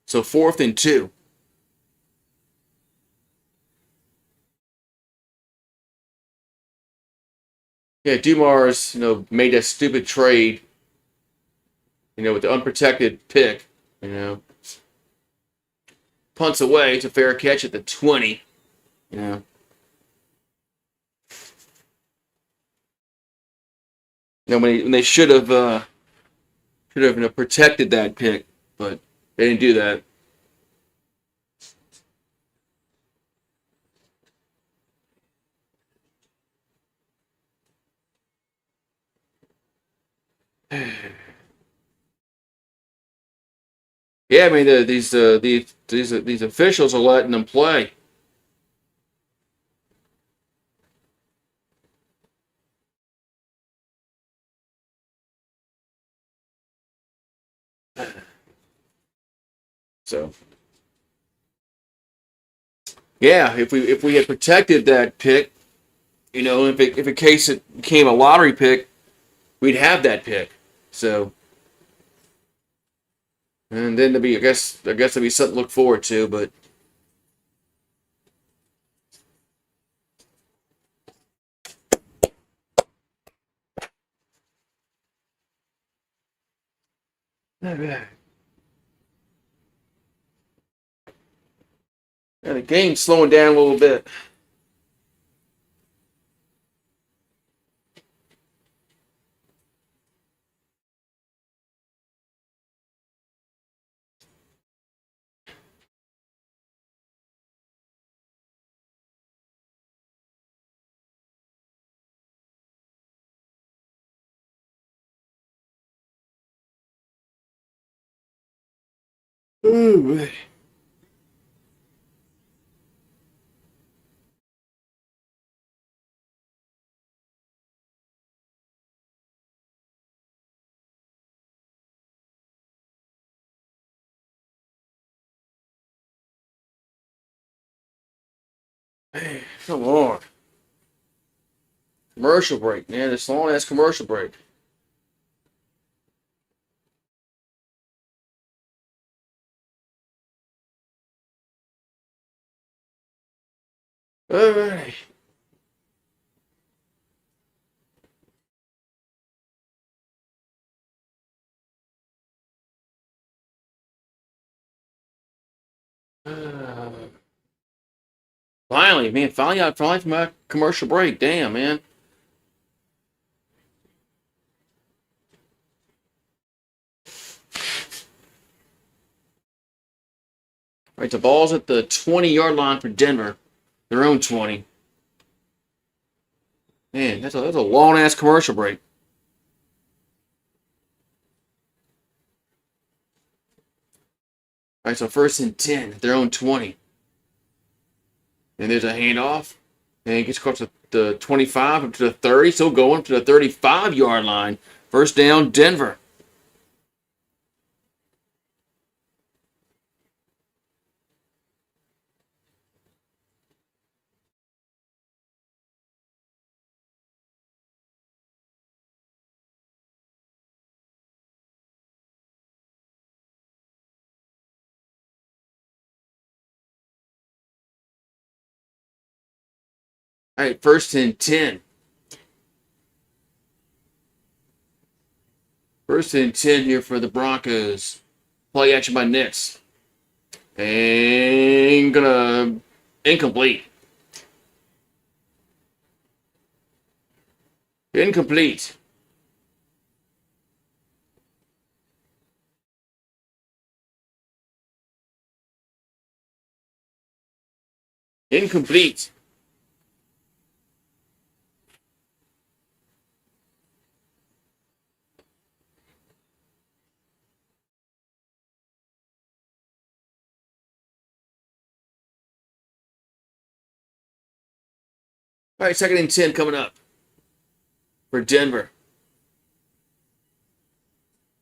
So 4th and 2. Yeah, Dumars, made that stupid trade, with the unprotected pick, you know. Punts away. It's a fair catch at the 20, you know. When they should have protected that pick, but they didn't do that. Yeah, I mean these officials are letting them play. So yeah, if we had protected that pick, if in case it became a lottery pick, we'd have that pick. So and then I guess there'd be something to look forward to, but Yeah, the game's slowing down a little bit. Ooh, man, come on. Commercial break, man. This long ass commercial break. All right. Finally, man. Finally from my commercial break. Damn, man. All right, the ball's at the 20-yard line for Denver. Their own 20. Man, that's a long ass commercial break. All right, so first and 10, their own 20. And there's a handoff. And it gets across the 25 up to the 30. Still going to the 35-yard line. First down, Denver. All right, first and 10. First and 10 here for the Broncos. Play action by Nix. And gonna incomplete. Incomplete. Incomplete. All right, second and 10 coming up for Denver.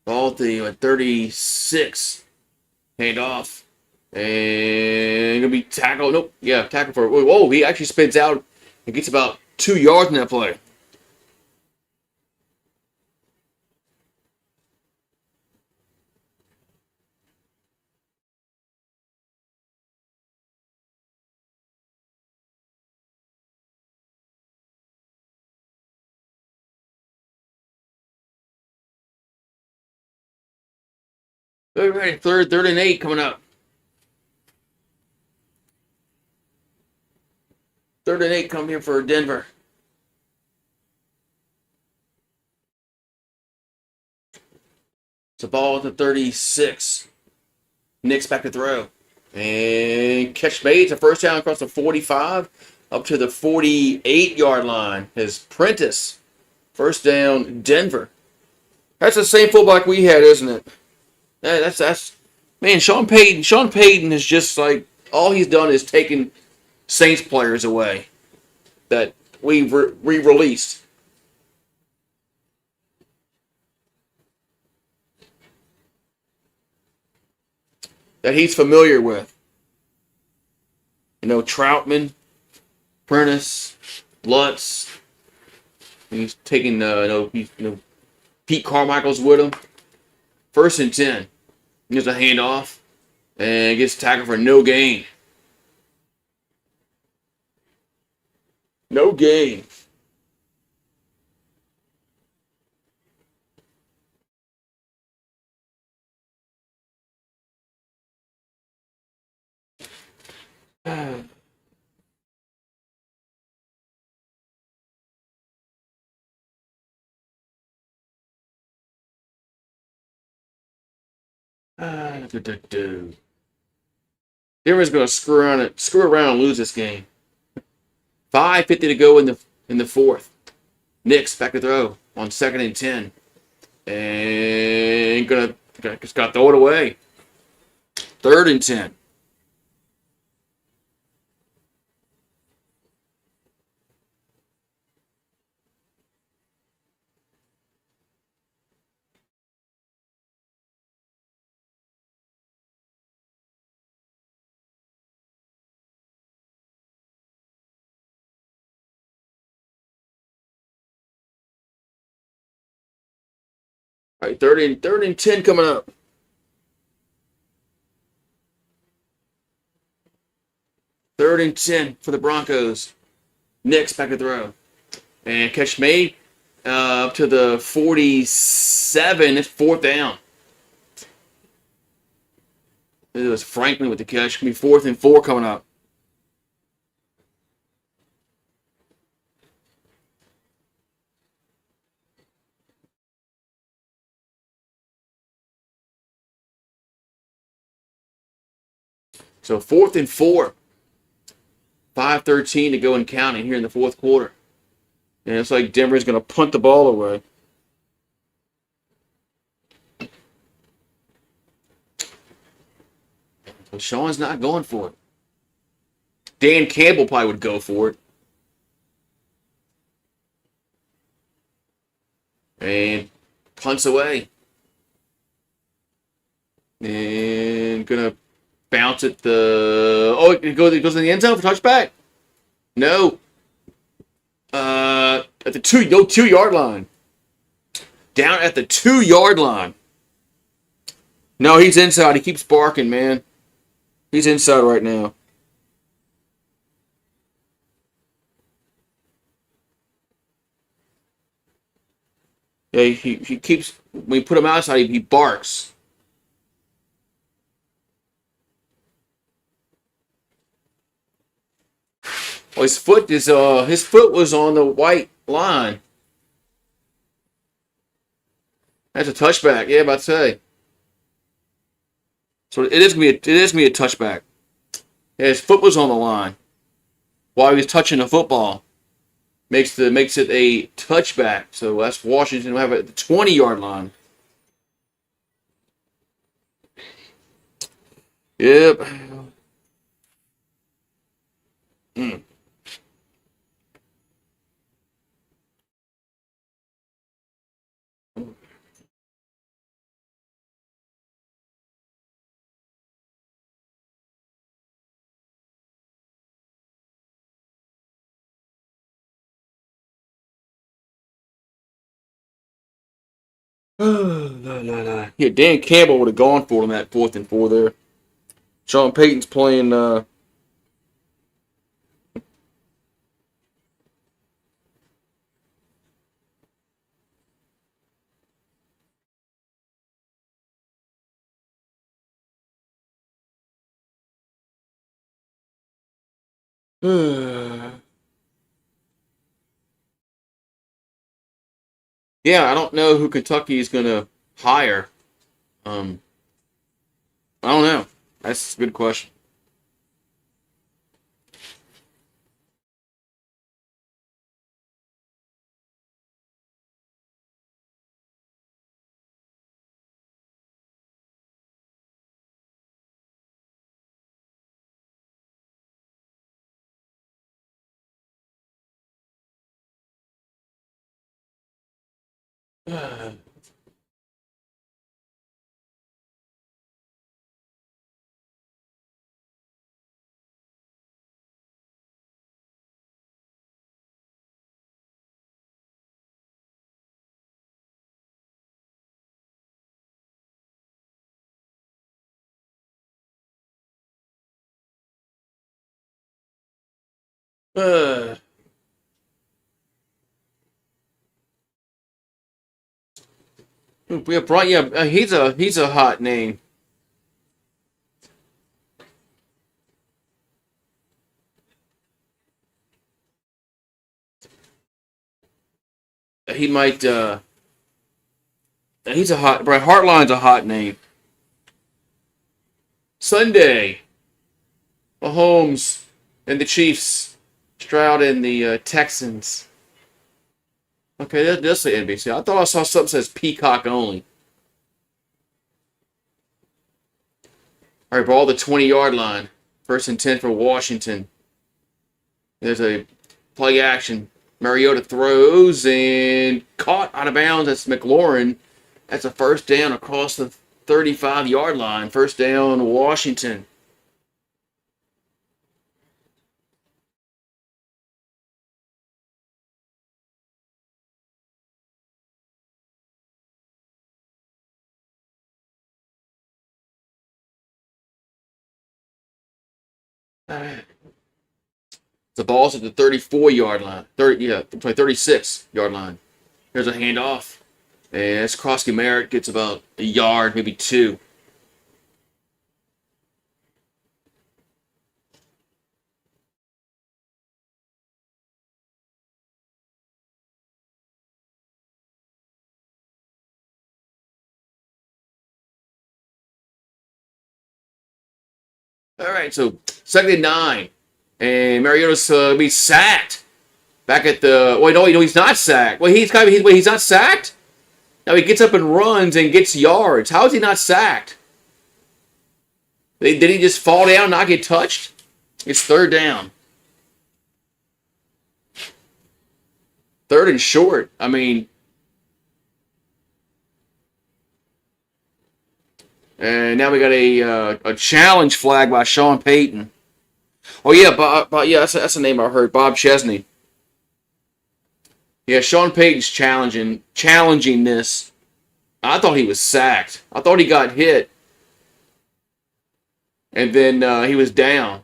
Ball at the 36. Hand off. And gonna be tackled. Nope. Yeah, tackle for. Whoa, he actually spins out and gets about 2 yards in that play. All right, third and 8 coming up. Third and 8 coming here for Denver. It's a ball at the 36. Nick's back to throw. And catch made. It's a first down across the 45 up to the 48-yard line. His Prentice. First down, Denver. That's the same fullback we had, isn't it? That's man. Sean Payton. Sean Payton is just like all he's done is taken Saints players away that we released that he's familiar with. You know, Troutman, Prentice, Lutz. He's taking Pete Carmichael's with him. First and 10. Here's a handoff and gets tackled for no gain. No gain. Denver's going to screw around and lose this game. 5:50 to go in the fourth. Knicks back to throw on 2nd and 10, and just got to throw it away. 3rd and 10. All right, third and 10 coming up. 3rd and 10 for the Broncos. Knicks back to throw. And catch made up to the 47. It's 4th down. It was Franklin with the catch. Gonna be 4th and 4 coming up. So 4th and 4. 5:13 to go and counting here in the fourth quarter. And it's like Denver's going to punt the ball away. So Sean's not going for it. Dan Campbell probably would go for it. And punts away. And going to bounce at the... Oh, it goes in the end zone for touchback? No. At the 2-yard line. Down at the 2-yard line. No, he's inside. He keeps barking, man. He's inside right now. Yeah, he keeps... When you put him outside, he barks. Well, his foot was on the white line. That's a touchback. Yeah, about to say. So it is gonna be a touchback. Yeah, his foot was on the line while he was touching the football. Makes it a touchback. So that's Washington will have it at the 20-yard line. Yep. Mm. No. Yeah, Dan Campbell would have gone for him that 4th and 4 there. Sean Payton's playing. Yeah, I don't know who Kentucky is going to hire. Um, I don't know. That's a good question. Uh, he's a hot name. he might. He's a hot. Brian Hartline's a hot name. Sunday, Mahomes and the Chiefs. Stroud and the Texans. Okay, that's the NBC. I thought I saw something that says Peacock only. All right, ball the 20-yard line. First and 10 for Washington. There's a play action. Mariota throws and caught out of bounds. That's McLaurin. That's a first down across the 35-yard line. First down, Washington. The ball's at the 34-yard line. 36-yard line. Here's a handoff. And Krosky Merritt gets about a yard, maybe two. All right, so second and 9. And Mariota's be sacked. Back at the. Wait, no, he's not sacked. Well, he's not sacked? Now he gets up and runs and gets yards. How is he not sacked? Did he just fall down and not get touched? It's third down. Third and short. I mean. And now we got a challenge flag by Sean Payton. Oh yeah, that's the name I heard. Bob Chesney. Yeah, Sean Payton's challenging this. I thought he was sacked. I thought he got hit, and then he was down.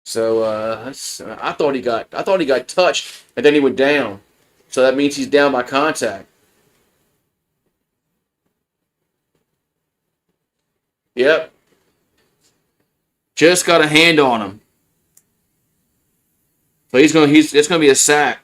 So I thought he got touched, and then he went down. So that means he's down by contact. Yep. Just got a hand on him. So it's gonna be a sack.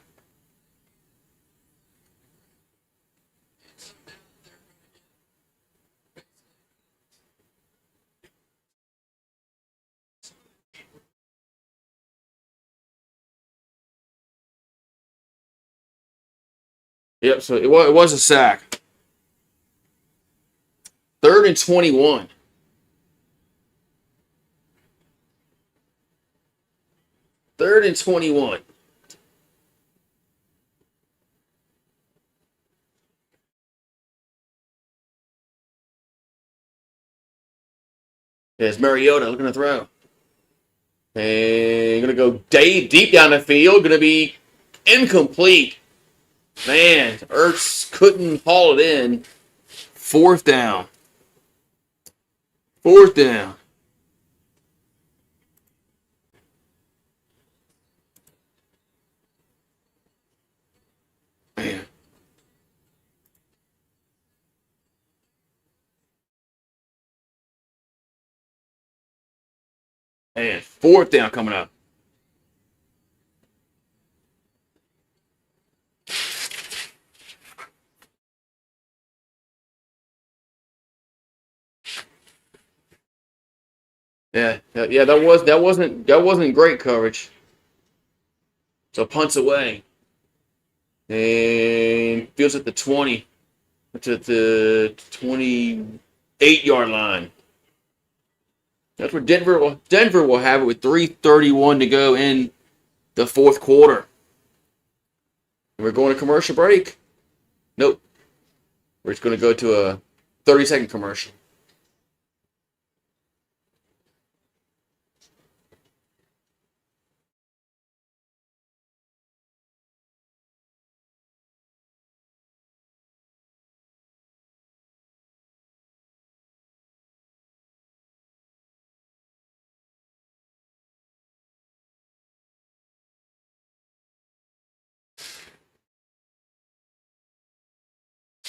Yep, so it was a sack. Third and 21. Third and 21. There's Mariota looking to throw. And going to go deep down the field. Going to be incomplete. Man, Ertz couldn't haul it in. Fourth down. Fourth down. Man. Man, fourth down coming up. Yeah. That wasn't great coverage. So punts away. And fields at the 20. It's at the 28-yard line. That's where Denver will have it with 3:31 to go in the fourth quarter. We're going to commercial break. Nope. We're just going to go to a 30-second commercial.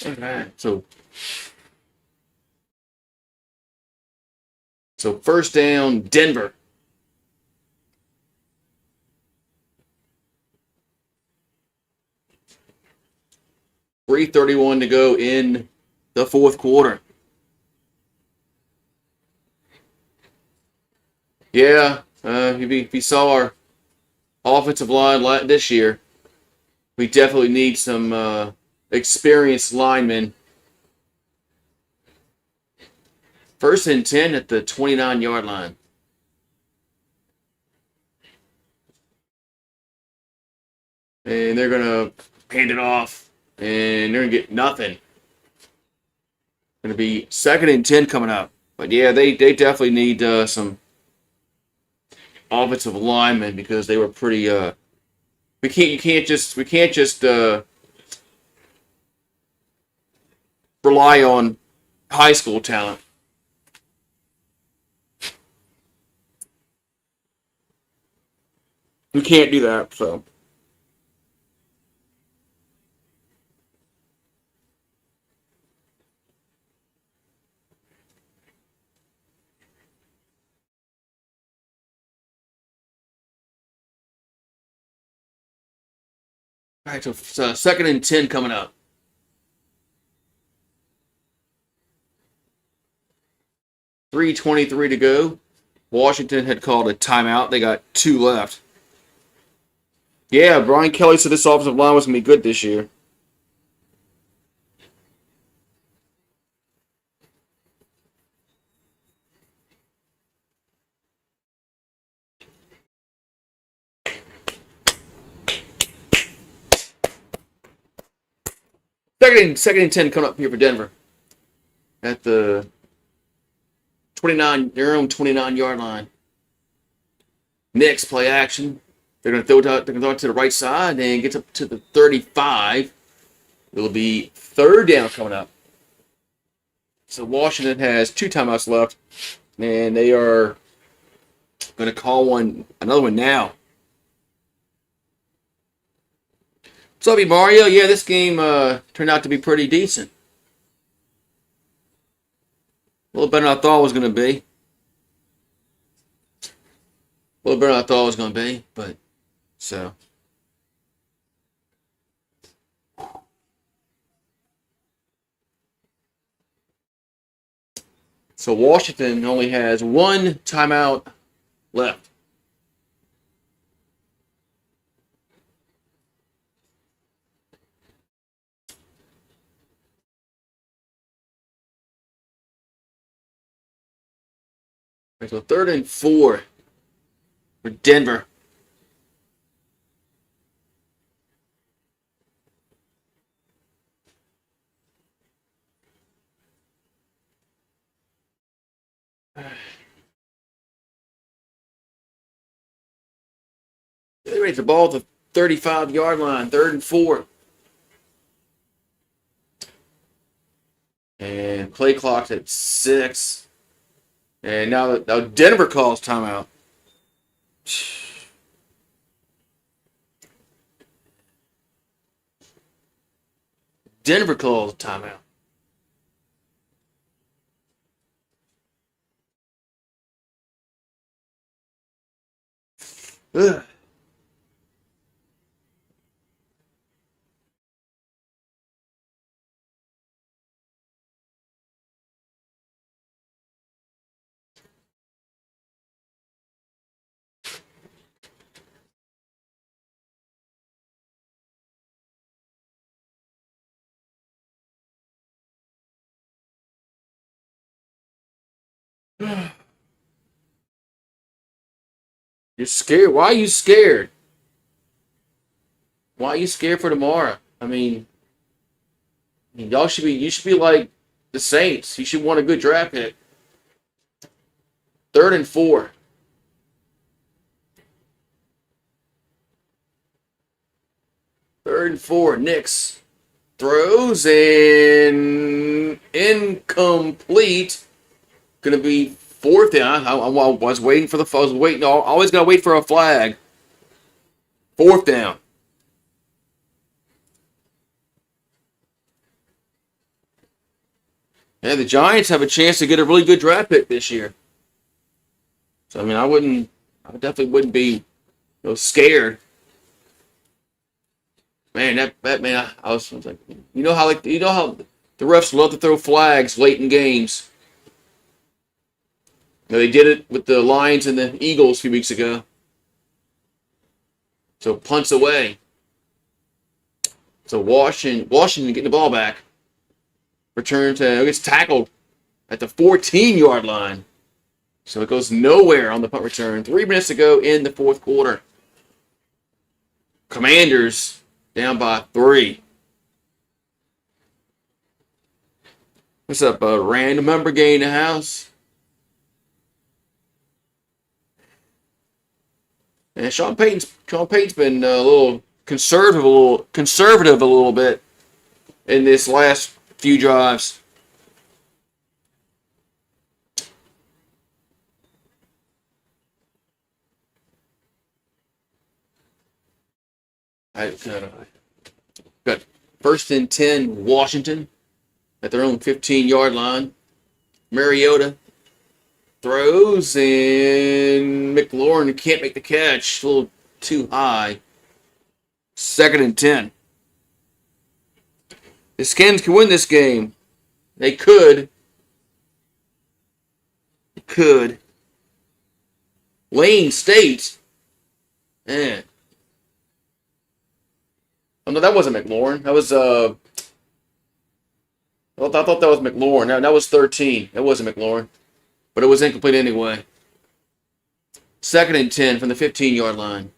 All right. So So first down, Denver. 3:31 to go in the fourth quarter. Yeah, if you saw our offensive line this year, we definitely need some experienced linemen. First and 10 at the 29-yard line. And they're going to hand it off, and they're going to get nothing. Going to be second and 10 coming up. But yeah, they definitely need some offensive linemen because they were pretty. We can't just rely on high school talent. We can't do that. So. All right, so second and 10 coming up. 3:23 to go. Washington had called a timeout. They got 2 left. Yeah, Brian Kelly said this offensive line was going to be good this year. Second and 10 coming up here for Denver. At the their own 29-yard line. Next play action. They're going to throw it to the right side and get up to the 35. It'll be third down coming up. So Washington has 2 timeouts left, and they are going to call another one now. What's up, Mario? Yeah, this game turned out to be pretty decent. A little better than I thought it was going to be. A little better than I thought it was going to be, but so. So Washington only has 1 timeout left. So third and 4 for Denver. They raise the ball at the 35-yard line, third and 4. And play clock's at 6. And now Denver calls timeout. Denver calls timeout. Ugh. You're scared. Why are you scared? Why are you scared for tomorrow? I mean, you should be like the Saints. You should want a good draft pick. Third and 4. Third and 4. Knicks throws and incomplete. Gonna be fourth down. I was waiting for I was waiting. Always gotta wait for a flag. Fourth down. Yeah, the Giants have a chance to get a really good draft pick this year. So I mean, I definitely wouldn't be scared. Man, that man, I was like, you know how the refs love to throw flags late in games. They did it with the Lions and the Eagles a few weeks ago. So punts away. So Washington getting the ball back. Return to gets tackled at the 14-yard line. So it goes nowhere on the punt return. 3 minutes to go in the fourth quarter. Commanders down by 3. What's up, random member getting in the house? And Sean Payton's been a little conservative a little bit in this last few drives. Got 1st and 10 Washington at their own 15-yard line. Mariota throws, and McLaurin can't make the catch. A little too high. 2nd and 10. The Skins can win this game. They could. Lane State. Man. Oh, no, that wasn't McLaurin. That was, I thought that was McLaurin. That was 13. That wasn't McLaurin. But it was incomplete anyway. 2nd and 10 from the 15-yard line.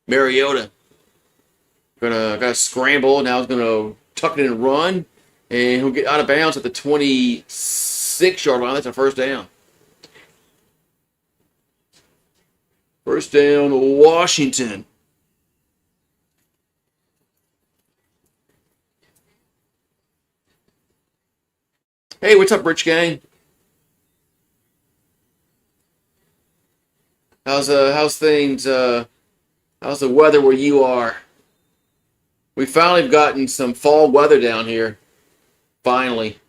Mariota. Gonna scramble. Now he's gonna tuck it in and run. And he'll get out of bounds at the 26-yard line. That's a first down. First down, Washington. Hey, what's up, Rich Gang? How's things? How's the weather where you are? We finally have gotten some fall weather down here. Finally.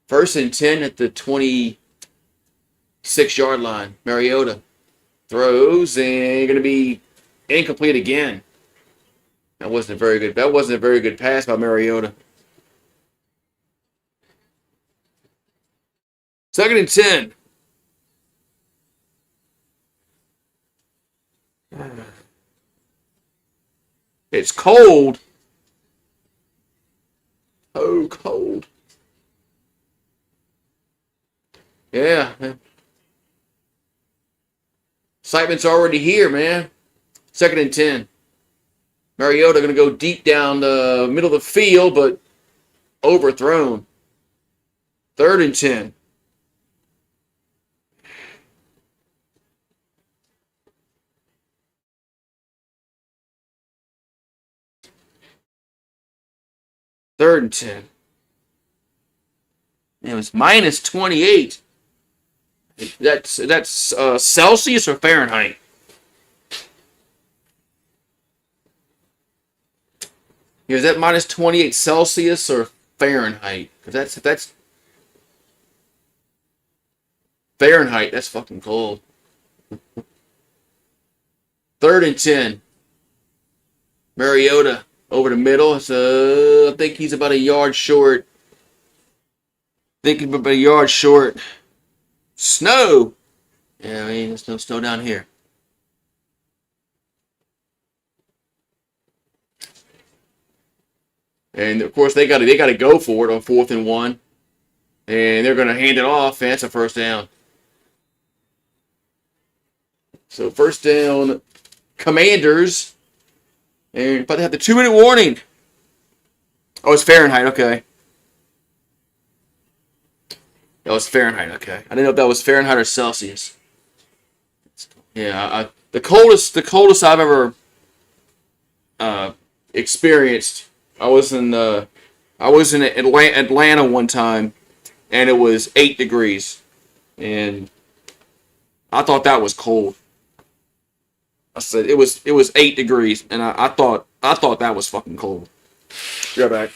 1st and 10 at the 26-yard line. Mariota throws and going to be incomplete again. That wasn't a very good pass by Mariota. 2nd and 10. It's cold. Oh, cold. Yeah. Excitement's already here, man. 2nd and 10. Mariota going to go deep down the middle of the field, but overthrown. 3rd and 10. Third and 10. It was minus 28. That's Celsius or Fahrenheit? Is that minus 28 Celsius or Fahrenheit? Because that's Fahrenheit. That's fucking cold. 3rd and 10. Mariota over the middle. So I think he's about a yard short. Snow. Yeah, I mean, there's no snow down here. And of course they got to go for it on 4th and 1, and they're going to hand it off, and that's a first down. So first down, Commanders, and but they have the 2-minute warning. Oh, it's Fahrenheit. Okay. That was Fahrenheit. Okay, I didn't know if that was Fahrenheit or Celsius. Yeah, the coldest I've ever experienced. I was in Atlanta one time, and it was 8 degrees, and I thought that was cold. I said it was 8 degrees, and I thought that was fucking cold. Be right back.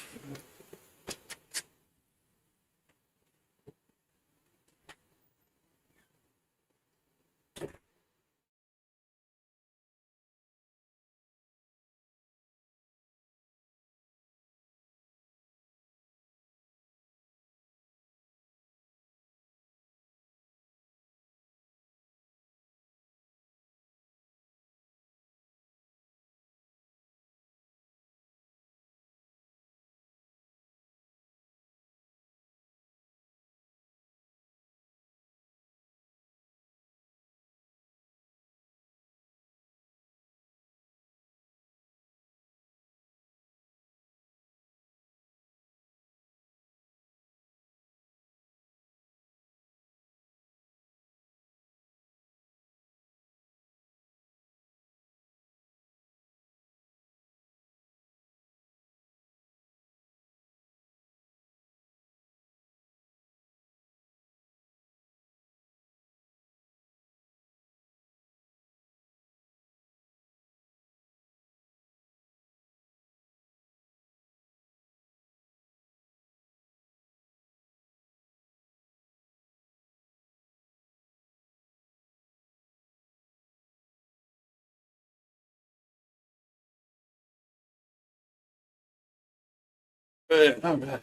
All right.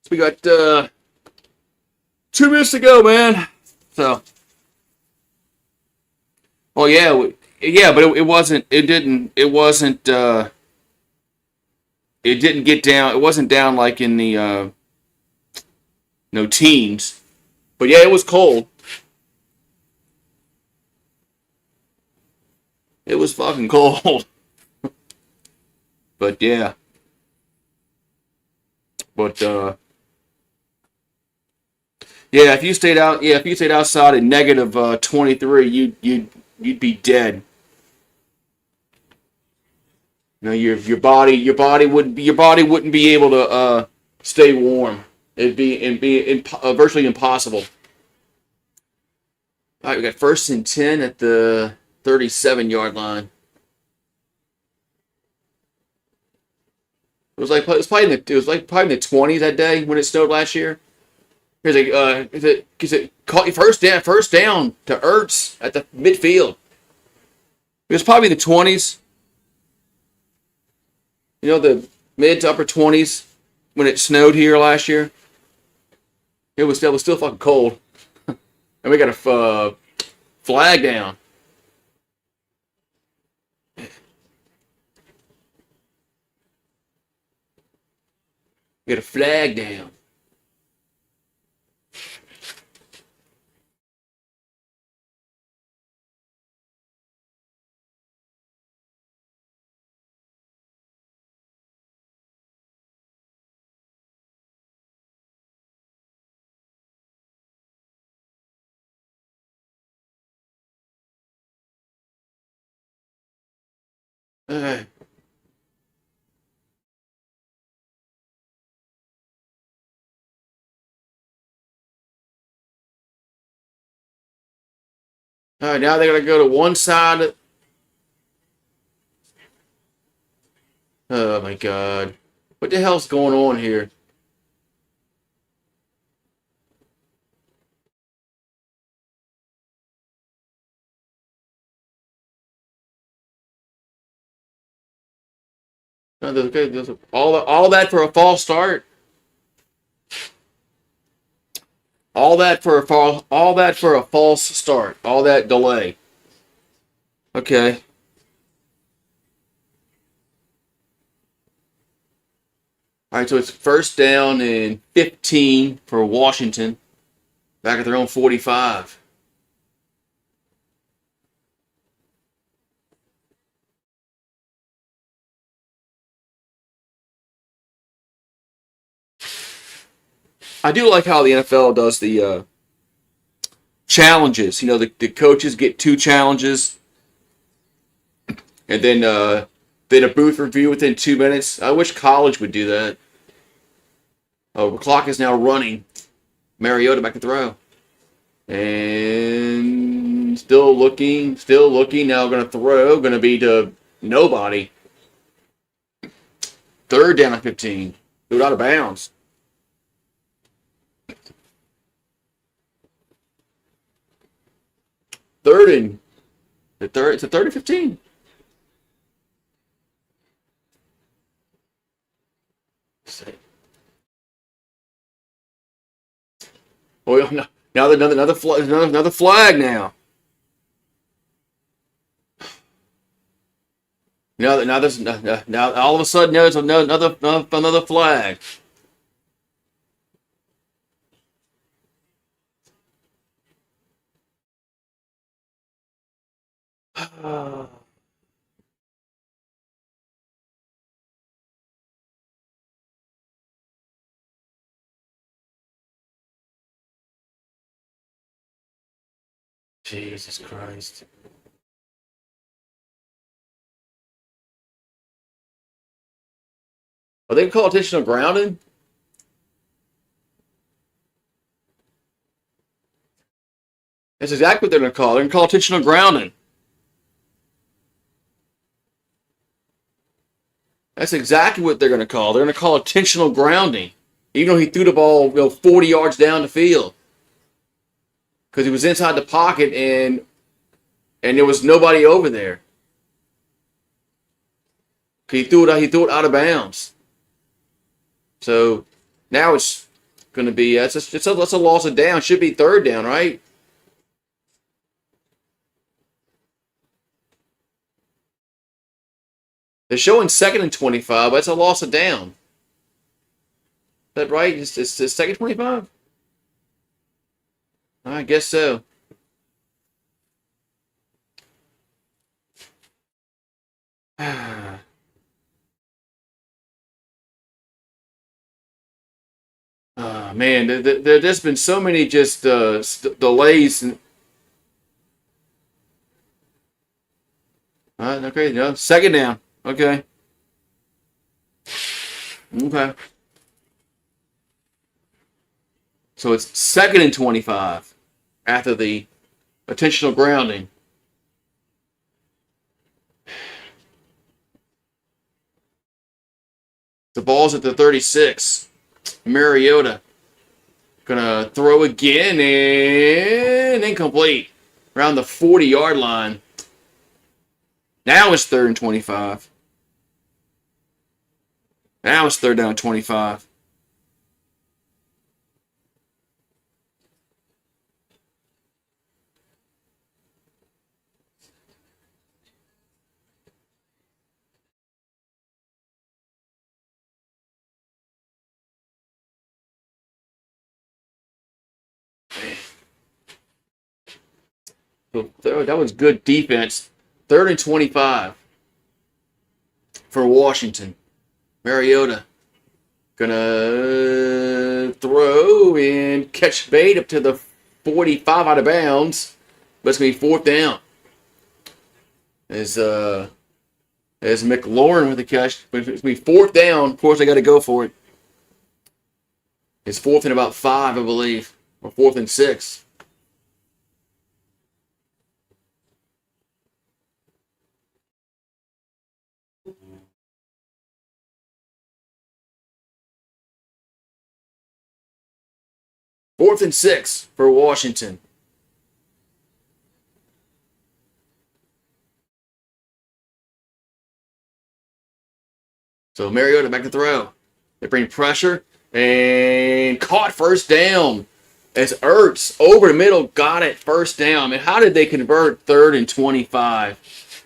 So we got 2 minutes to go, man. So, oh yeah, yeah, but it wasn't. It didn't. It wasn't. It didn't get down. It wasn't down like in the no teens. But yeah, it was cold. It was fucking cold. But yeah. But yeah, if you stayed outside at negative 23, you'd be dead. You know, your body wouldn't be able to stay warm. It'd be virtually impossible. All right, we got 1st and 10 at the 37-yard line. It was like probably in the 20s that day when it snowed last year. Here's a is it caught you first down to Ertz at the midfield. It was probably in the 20s. You know, the mid to upper 20s when it snowed here last year. It was still fucking cold, and we got a flag down. We got a flag down. Uh, all right, now they're gonna go to one side. Oh my god, what the hell's going on here? No, all that for a false start. All that for a false start. All that delay. Okay. All right, so it's 1st down and 15 for Washington. Back at their own 45. I do like how the NFL does the challenges. You know, the coaches get 2 challenges, and then a booth review within 2 minutes. I wish college would do that. Oh, the clock is now running. Mariota back to throw. And still looking. Now going to throw. Going to be to nobody. 3rd down and 15. Threw it out of bounds. It's a 3rd and 15. Oh, now another flag now. Now all of a sudden there's another flag. Jesus Christ. Are they gonna call attention on grounding? That's exactly what they're gonna call. They're gonna call attention on grounding. That's exactly what they're gonna call. They're gonna call intentional grounding, even though he threw the ball 40 yards down the field because he was inside the pocket and there was nobody over there. He threw it out of bounds. So now it's going to be that's a loss of down. Should be third down, right? They're showing second and 25, but it's a loss of down. Is that right? It's second 25? I guess so. Man, there's just been so many just delays. Okay, no, second down. Okay. Okay. So it's second and 25 after the intentional grounding. The ball's at the 36. Mariota gonna throw again and incomplete. Around the 40-yard line. Now it's third and 25. Now it's third down and 25. So that was good defense. Third and 25 for Washington. Mariota gonna throw and catch bait up to the 45 out of bounds, but it's gonna be fourth down. As McLaurin with the catch, but it's gonna be fourth down. Of course, they got to go for it. It's fourth and about 5, I believe, or fourth and 6. Fourth and 6 for Washington. So Mariota back to throw. They bring pressure and caught first down. As Ertz over the middle got it first down. I mean, how did they convert third and 25?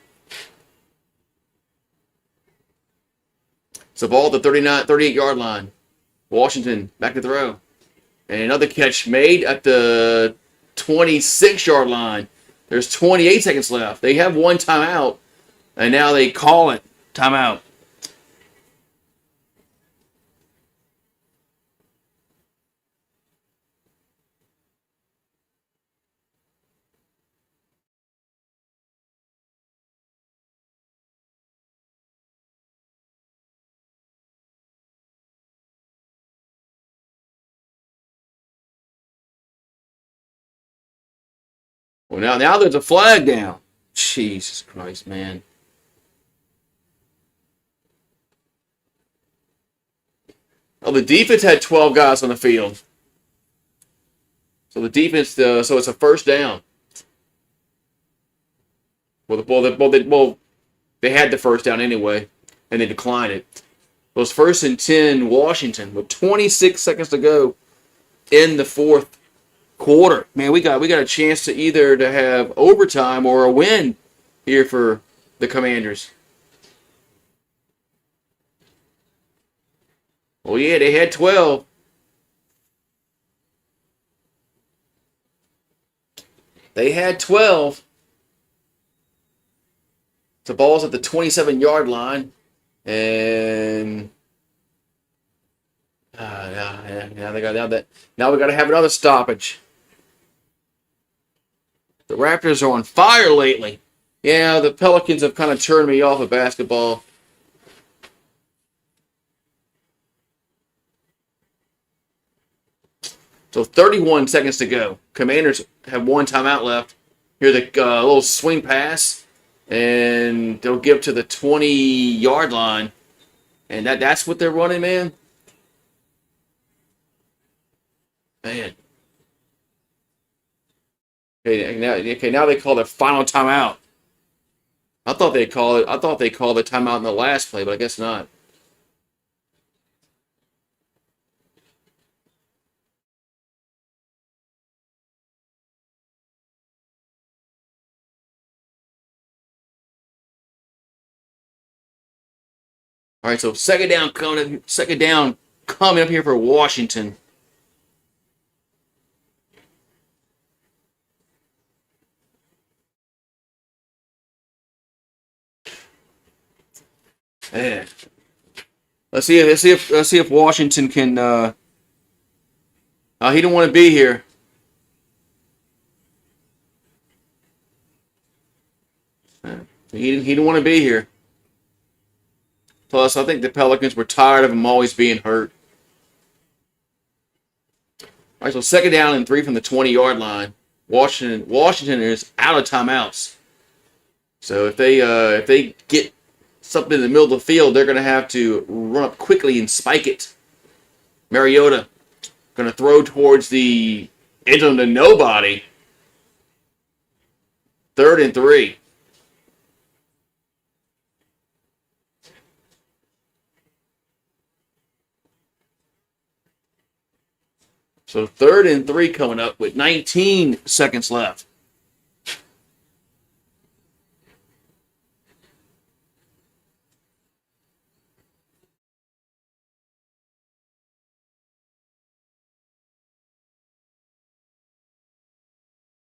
So ball at the 38-yard line. Washington back to throw. And another catch made at the 26-yard line. There's 28 seconds left. They have one timeout, and now they call it timeout. Well, now there's a flag down. Jesus Christ, man. Oh, the defense had 12 guys on the field. So the defense, so it's a first down. They had the first down anyway, and they declined it. It was first and 10 Washington with 26 seconds to go in the fourth quarter. Man, we got a chance to either to have overtime or a win here for the Commanders. Oh yeah, they had 12. They had 12. The ball's at the 27-yard line, and now we got to have another stoppage. The Raptors are on fire lately. Yeah, the Pelicans have kind of turned me off of basketball. So 31 seconds to go. Commanders have one timeout left. Here's a little swing pass, and they'll give to the 20-yard line. And that's what they're running, man. Man. Okay, now they call their final timeout. I thought they called the timeout in the last play, but I guess not. All right, so second down coming up here for Washington. Man. Let's see if Washington can. He didn't want to be here. He didn't want to be here. Plus, I think the Pelicans were tired of him always being hurt. All right, so second down and 3 from the 20-yard line. Washington is out of timeouts. So if they get something in the middle of the field, they're going to have to run up quickly and spike it. Mariota going to throw towards the end zone to nobody. 3rd and 3. So 3rd and 3 coming up with 19 seconds left.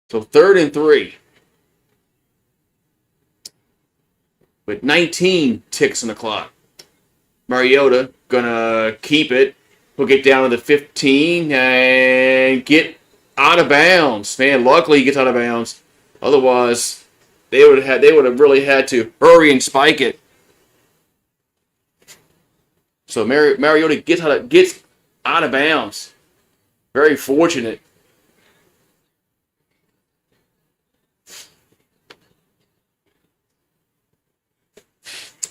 So 3rd and 3 with 19 ticks on the clock. Mariota gonna keep it. He'll get down to the 15 and get out of bounds. Man, luckily he gets out of bounds. Otherwise, they would have really had to hurry and spike it. So Mariota gets out of bounds. Very fortunate.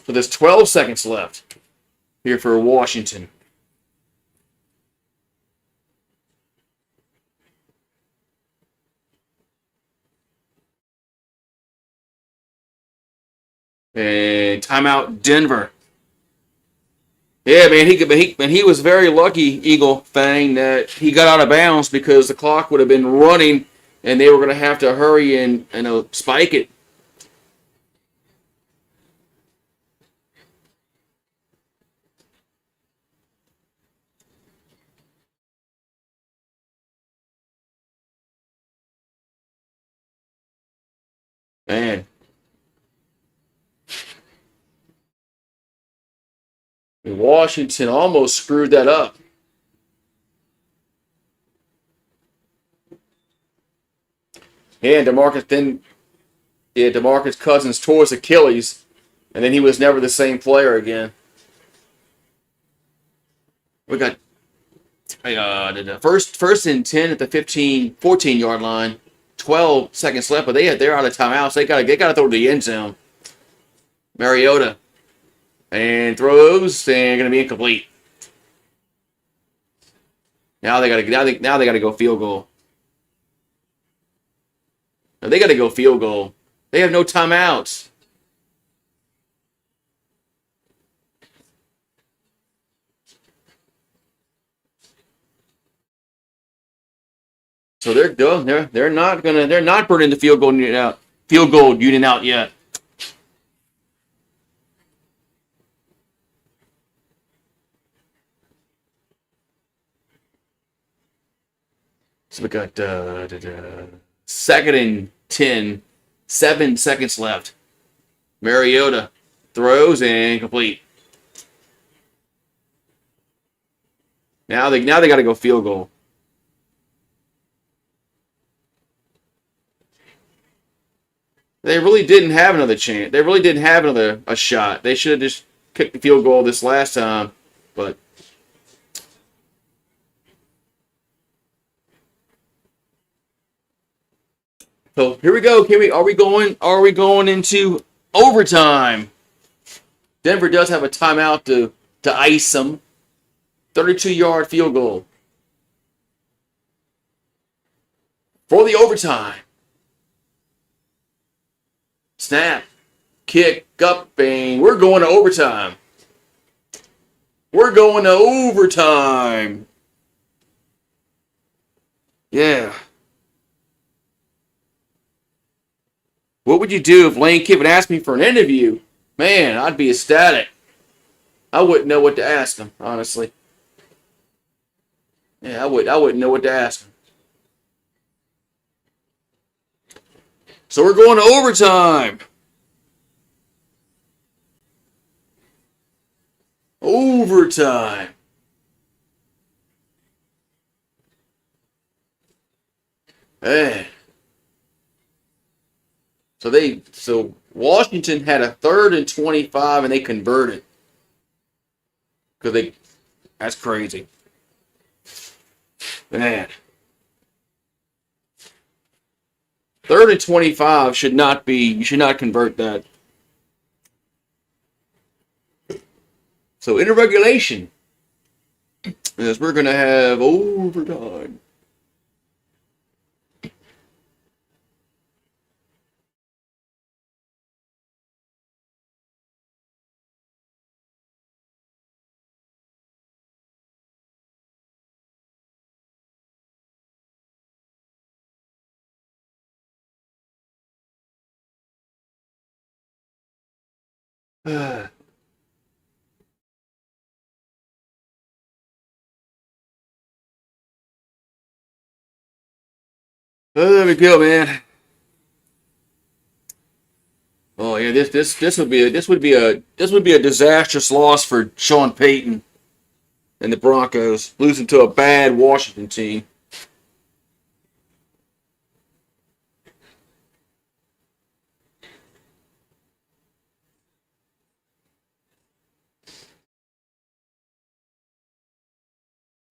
So there's 12 seconds left here for Washington. And timeout Denver. Yeah, man, he was very lucky, Eagle Fang, that he got out of bounds because the clock would have been running and they were going to have to hurry and spike it. Man, Washington almost screwed that up. Yeah, DeMarcus Cousins tore his Achilles, and then he was never the same player again. We got the first and 10 at the 14 yard line. 12 seconds left, but they're out of timeouts. They gotta throw to the end zone. Mariota and throws and gonna be incomplete. Now they gotta go field goal. Now they gotta go field goal. They have no timeouts. So they're not burning the field goal unit out yet. So we got 2nd and 10, 7 seconds left. Mariota throws and complete. Now they got to go field goal. They really didn't have another chance. They really didn't have a shot. They should have just kicked the field goal this last time, but. So here we go. Are we going into overtime? Denver does have a timeout to ice them. 32-yard field goal for the overtime. Snap, kick up, and we're going to overtime. We're going to overtime. Yeah. What would you do if Lane Kiffin asked me for an interview? Man, I'd be ecstatic. I wouldn't know what to ask him, honestly. Yeah, I wouldn't know what to ask him. So we're going to overtime. Overtime. Hey. So Washington had a 3rd and 25 and they converted. Because that's crazy. Man. 3rd and 25 should not be, you should not convert that. So in regulation, as we're going to have overtime. There we go, man. Oh yeah, this would be a disastrous loss for Sean Payton and the Broncos, losing to a bad Washington team.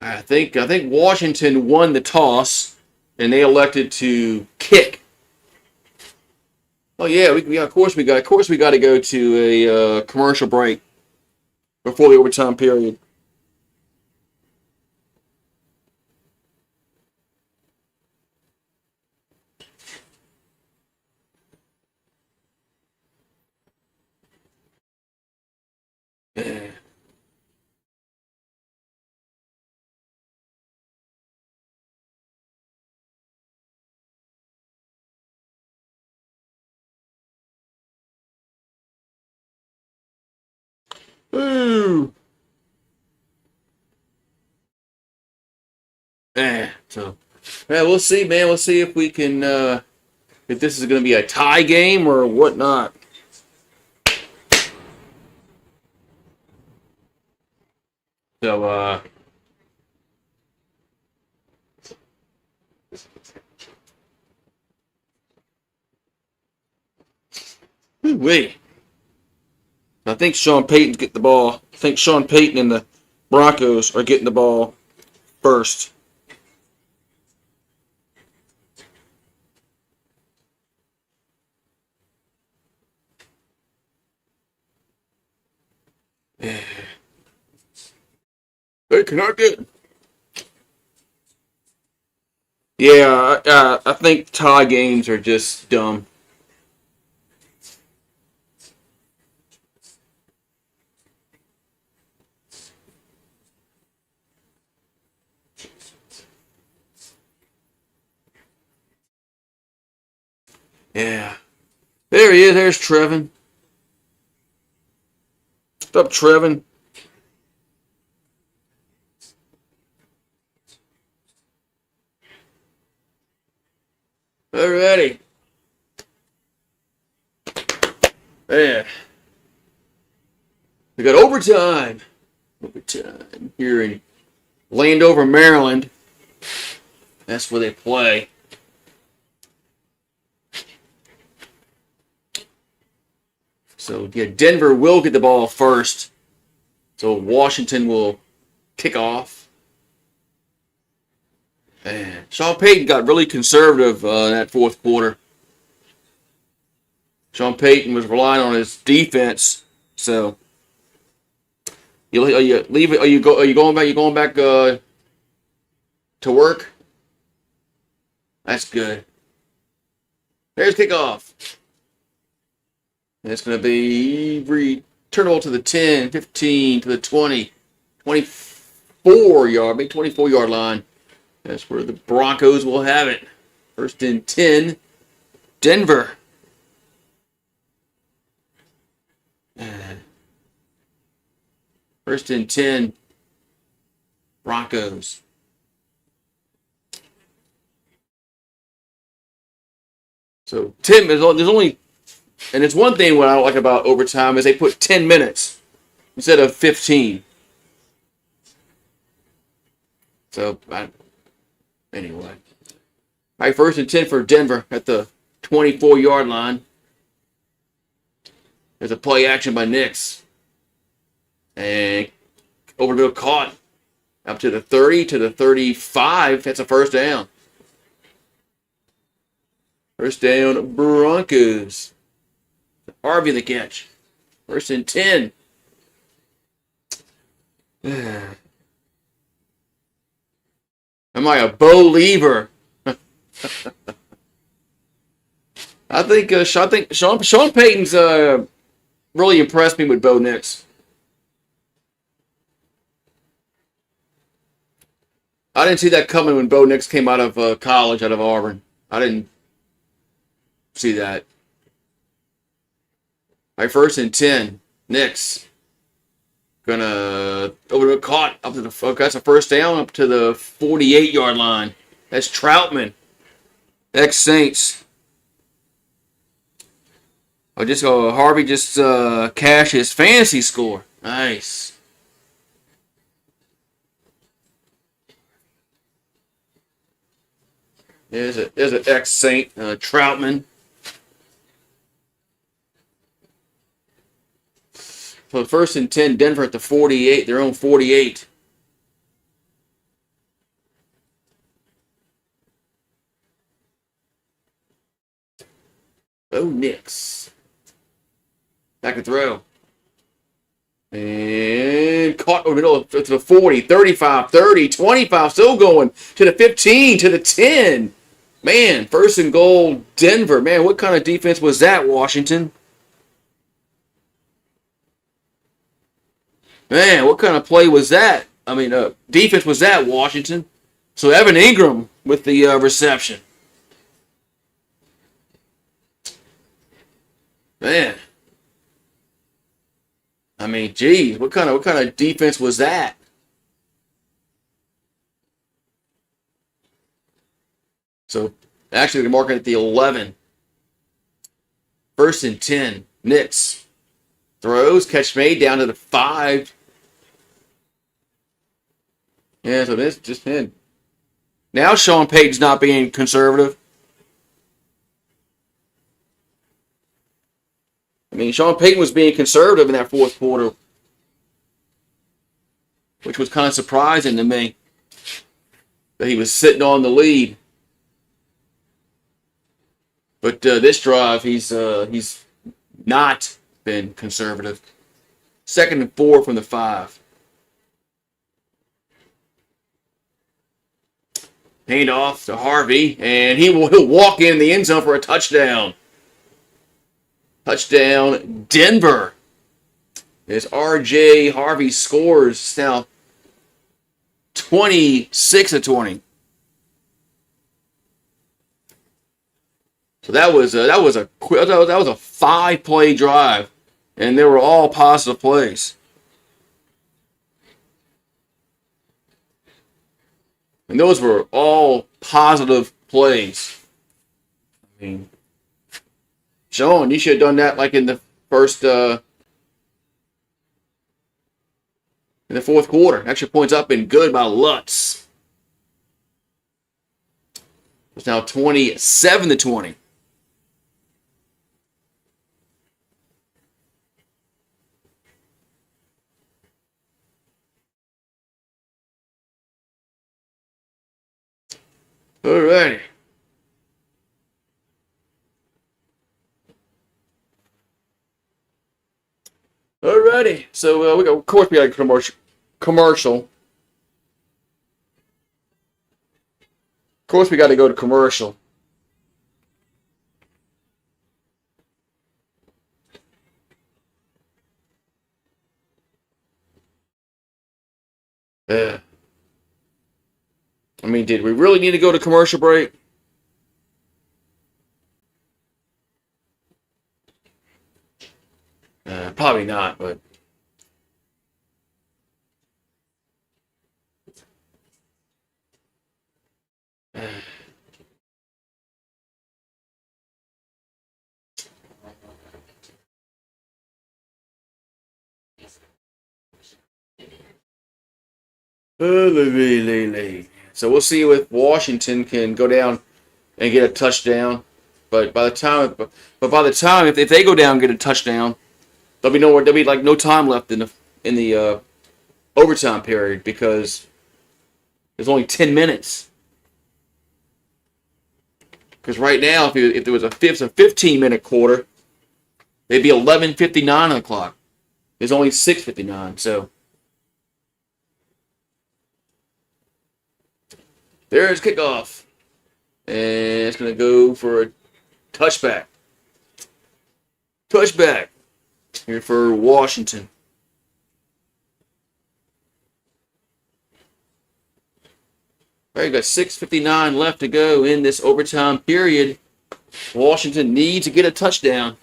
I think Washington won the toss, and they elected to kick. Oh yeah, of course we got to go to a commercial break before the overtime period. Ooh. So, yeah, we'll see, man. We'll see if we can, if this is going to be a tie game or whatnot. So, wait. I think Sean Payton's getting the ball. I think Sean Payton and the Broncos are getting the ball first. Hey, can I get? Yeah, I think tie games are just dumb. Yeah. There he is. There's Trevin. What's up, Trevin? Alrighty. Yeah. We got overtime. Overtime here in Landover, Maryland. That's where they play. So, yeah, Denver will get the ball first. So, Washington will kick off. Man, Sean Payton got really conservative in that fourth quarter. Sean Payton was relying on his defense. So, you leave it? Are you going back? You going back to work? That's good. There's kickoff. And it's going to be returnable to the 10, 15, to the 20, 24 yard, maybe 24-yard line. That's where the Broncos will have it. First and 10, Denver. First and 10, Broncos. So 10, there's only, and it's one thing what I don't like about overtime is they put 10 minutes instead of 15. So, anyway. All right, first and 10 for Denver at the 24-yard line. There's a play action by Nix. And over the middle caught. Up to the 30, to the 35. That's a first down. First down, Broncos. Harvey the catch. First and 10. Am I a believer? I think Sean Payton's really impressed me with Bo Nix. I didn't see that coming when Bo Nix came out of college, out of Auburn. I didn't see that. All right, first and 10. Nix. Gonna over the caught up to the that's a first down up to the 48-yard line. That's Troutman. Ex-Saints. Harvey just cashed his fantasy score. Nice. There's an ex-Saint, Troutman. So first and 10, Denver at the 48, their own 48. Oh, Nix. Back to throw. And caught over the middle to the 40, 35, 30, 25, still going to the 15, to the 10. Man, first and goal, Denver. Man, what kind of defense was that, Washington? Man, what kind of play was that? I mean, defense was that, Washington? So Evan Ingram with the reception. Man. I mean, geez, what kind of defense was that? So actually, they're marking at the 11. First and 10. Knicks. Throws, catch made down to the 5. Yeah, so this just in. Now Sean Payton's not being conservative. I mean, Sean Payton was being conservative in that fourth quarter, which was kind of surprising to me that he was sitting on the lead. But this drive, he's not been conservative. Second and 4 from the 5. Hand off to Harvey, and he'll walk in the end zone for a touchdown. Touchdown, Denver. As R.J. Harvey scores now 26-20. So that was a 5-play drive, and they were all positive plays. And those were all positive plays. I mean, Sean, you should have done that like in the first, in the fourth quarter. Extra points up and good by Lutz. It's now 27-20. Alrighty. Alrighty. So of course we got a commercial. Of course we got to go to commercial. Yeah. I mean, did we really need to go to commercial break? Probably not, but So we'll see if Washington can go down and get a touchdown. But by the time if they go down and get a touchdown, there'll be like no time left in the overtime period because there's only 10 minutes. Because right now, if there was a 15-minute quarter, it'd be 11:59 on the clock. There's only 6:59, so there's kickoff, and it's gonna go for a touchback. Touchback here for Washington. All right, got 6:59 left to go in this overtime period. Washington needs to get a touchdown.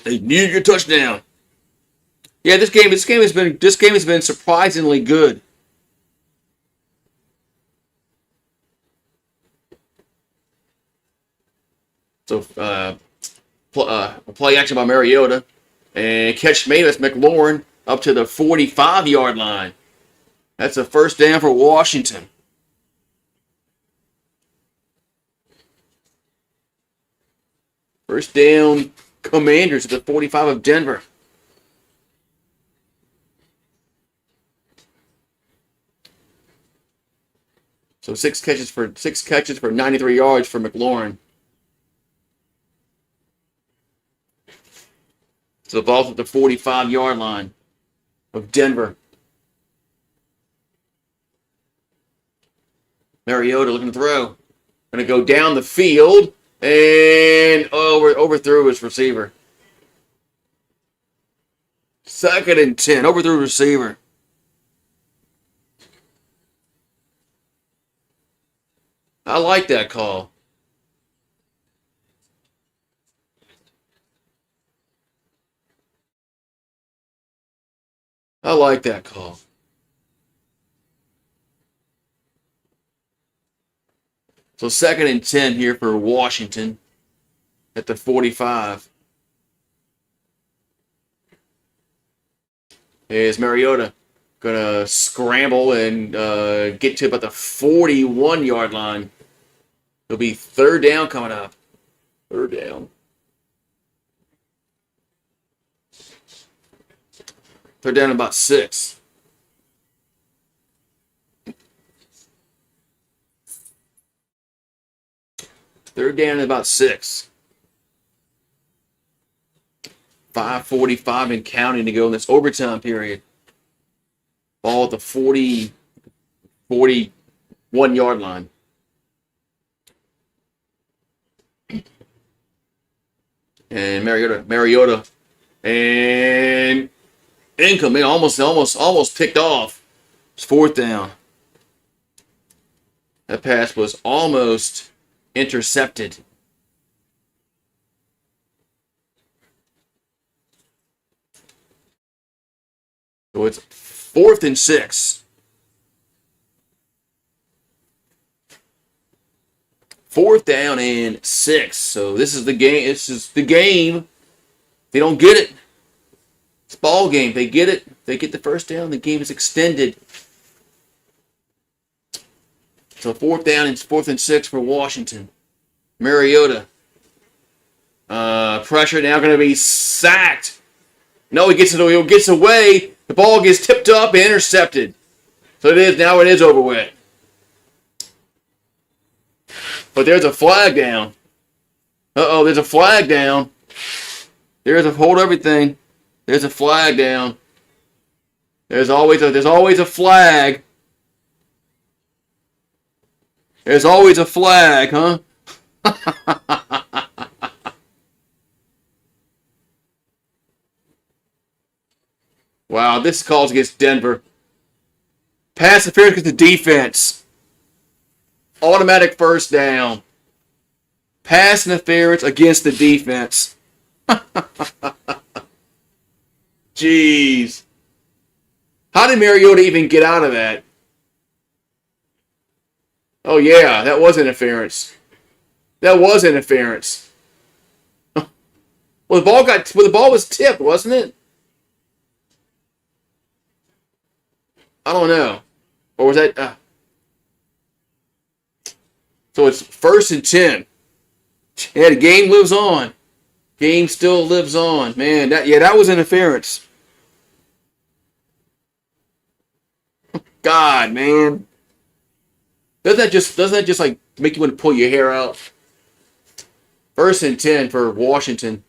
They need your touchdown. Yeah, this game has been surprisingly good. So play action by Mariota and catch made with McLaurin up to the 45-yard line. That's a first down for Washington. First down, Commanders at the 45 of Denver. So six catches for 93 yards for McLaurin. So the ball's at the 45-yard line of Denver. Mariota looking to throw. Going to go down the field and overthrew his receiver. 2nd and 10. Overthrew receiver. I like that call. I like that call. So 2nd and 10 here for Washington at the 45. Here's Mariota. Gonna scramble and get to about the 41-yard line. It'll be 3rd down coming up. 3rd down. 3rd down about 6. Third down at about 6. 5:45 and counting to go in this overtime period. Ball at the 41-yard line. And Mariota. And incoming, almost picked off. It's 4th down. That pass was almost intercepted. So it's 4th and 6. 4th down and 6. So this is the game. This is the game. They don't get it. It's ball game. They get it. They get the first down. The game is extended. So 4th down and 4th and 6 for Washington. Mariota. Pressure now going to be sacked. No, he gets away. The ball gets tipped up and intercepted. So it is over with. But there's a flag down. There's a flag down. Hold everything. There's a flag down. There's always a flag. There's always a flag, huh? Wow, this calls against Denver. Pass interference against the defense. Automatic first down. Pass interference against the defense. Jeez. How did Mariota even get out of that? Oh, yeah, that was interference. That was interference. the ball was tipped, wasn't it? I don't know. Or was that? So it's 1st and 10. Yeah, the game lives on. Game still lives on, man. That was interference. God, man. Doesn't that just like make you want to pull your hair out? 1st and 10 for Washington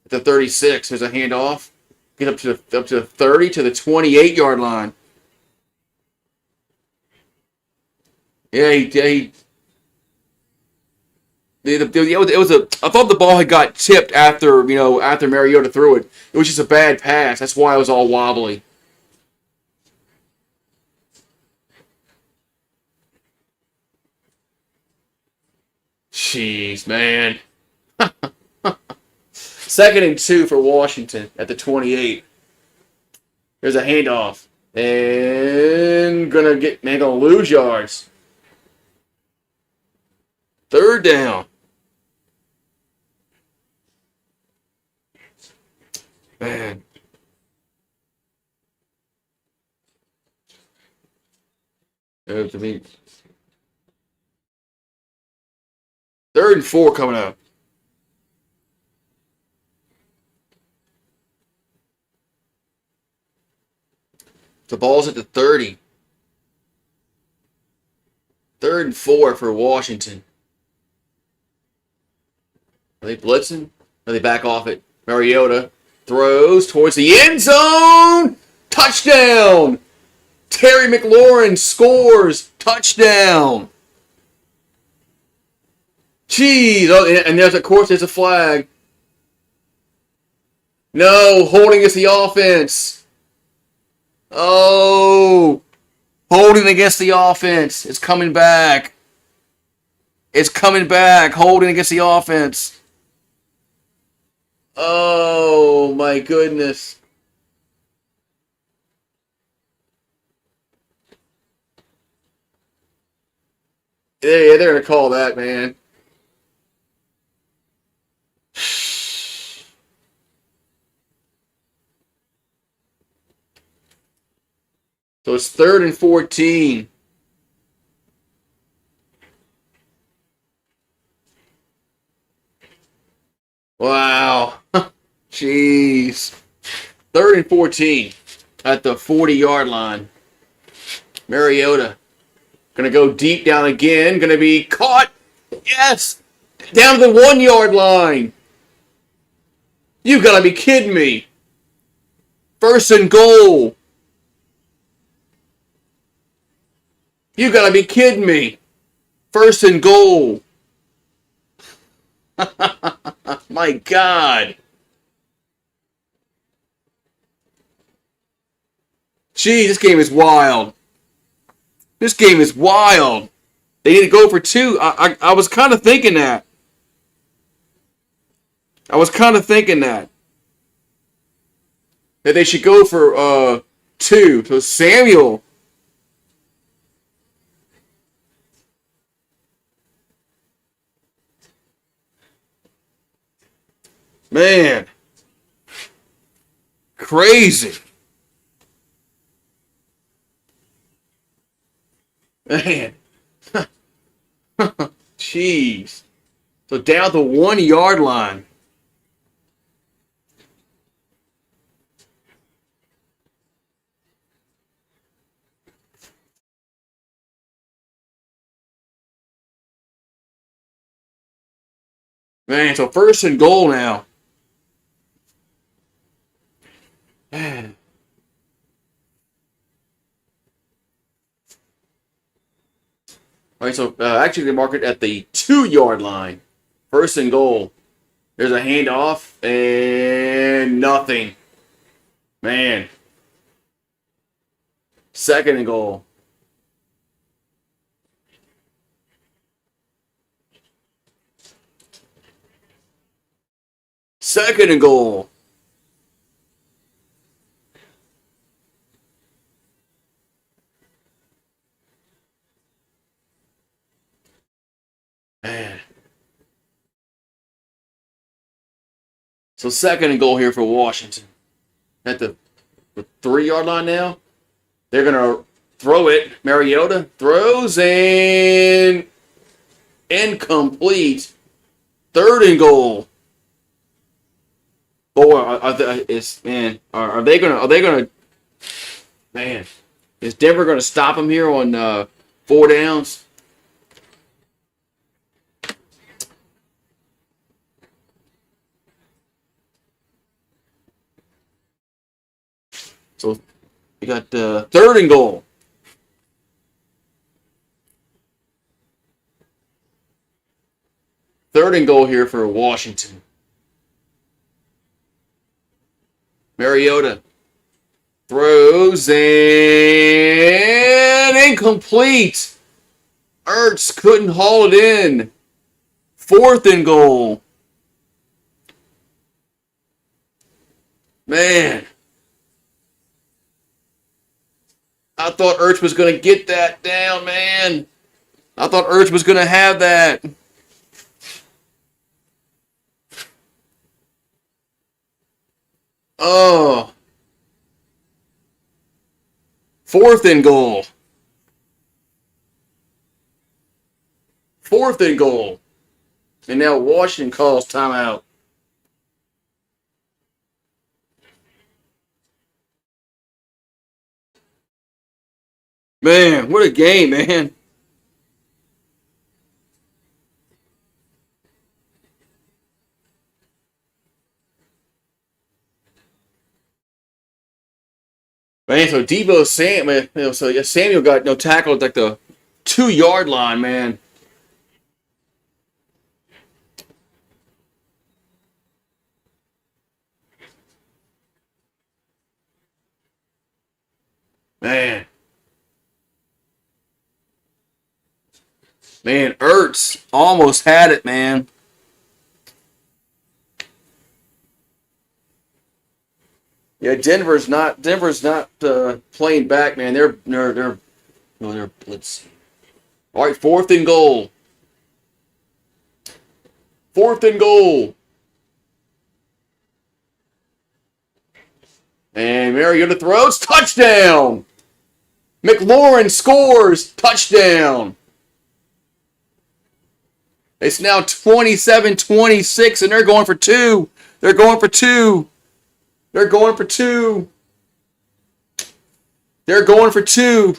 at the 36. There's a handoff. Get up to the 30 to the 28-yard line. Yeah, it was a. I thought the ball had got tipped after Mariota threw it. It was just a bad pass. That's why it was all wobbly. Jeez, man. 2nd and 2 for Washington at the 28. There's a handoff. And gonna lose yards. 3rd down. Man. To me. 3rd and 4 coming up. The ball's at the 30. 3rd and 4 for Washington. Are they blitzing? Are they back off it? Mariota throws towards the end zone. Touchdown! Terry McLaurin scores. Touchdown. Jeez. Oh, and there's a flag. No, holding against the offense. Oh, holding against the offense. It's coming back. It's coming back. Holding against the offense. Oh, my goodness. Yeah, they're going to call that, man. So it's 3rd and 14. Wow. Jeez. 3rd and 14 at the 40-yard line. Mariota. Going to go deep down again. Going to be caught. Yes. Down to the 1-yard line. You got to be kidding me. 1st and goal. You got to be kidding me. 1st and goal. My God. Gee, this game is wild. This game is wild. They need to go for 2. I was kind of thinking that. That they should go for 2. So Samuel. Man. Crazy. Man. Jeez. So down the 1-yard line. Man, so 1st and goal now. Man. All right, so actually they mark it at the 2-yard line. 1st and goal. There's a handoff and nothing. Man. 2nd and goal. 2nd and goal. Man. So 2nd and goal here for Washington. At the 3-yard line now. They're going to throw it. Mariota throws and incomplete. 3rd and goal. Boy, are they gonna man? Is Denver gonna stop them here on 4 downs? So you got 3rd and goal. 3rd and goal here for Washington. Mariota throws and incomplete. Ertz couldn't haul it in. 4th and goal. Man. I thought Ertz was going to get that down, man. I thought Ertz was going to have that. Oh. 4th and goal. 4th and goal. And now Washington calls timeout. Man, what a game, man. Man, so Samuel got tackled at the 2-yard line, man. Man. Man, Ertz almost had it, man. Yeah, Denver's not playing back, man. They're blitzing. All right, 4th and goal. 4th and goal. And Mariota throws, touchdown. McLaurin scores, touchdown. It's now 27-26, and they're going for 2. They're going for 2. They're going for 2. They're going for 2.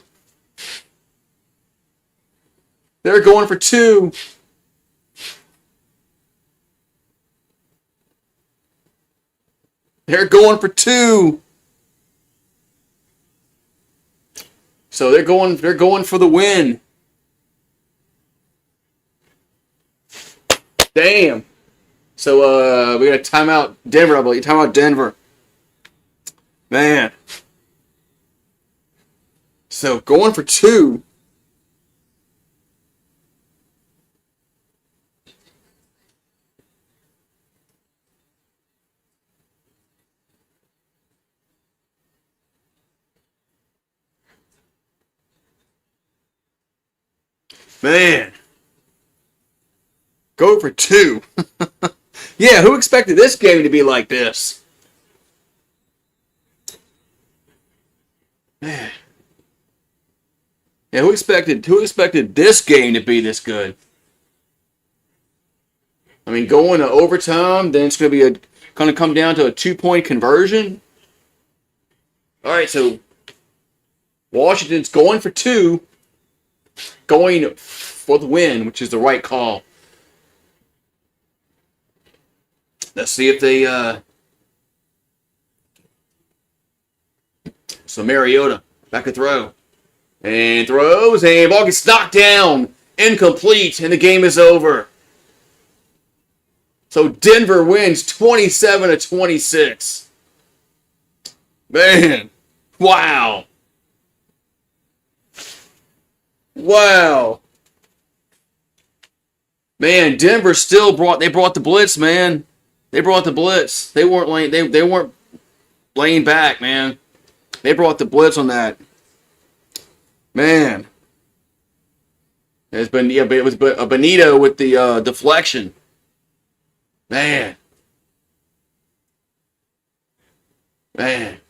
They're going for 2. They're going for 2. So they're going for the win. Damn. So we got to timeout Denver, I believe. Timeout Denver. Man. So going for 2. Man. Go for 2. Yeah, who expected this game to be like this? Man. Yeah, who expected this game to be this good? I mean, going to overtime, then it's going to be going to come down to a 2-point conversion. All right, so Washington's going for 2, going for the win, which is the right call. Let's see if they. So Mariota back to throw. And throws, and ball gets knocked down. Incomplete, and the game is over. So Denver wins 27-26. Man, wow. Wow. Man, Denver still brought the blitz, man. They brought the blitz. They weren't laying back, man. They brought the blitz on that. Man. But it was Benito with the deflection. Man. Man.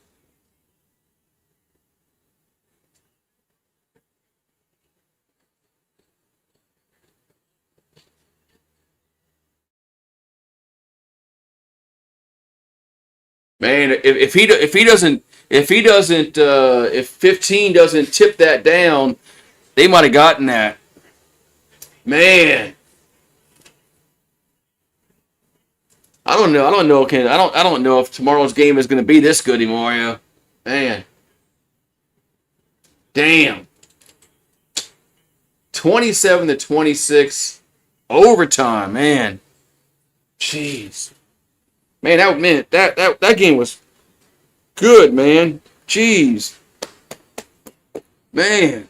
Man, if 15 doesn't tip that down, they might have gotten that. Man, I don't know. I don't know. Ken. I don't know if tomorrow's game is going to be this good anymore. Yeah. Man, damn. 27-26 overtime. Man, jeez. Man, that game was good. Man, jeez. Man.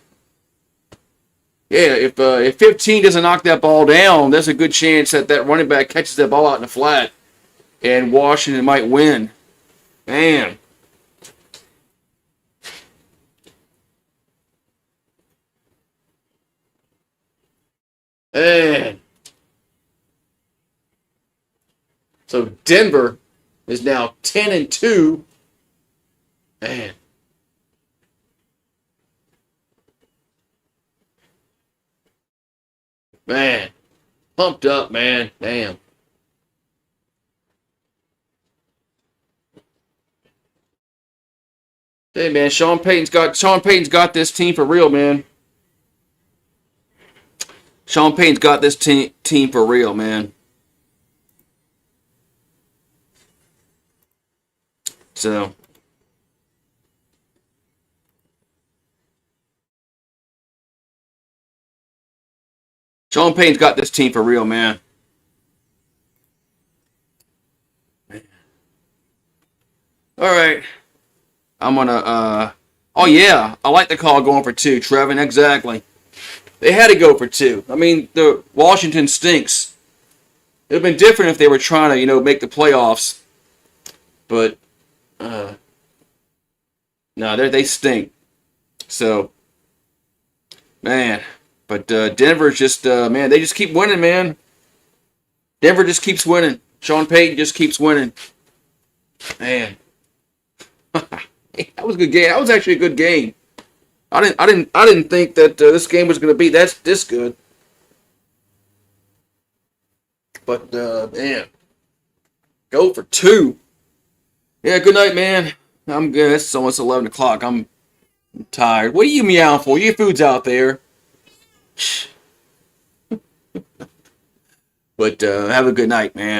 Yeah, if 15 doesn't knock that ball down, there's a good chance that that running back catches that ball out in the flat, and Washington might win. Man, man. So Denver is now 10-2. Man, man, pumped up, man. Damn. Hey, man, Sean Payton's got this team for real, man. Sean Payton's got this team for real, man. So Sean Payton's got this team for real, man. All right, I'm gonna. Oh yeah, I like the call going for two, Trevin. Exactly. They had to go for two. I mean, the Washington stinks. It would have been different if they were trying to, make the playoffs. But uh, no, they stink. So man, but Denver's just man, they just keep winning, man. Denver just keeps winning. Sean Payton just keeps winning. Man, that was a good game. That was actually a good game. I didn't think that this game was going to be that's this good. But man, go for two. Yeah, good night, man. I'm good. It's almost 11 o'clock. I'm tired. What are you meowing for? Your food's out there. But have a good night, man.